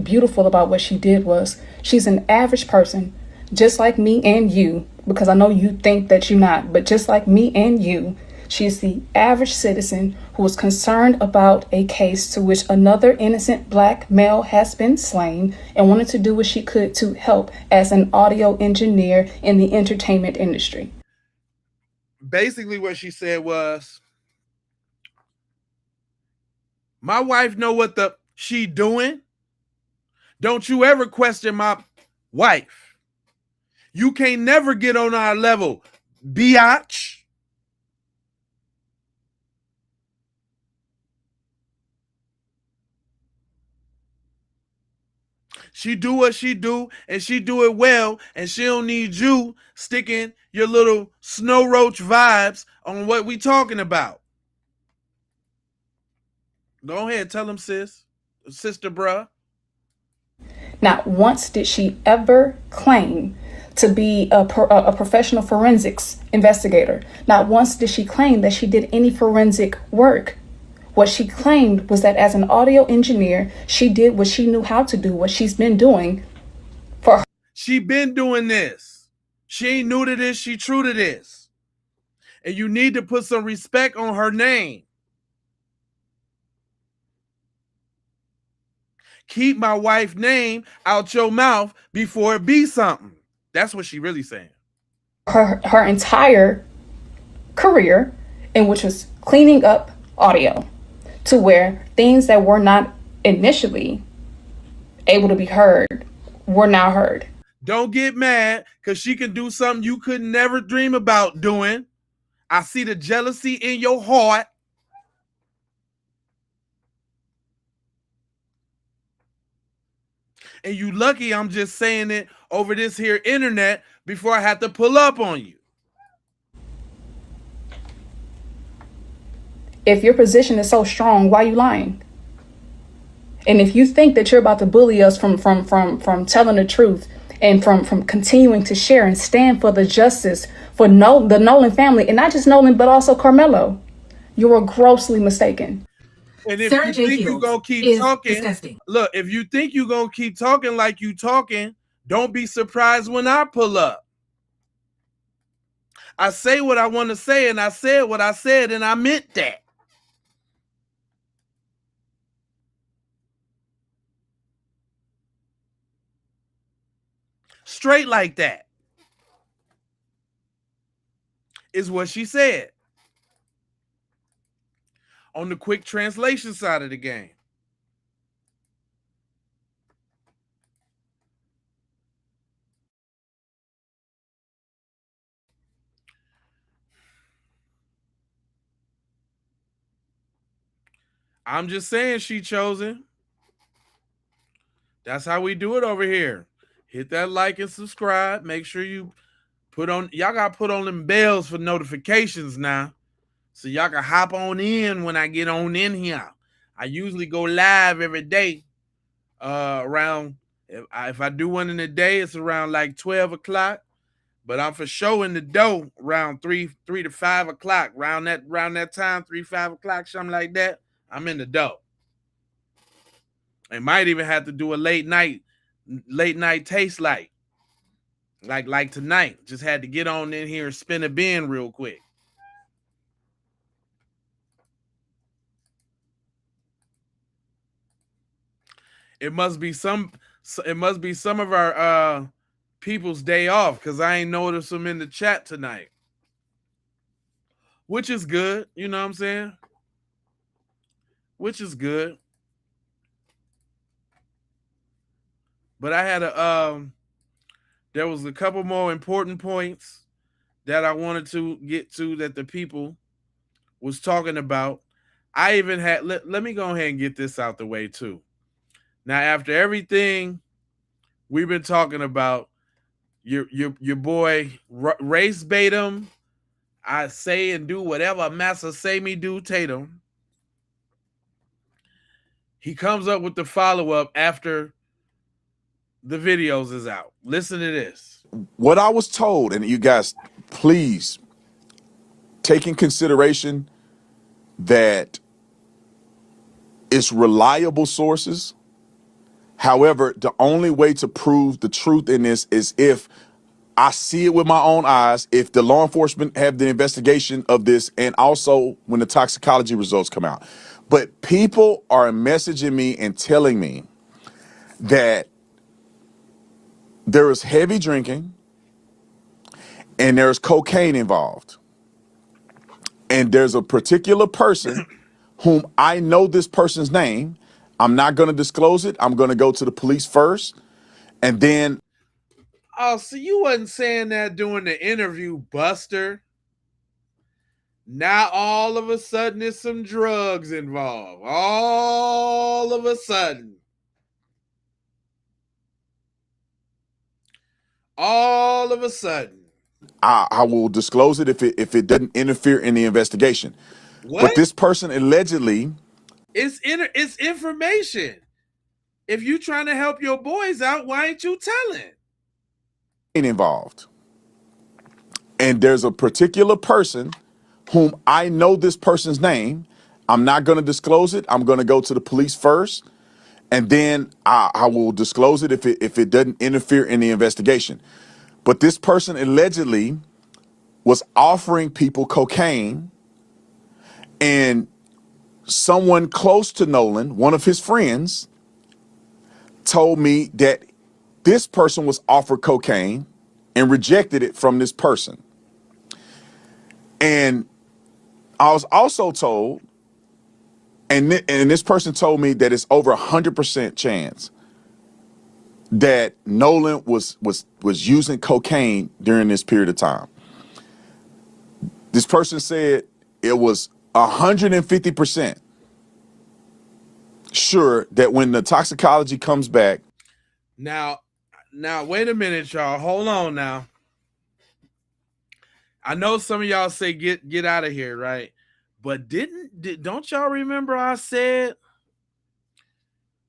beautiful about what she did was she's an average person, just like me and you, because I know you think that you're not, but just like me and you, she's the average citizen who is concerned about a case to which another innocent black male has been slain and wanted to do what she could to help as an audio engineer in the entertainment industry. Basically, what she said was, my wife know what the she doing. Don't you ever question my wife. You can't never get on our level, biatch. She do what she do, and she do it well, and she don't need you sticking your little snow roach vibes on what we talking about. Go ahead, tell him, sister, bruh. Not once did she ever claim to be a professional forensics investigator. Not once did she claim that she did any forensic work. What she claimed was that as an audio engineer, she did what she knew how to do, what she's been doing for her. She been doing this. She ain't new to this, she true to this. And you need to put some respect on her name. Keep my wife's name out your mouth before it be something. That's what she really saying. Her entire career, in which was cleaning up audio to where things that were not initially able to be heard were now heard. Don't get mad because she can do something you could never dream about doing. I see the jealousy in your heart. And you lucky I'm just saying it over this here internet before I have to pull up on you. If your position is so strong, why are you lying? And if you think that you're about to bully us from telling the truth and from continuing to share and stand for the justice for the Nolan family, and not just Nolan, but also Carmelo, you are grossly mistaken. And if you think you're going to keep talking, look, if you think you're going to keep talking like you talking, don't be surprised when I pull up. I say what I want to say, and I said what I said, and I meant that. Straight like that is what she said. On the quick translation side of the game. I'm just saying she chosen. That's how we do it over here. Hit that like and subscribe. Make sure you y'all got to put on them bells for notifications now. So y'all can hop on in when I get on in here. I usually go live every day around, if I do one in a day, it's around like 12 o'clock. But I'm for sure in the dough around 3 to 5 o'clock. Around that time, 3, 5 o'clock, something like that. I'm in the dough. I might even have to do a late night taste like tonight. Just had to get on in here and spin a bin real quick. It must be some of our people's day off because I ain't noticed them in the chat tonight. Which is good, you know what I'm saying? Which is good. But I had there was a couple more important points that I wanted to get to that the people was talking about. I even had let me go ahead and get this out the way too. Now, after everything we've been talking about, your boy race bait him. I say and do whatever Master say me do, Tatum. He comes up with the follow-up after the videos is out. Listen to this. What I was told, and you guys, please take in consideration that It's reliable sources. However, the only way to prove the truth in this is if I see it with my own eyes, if the law enforcement have the investigation of this, and also when the toxicology results come out. But people are messaging me and telling me that there is heavy drinking and there's cocaine involved. And there's a particular person whom I know this person's name. I'm not going to disclose it. I'm going to go to the police first. And then. Oh, so you wasn't saying that during the interview, Buster. Now all of a sudden there's some drugs involved. All of a sudden. All of a sudden. I will disclose it if it doesn't interfere in the investigation. What? But this person allegedly. It's information. If you trying to help your boys out, why ain't you telling? Involved. And there's a particular person whom I know this person's name. I'm not going to disclose it. I'm going to go to the police first. And then I will disclose it if it doesn't interfere in the investigation. But this person allegedly was offering people cocaine, and someone close to Nolan, one of his friends, told me that this person was offered cocaine and rejected it from this person. And I was also told, and this person told me that it's over 100% chance that Nolan was using cocaine during this period of time. This person said it was 150% sure that when the toxicology comes back. Now, wait a minute, y'all. Hold on now. I know some of y'all say get out of here, right? But don't y'all remember I said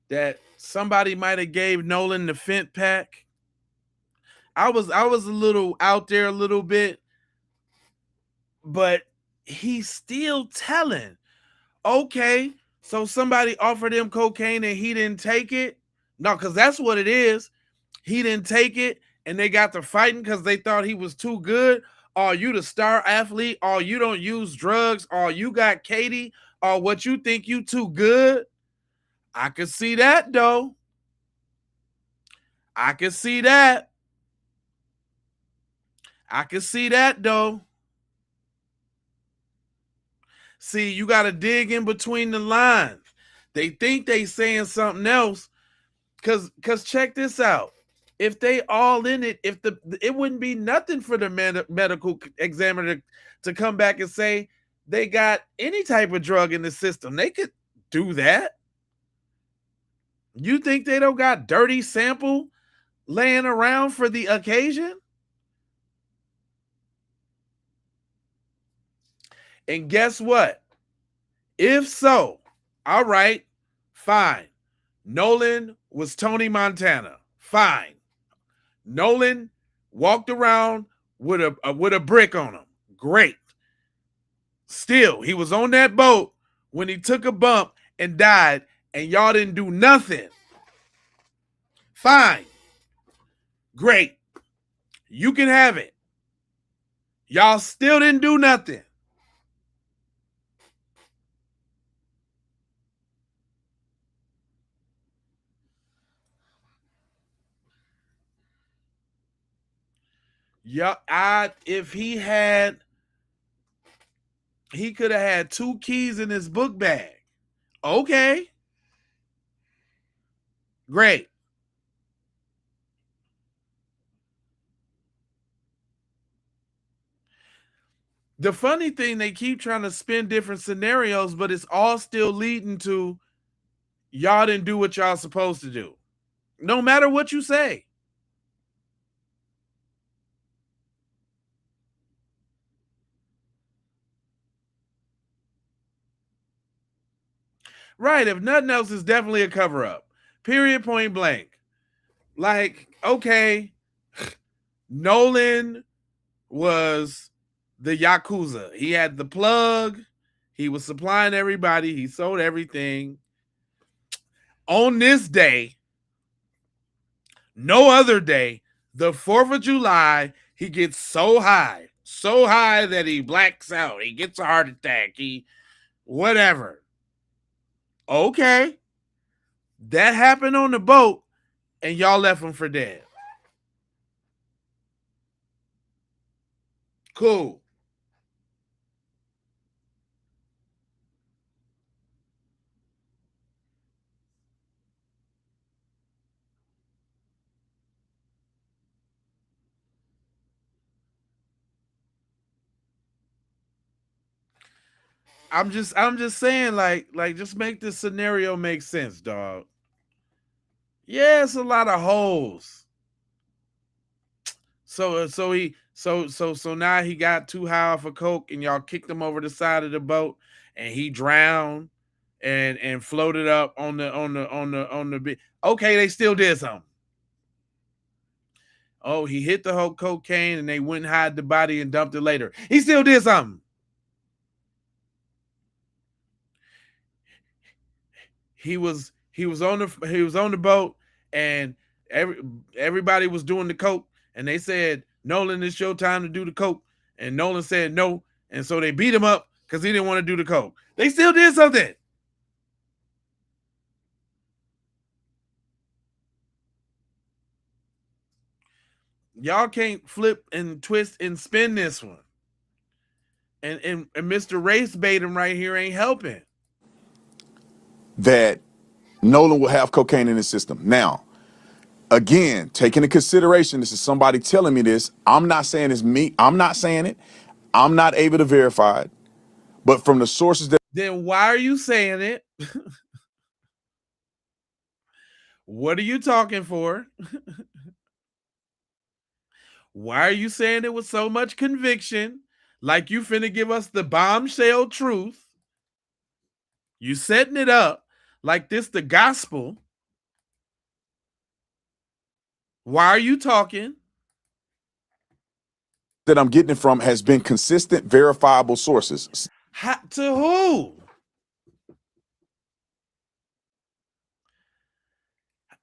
that somebody might have gave Nolan the Fent pack? I was a little out there a little bit, but he's still telling. Okay, so somebody offered him cocaine and he didn't take it? No, because that's what it is. He didn't take it and they got to fighting because they thought he was too good. Or you the star athlete, or you don't use drugs, or you got Katie, or what you think you too good. I could see that though. I could see that. I could see that though. See, you got to dig in between the lines. They think they saying something else. Cause check this out. If they all in it, it wouldn't be nothing for the medical examiner to come back and say they got any type of drug in the system. They could do that. You think they don't got dirty sample laying around for the occasion? And guess what? If so, all right, fine. Nolan was Tony Montana. Fine. Nolan walked around with a brick on him. Great. Still, he was on that boat when he took a bump and died, and y'all didn't do nothing. Fine. Great. You can have it. Y'all still didn't do nothing. Yeah, if he could have had 2 keys in his book bag. Okay. Great. The funny thing, they keep trying to spin different scenarios, but it's all still leading to y'all didn't do what y'all supposed to do. No matter what you say. Right, if nothing else, it's definitely a cover-up. Period, point blank. Like, okay, Nolan was the Yakuza. He had the plug. He was supplying everybody. He sold everything. on this day, no other day, the 4th of July, he gets so high that he blacks out. He gets a heart attack. He, whatever. Okay. That happened on the boat, and y'all left him for dead. Cool. I'm just saying, like just make this scenario make sense, dog. Yeah, it's a lot of holes. So now he got too high off of coke, and y'all kicked him over the side of the boat, and he drowned and floated up on the. Okay, they still did something. Oh, he hit the whole cocaine, and they went and hid the body and dumped it later. He still did something. He was on the boat, and everybody was doing the coke, and they said, Nolan, it's your time to do the coke, and Nolan said no, and so they beat him up because he didn't want to do the coke. They still did something. Y'all can't flip and twist and spin this one. And Mr. Race Baiting right here ain't helping. That Nolan will have cocaine in his system. Now, again, taking into consideration, this is somebody telling me this. I'm not saying it's me. I'm not saying it. I'm not able to verify it. But from the sources that... Then why are you saying it? What are you talking for? Why are you saying it with so much conviction? Like you finna give us the bombshell truth. You setting it up like this the gospel. Why are you talking? That I'm getting it from has been consistent, verifiable sources. To who?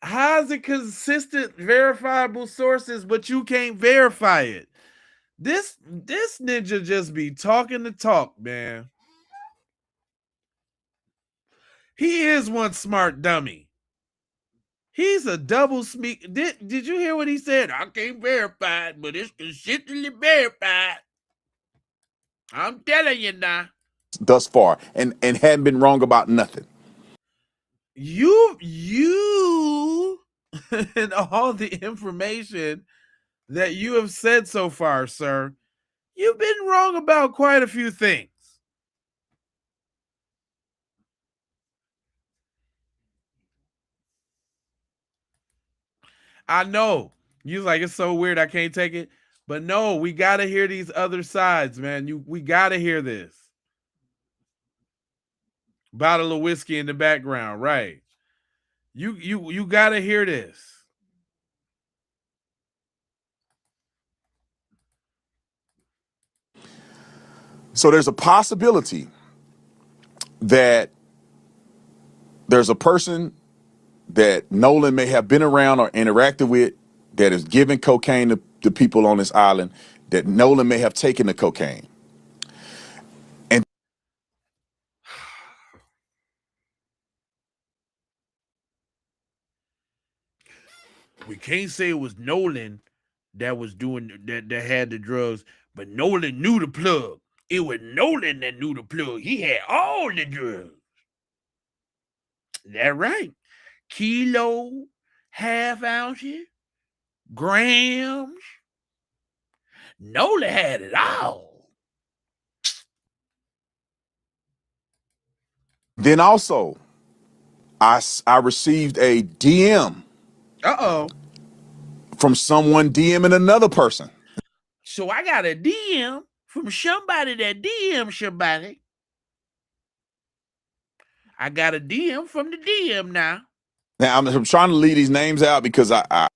How's it consistent, verifiable sources, but you can't verify it? This ninja just be talking the talk, man. He is one smart dummy. He's a double speak. Did you hear what he said? I can't verify it, but it's consistently verified. I'm telling you now. Thus far, and hadn't been wrong about nothing. You and all the information that you have said so far, sir, you've been wrong about quite a few things. I know. You like, it's so weird, I can't take it. But no, we got to hear these other sides, man. We got to hear this. Bottle of whiskey in the background, right? You got to hear this. So there's a possibility that there's a person that Nolan may have been around or interacted with that is giving cocaine to people on this island, that Nolan may have taken the cocaine. And we can't say it was Nolan that was doing that had the drugs, but Nolan knew the plug. It was Nolan that knew the plug. He had all the drugs. That right. Kilo, half ounces, grams. Nolan had it all. then also, I received a DM. From someone DMing another person. So I got a DM from somebody that DM somebody. I got a DM from the DM now. Now I'm trying to leave these names out because I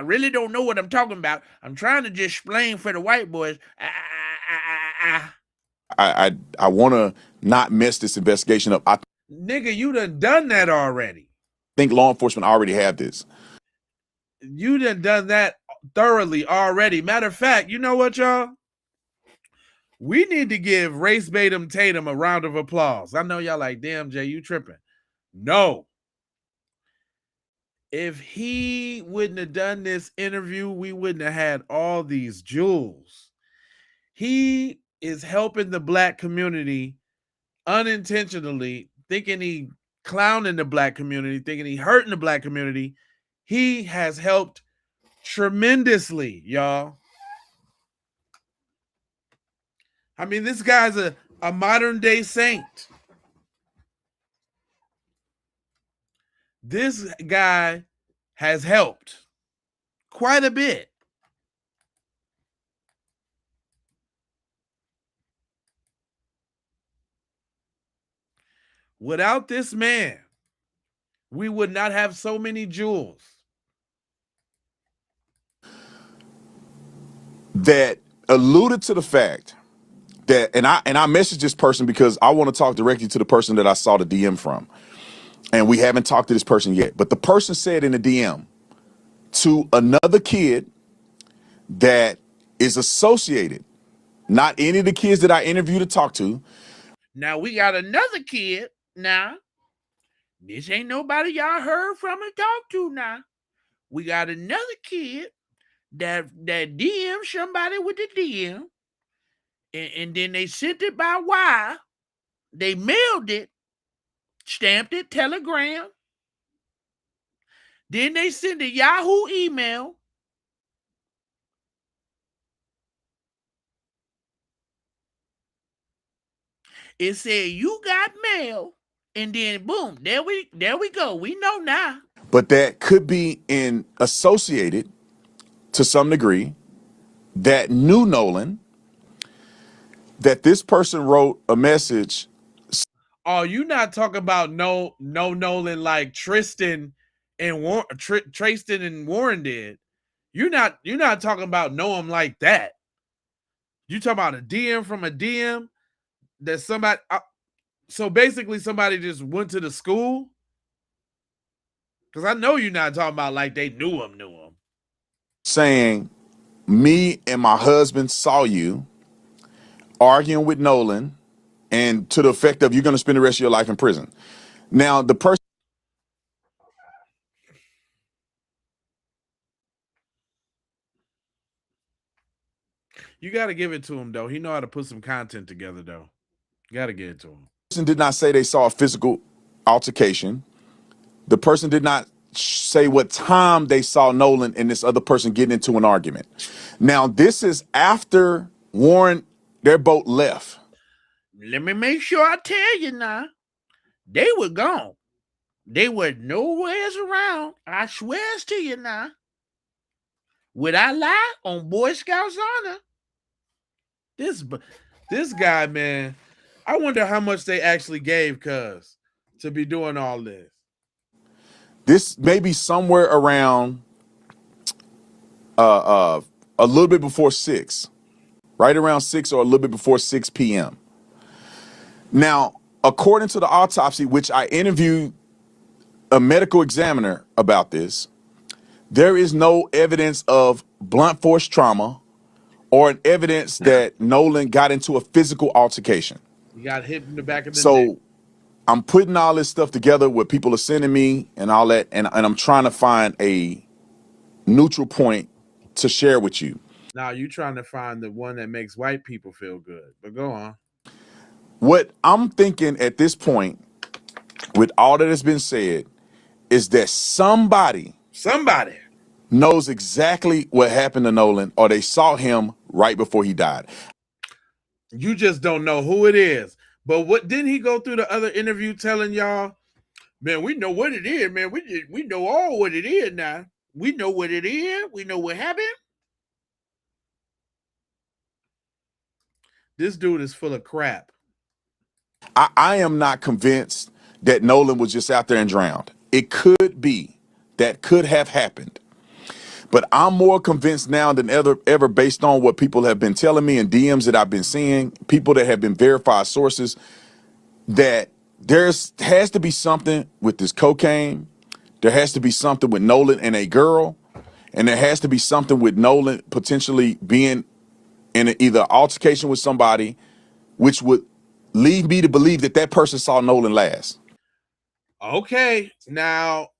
really don't know what I'm talking about. I'm trying to just explain for the white boys. I want to not mess this investigation up. Nigga, you done that already. think law enforcement already have this. You done that thoroughly already. Matter of fact, you know what, y'all? We need to give Race Batum Tatum a round of applause. I know y'all like, damn, Jay, you tripping. No. If he wouldn't have done this interview, we wouldn't have had all these jewels. He is helping the black community unintentionally, thinking he clowning the black community, thinking he hurting the black community. He has helped tremendously, y'all. I mean, this guy's a modern day saint. This guy has helped quite a bit. Without this man, we would not have so many jewels. That alluded to the fact that, and I messaged this person because I want to talk directly to the person that I saw the DM from. And we haven't talked to this person yet. But the person said in the DM to another kid that is associated, not any of the kids that I interviewed to talk to. Now we got another kid now. This ain't nobody y'all heard from and talked to now. We got another kid that DM somebody with the DM. And then they sent it by wire. They mailed it, stamped it, telegram. Then they sent a Yahoo email. It said you got mail, and then boom, there we go. We know now. But that could be associated to some degree that knew Nolan, that this person wrote a message. Oh, you not talking about no Nolan like Tristan and Tristan and Warren did. You're not talking about know him like that. You talking about a DM from a DM that somebody. So basically, somebody just went to the school. Because I know you're not talking about like they knew him. Saying, me and my husband saw you arguing with Nolan, and to the effect of you're going to spend the rest of your life in prison. Now, the person. You got to give it to him, though. He know how to put some content together, though. You got to give it to him. The person did not say they saw a physical altercation. The person did not say what time they saw Nolan and this other person getting into an argument. Now, this is after Warren, their boat left. Let me make sure I tell you now. They were gone. They were nowhere around. I swears to you now. Would I lie on Boy Scouts honor? This guy, man, I wonder how much they actually gave Cuz to be doing all this. This may be somewhere around a little bit before 6. Right around 6 or a little bit before 6 p.m. Now, according to the autopsy, which I interviewed a medical examiner about this, there is no evidence of blunt force trauma or an evidence that Nolan got into a physical altercation. He got hit in the back of the neck. So I'm putting all this stuff together, what people are sending me and all that, and I'm trying to find a neutral point to share with you. Now you trying to find the one that makes white people feel good, but go on. What I'm thinking at this point, with all that has been said, is that somebody knows exactly what happened to Nolan, or they saw him right before he died. You just don't know who it is. But what didn't he go through the other interview telling y'all, man, we know what it is, man. We know all what it is now. We know what it is. We know what happened. This dude is full of crap. I am not convinced that Nolan was just out there and drowned. It could be. That could have happened. But I'm more convinced now than ever based on what people have been telling me and DMs that I've been seeing, people that have been verified sources, that has to be something with this cocaine, There has to be something with Nolan and a girl, and there has to be something with Nolan potentially being in either altercation with somebody, which would lead me to believe that that person saw Nolan last. Okay, now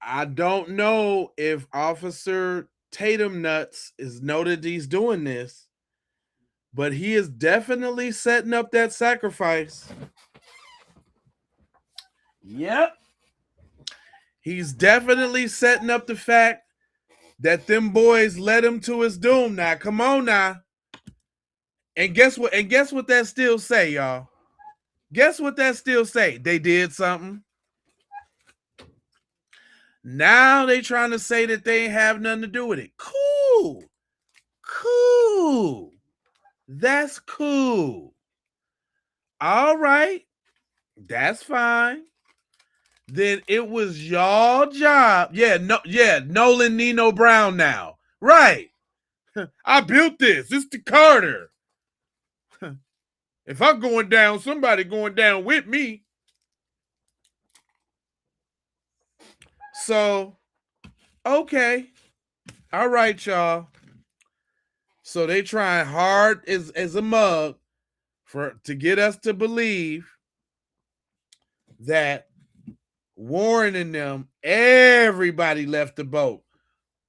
I don't know if Officer Tatum Nuts is noted he's doing this, but he is definitely setting up that sacrifice. Yep. He's definitely setting up the fact that them boys led him to his doom. Now, come on now. And guess what? And guess what that still say, y'all? Guess what that still say? They did something. Now they trying to say that they ain't have nothing to do with it. Cool. Cool. That's cool. All right. That's fine. Then it was y'all job. Yeah, Nolan Nino Brown now. Right. I built this. It's the Carter. If I'm going down, somebody going down with me. So, okay. All right, y'all. So they trying hard as a mug to get us to believe that Warren and them, everybody left the boat.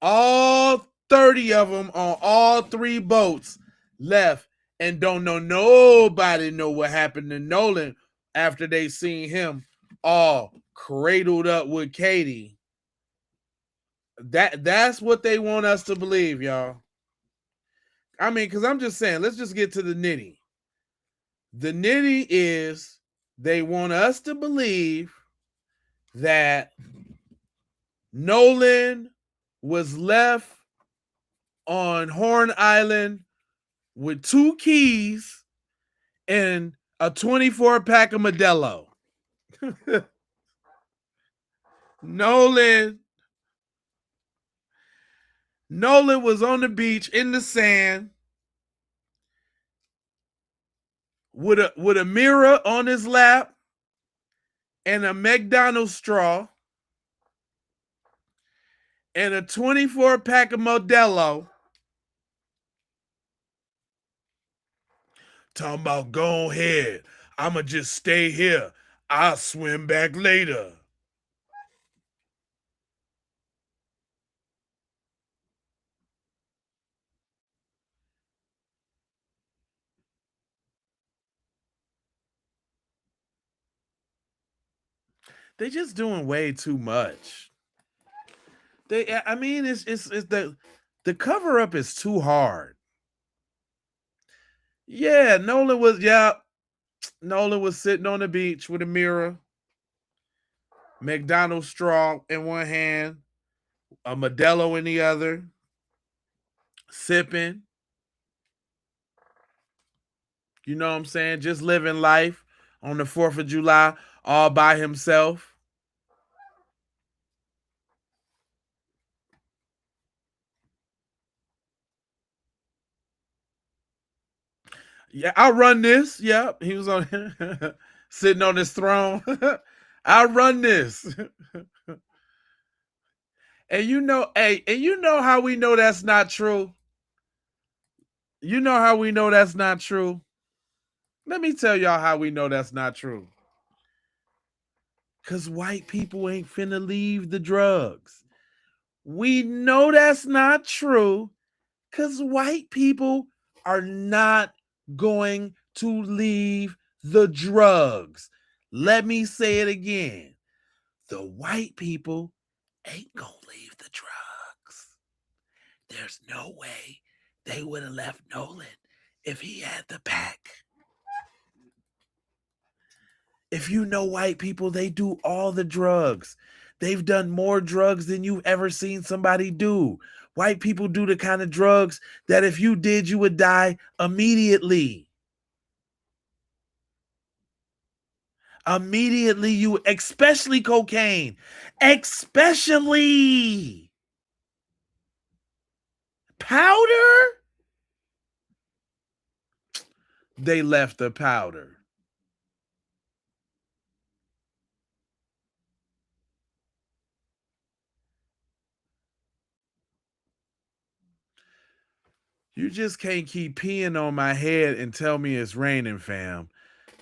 All 30 of them on all 3 boats left and don't know nobody know what happened to Nolan after they seen him all cradled up with Katie. That's what they want us to believe, y'all. I mean, because I'm just saying, let's just get to the nitty. The nitty is they want us to believe that Nolan was left on Horn Island with 2 keys and a 24-pack of Modelo. Nolan was on the beach in the sand with a mirror on his lap and a McDonald's straw and a 24-pack of Modelo. Talking about, go ahead. I'ma just stay here. I'll swim back later. They just doing way too much. I mean, it's the cover up is too hard. Yeah, Nolan was sitting on the beach with a mirror, McDonald's straw in one hand, a Modelo in the other, sipping. You know what I'm saying? Just living life on the 4th of July all by himself. Yeah, I'll run this. Yep. He was on sitting on his throne. I'll run this. And you know how we know that's not true? You know how we know that's not true? Let me tell y'all how we know that's not true. Because white people ain't finna leave the drugs. We know that's not true because white people are not going to leave the drugs. Let me say it again. The white people ain't gonna leave the drugs. There's no way they would have left Nolan if he had the pack. If you know white people, they do all the drugs. They've done more drugs than you've ever seen somebody do. White people do the kind of drugs that if you did, you would die immediately. Immediately, especially cocaine. Especially powder. They left the powder. You just can't keep peeing on my head and tell me it's raining, fam.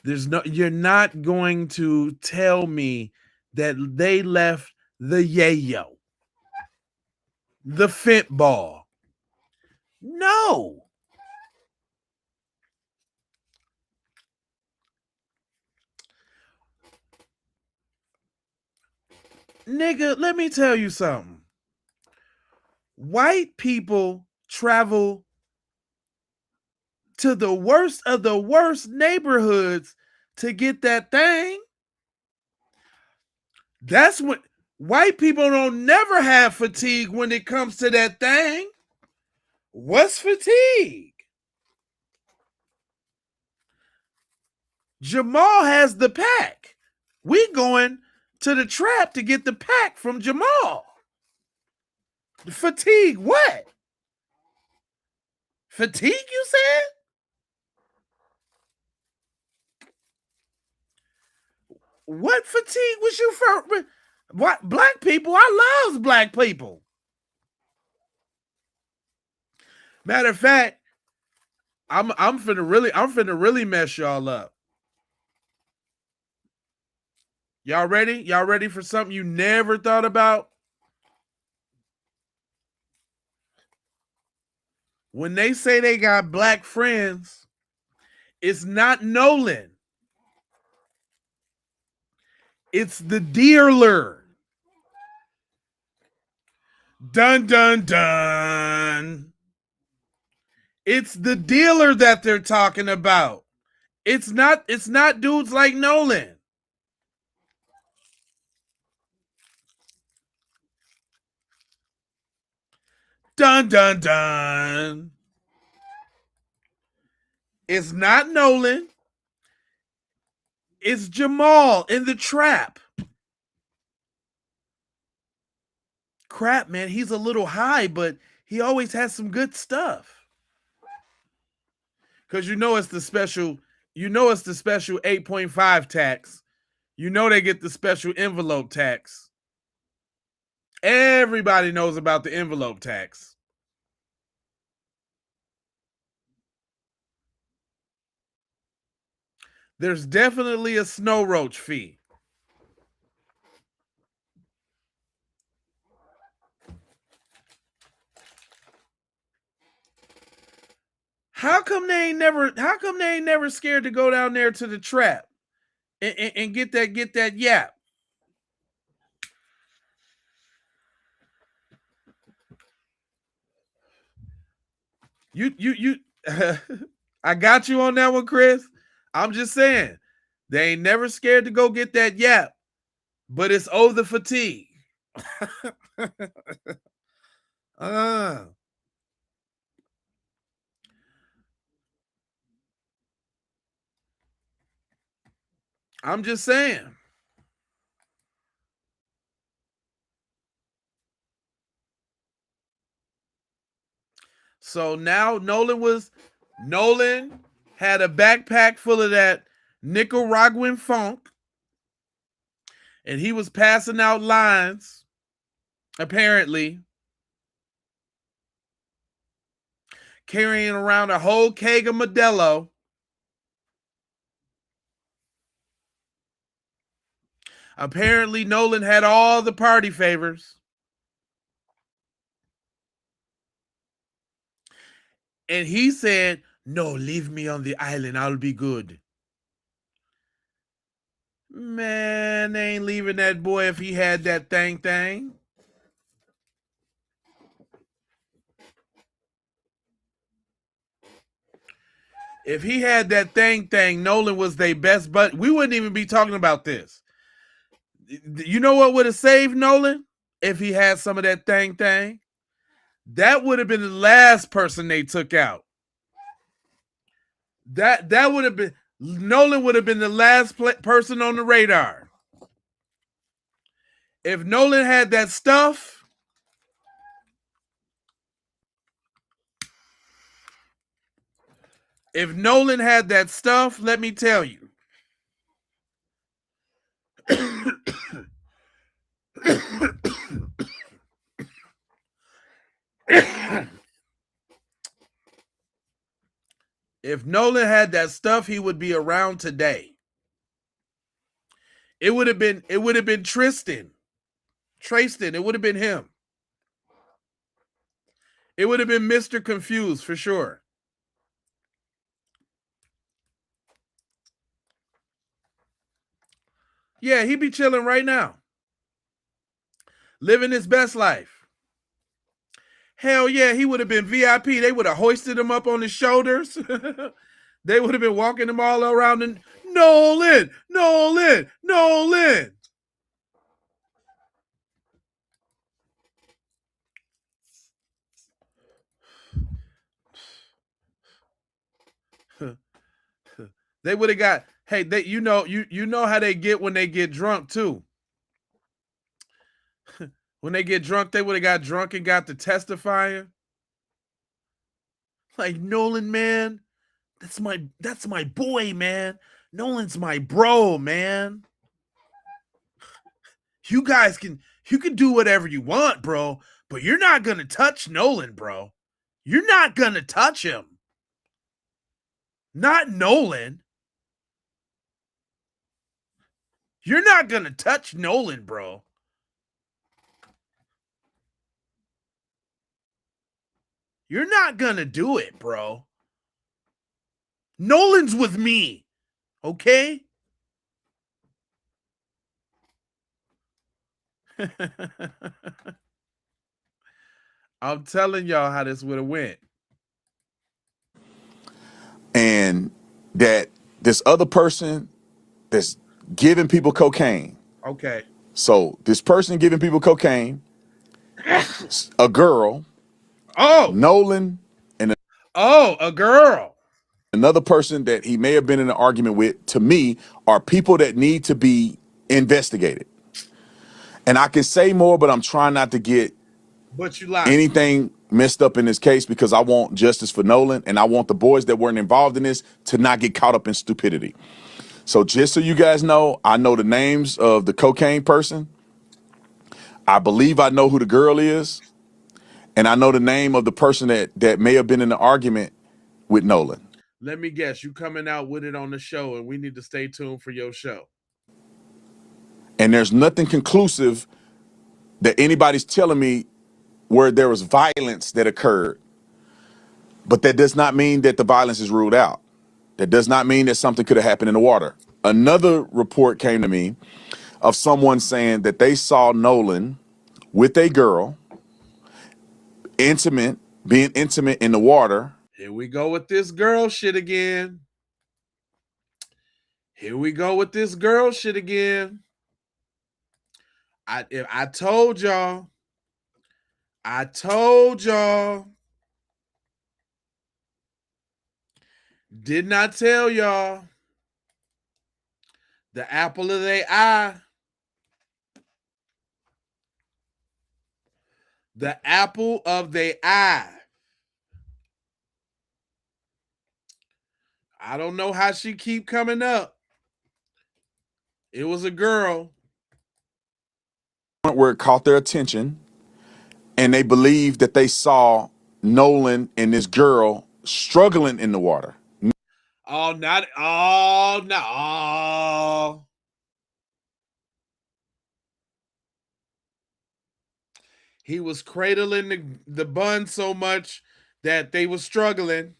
You're not going to tell me that they left the yayo, the fent ball. No. Nigga, let me tell you something. White people travel to the worst of the worst neighborhoods to get that thing. That's what white people don't never have fatigue when it comes to that thing. What's fatigue? Jamal has the pack. We going to the trap to get the pack from Jamal. Fatigue what? Fatigue, you said? What fatigue was you for? What black people? I love black people. Matter of fact, I'm finna really mess y'all up. Y'all ready? Y'all ready for something you never thought about? When they say they got black friends, it's not Nolan. It's the dealer. Dun dun dun. It's the dealer that they're talking about. It's not dudes like Nolan. Dun dun dun. It's not Nolan. It's Jamal in the trap. Crap, man, he's a little high, but he always has some good stuff. Because you know it's the special 8.5 tax. You know they get the special envelope tax. Everybody knows about the envelope tax. There's definitely a snow roach fee. How come they ain't never scared to go down there to the trap and get that yap? You I got you on that one, Chris. I'm just saying, they ain't never scared to go get that yap, but it's the fatigue. I'm just saying. So now Nolan had a backpack full of that Nicaraguan funk, and he was passing out lines, apparently, carrying around a whole keg of Modelo. Apparently, Nolan had all the party favors. And he said, "No, leave me on the island. I'll be good." Man, they ain't leaving that boy if he had that thing. If he had that thing, Nolan was their best buddy. We wouldn't even be talking about this. You know what would have saved Nolan? If he had some of that thing? That would have been the last person they took out. That would have been, Nolan would have been the last person on the radar. If Nolan had that stuff, let me tell you. If Nolan had that stuff, he would be around today. It would have been Tristan. It would have been him. It would have been Mr. Confused for sure. Yeah, he'd be chilling right now. Living his best life. Hell yeah, he would have been VIP. They would have hoisted him up on his shoulders. They would have been walking him all around and Nolan. They would have got, hey, they you know how they get when they get drunk too. When they get drunk, they would have got drunk and got to testifying. Like, Nolan, man, that's my boy, man. Nolan's my bro, man. You can do whatever you want, bro, but you're not gonna touch Nolan, bro. You're not gonna touch him. Not Nolan. You're not gonna touch Nolan, bro. You're not gonna do it, bro. Nolan's with me, okay? I'm telling y'all how this would have went. And that this other person that's giving people cocaine. Okay. So this person giving people cocaine, a girl, Nolan, and a girl. Another person that he may have been in an argument with, to me, are people that need to be investigated. And I can say more, but I'm trying not to get But you lied. anything messed up in this case because I want justice for Nolan and I want the boys that weren't involved in this to not get caught up in stupidity. So just so you guys know, I know the names of the cocaine person. I believe I know who the girl is. And I know the name of the person that may have been in the argument with Nolan. Let me guess, you coming out with it on the show, and we need to stay tuned for your show. And there's nothing conclusive that anybody's telling me where there was violence that occurred. But that does not mean that the violence is ruled out. That does not mean that something could have happened in the water. Another report came to me of someone saying that they saw Nolan with a girl, being intimate in the water. Here we go with this girl shit again. I told y'all. Did not tell y'all. The apple of their eye. The apple of their eye. I don't know how she keep coming up. It was a girl. Where it caught their attention, and they believed that they saw Nolan and this girl struggling in the water. No. He was cradling the bun so much that they were struggling.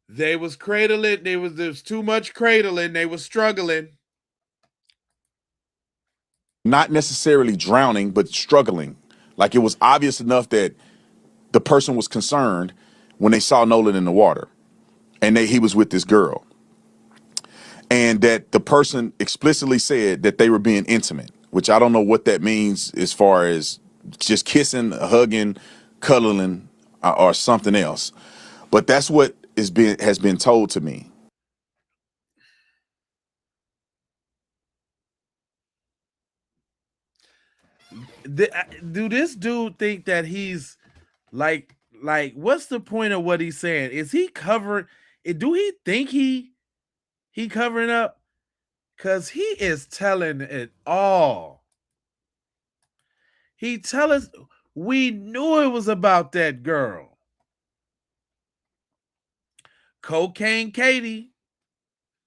They was cradling. There's too much cradling. They was struggling. Not necessarily drowning, but struggling. Like it was obvious enough that the person was concerned when they saw Nolan in the water, and he was with this girl. And that the person explicitly said that they were being intimate, which I don't know what that means as far as just kissing, hugging, cuddling, or something else. But that's what has been told to me. Do this dude think that he's like what's the point of what he's saying? Is he covering? Do he think he covering up? Because he is telling it all. He tell us we knew it was about that girl. Cocaine Katie.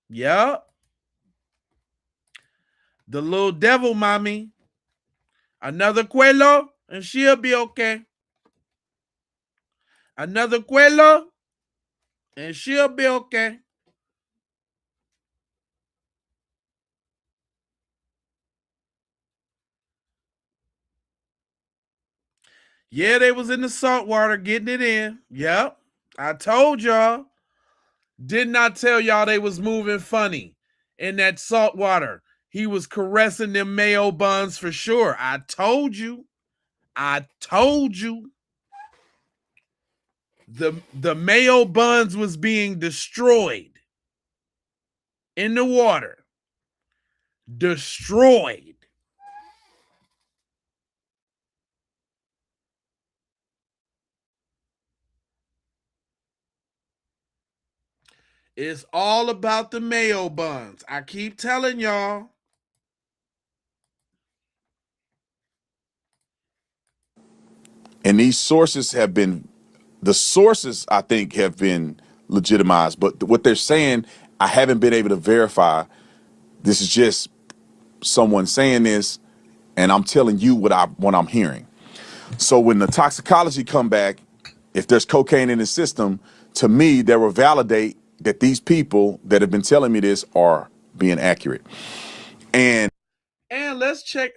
Yup. The little devil mommy. Another Quello, and she'll be okay. Another Quello, and she'll be okay. Yeah, they was in the salt water getting it in. Yep. I told y'all. Did not tell y'all they was moving funny in that salt water. He was caressing them mayo buns for sure. I told you. I told you. The mayo buns was being destroyed in the water. Destroyed. It's all about the mayo buns. I keep telling y'all. And these sources have been, the sources I think have been legitimized, but what they're saying, I haven't been able to verify. This is just someone saying this, and I'm telling you what I'm hearing. So when the toxicology come back, if there's cocaine in the system, to me, that will validate that these people that have been telling me this are being accurate. And let's check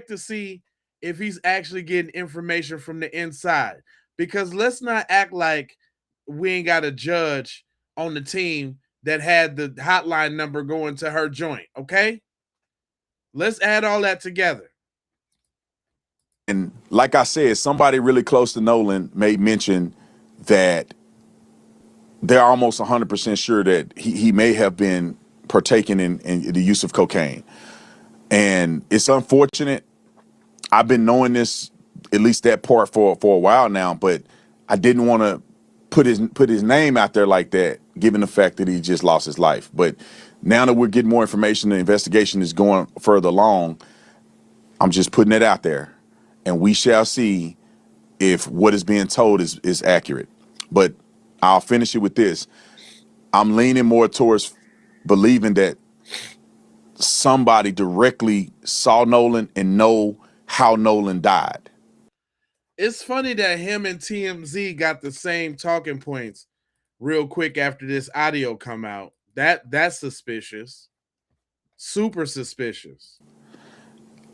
to see if he's actually getting information from the inside. Because let's not act like we ain't got a judge on the team that had the hotline number going to her joint, okay? Let's add all that together. And like I said, somebody really close to Nolan made mention that they're almost 100% sure that he may have been partaking in the use of cocaine. And it's unfortunate. I've been knowing this, at least that part for a while now, but I didn't want to put his name out there like that, given the fact that he just lost his life. But now that we're getting more information, the investigation is going further along, I'm just putting it out there. And we shall see if what is being told is accurate. But I'll finish it with this. I'm leaning more towards believing that somebody directly saw Nolan and know how Nolan died. It's funny that him and TMZ got the same talking points real quick after this audio come out. That's suspicious. Super suspicious.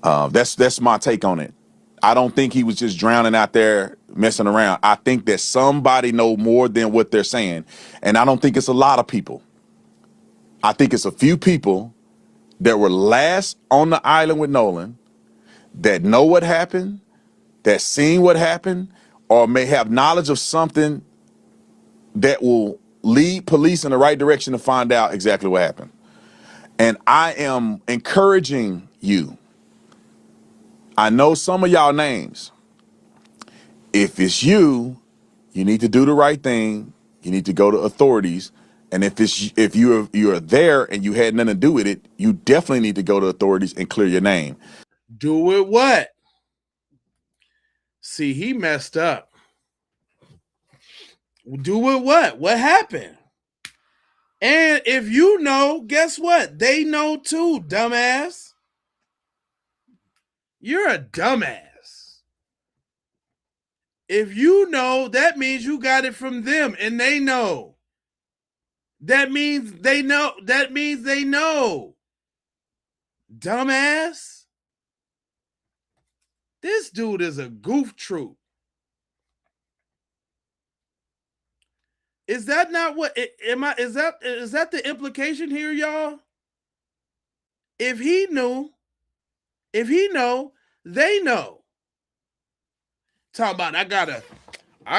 That's my take on it. I don't think he was just drowning out there messing around. I think that somebody know more than what they're saying. And I don't think it's a lot of people. I think it's a few people that were last on the island with Nolan that know what happened, that seen what happened, or may have knowledge of something that will lead police in the right direction to find out exactly what happened. And I am encouraging you. I know some of y'all names. If it's you, you need to do the right thing. You need to go to authorities. And if you're there and you had nothing to do with it, you definitely need to go to authorities and clear your name. Do it what? See, he messed up. Do it what? What happened? And if you know, guess what? They know too, dumbass. You're a dumbass. If you know, that means you got it from them and they know. That means they know. That means they know. Dumbass. This dude is a goof troop. Is that not what is that the implication here, y'all? If he know, they know. Talking about I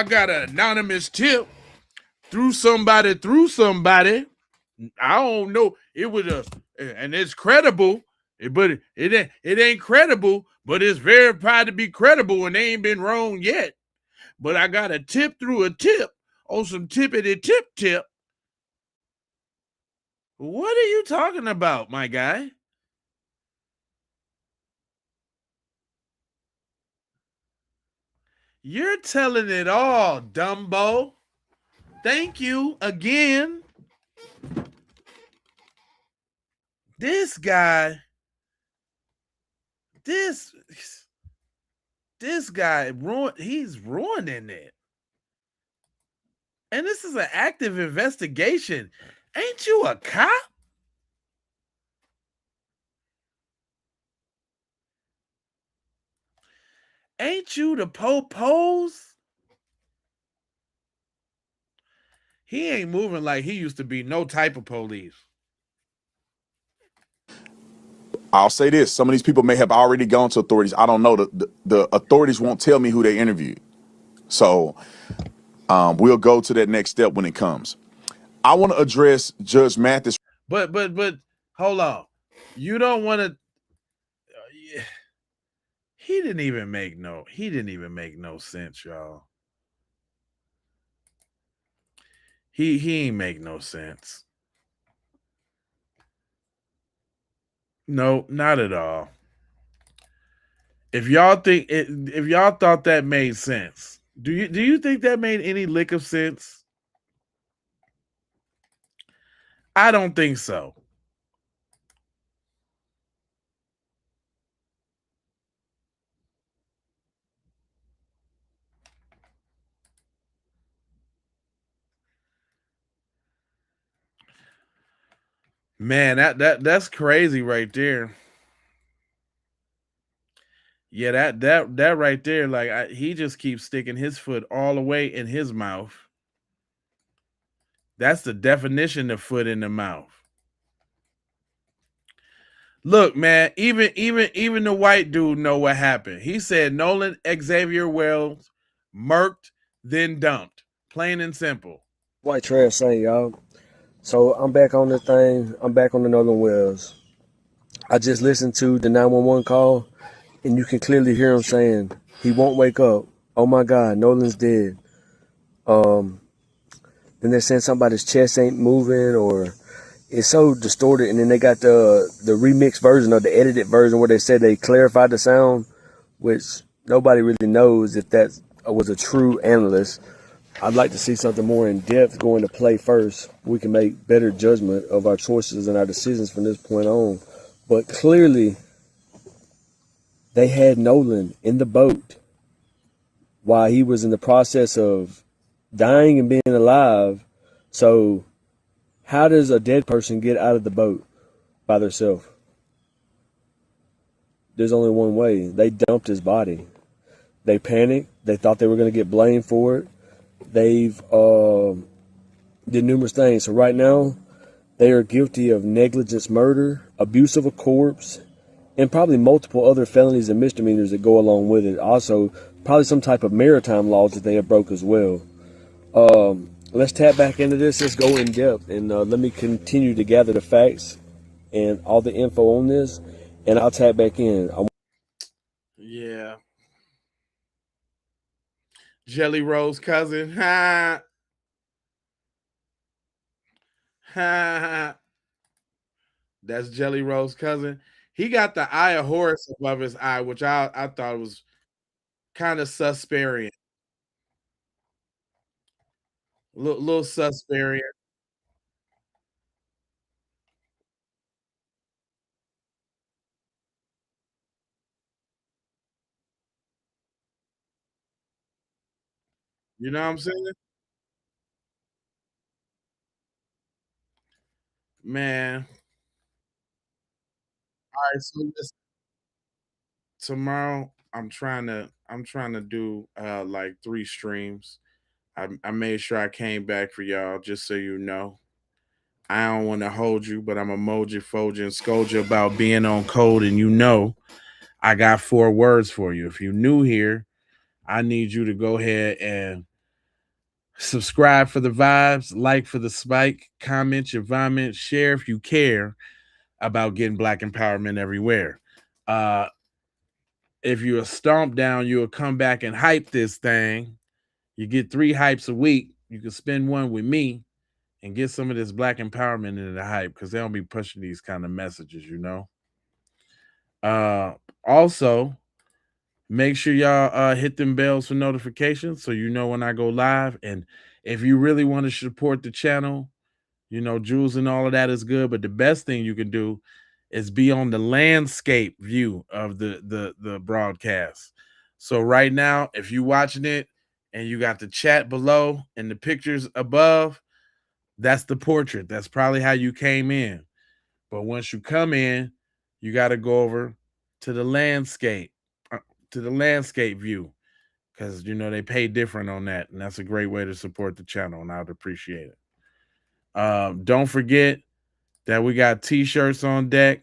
got an anonymous tip through somebody. I don't know. It was and it's credible, but it ain't credible, but it's verified to be credible, and they ain't been wrong yet. But I got a tip through a tip on some tippity tip. What are you talking about, my guy? You're telling it all, Dumbo. Thank you again. This guy, this guy, he's ruining it. And this is an active investigation. Ain't you a cop? Ain't you the po-pose? He ain't moving like he used to be no type of police. I'll say this: some of these people may have already gone to authorities. I don't know. The authorities won't tell me who they interviewed, so we'll go to that next step when it comes. I want to address Judge Mathis. But hold on. You don't want to. He didn't even make no sense, y'all. He ain't make no sense. No, not at all. If y'all thought that made sense, do you think that made any lick of sense? I don't think so. Man, that's crazy right there. Yeah, that right there, like he just keeps sticking his foot all the way in his mouth. That's the definition of foot in the mouth. Look, man, even the white dude know what happened. He said Nolan Xavier Wells murked, then dumped. Plain and simple. White trash saying, y'all. So I'm back on the thing. I'm back on the Nolan Wells. I just listened to the 911 call, and you can clearly hear him saying he won't wake up. Oh my God, Nolan's dead. Then they're saying somebody's chest ain't moving, or it's so distorted. And then they got the remixed version or the edited version where they said they clarified the sound, which nobody really knows if that was a true analyst. I'd like to see something more in depth go into play first. We can make better judgment of our choices and our decisions from this point on. But clearly, they had Nolan in the boat while he was in the process of dying and being alive. So how does a dead person get out of the boat by themselves? There's only one way. They dumped his body. They panicked. They thought they were going to get blamed for it. They've did numerous things. So right now, they are guilty of negligence murder, abuse of a corpse, and probably multiple other felonies and misdemeanors that go along with it. Also, probably some type of maritime laws that they have broke as well. Let's tap back into this. Let's go in depth, and let me continue to gather the facts and all the info on this, and I'll tap back in. Yeah. Jelly Roll's cousin. Ha. Ha. That's Jelly Roll's cousin. He got the eye of Horus above his eye, which I thought was kind of susparian. Little susparian. You know what I'm saying? Man. All right, so listen, tomorrow I'm trying to do like 3 streams. I made sure I came back for y'all, just so you know. I don't want to hold you, but I'm emoji, fold you, and scold you about being on code, and you know I got 4 words for you. If you're new here, I need you to go ahead and subscribe for the vibes, like for the spike, comment your vomit, share if you care about getting black empowerment everywhere. Uh, if you're a stomp down, you'll come back and hype this thing. You get 3 hypes a week. You can spend one with me and get some of this black empowerment into the hype, because they don't be pushing these kind of messages, you know. Also, Make sure y'all hit them bells for notifications so you know when I go live. And if you really want to support the channel, you know, Jules and all of that is good. But the best thing you can do is be on the landscape view of the broadcast. So right now, if you're watching it and you got the chat below and the pictures above, that's the portrait. That's probably how you came in. But once you come in, you got to go over to the landscape view, because you know they pay different on that, and that's a great way to support the channel, and I would appreciate it. Don't forget that we got t-shirts on deck.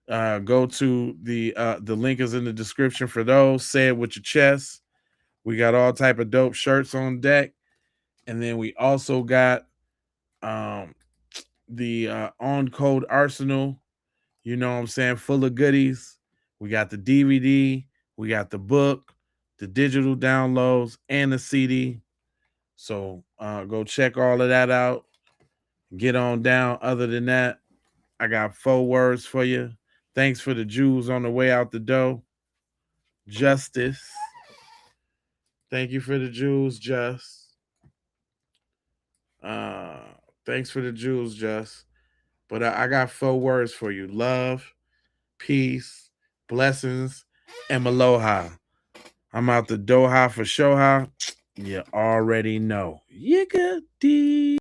Go to the link is in the description for those. Say it with your chest. We got all type of dope shirts on deck, and then we also got the on code arsenal, you know what I'm saying, full of goodies. We got the DVD, we got the book, the digital downloads, and the CD. So go check all of that out. Get on down. Other than that, I got 4 words for you. Thanks for the Jews on the way out the door. Justice. Thank you for the Jews, Just. Thanks for the Jews, Just. But I got 4 words for you: love, peace, blessings, and aloha. I'm out the Doha for Shoha. You already know. Yiggity.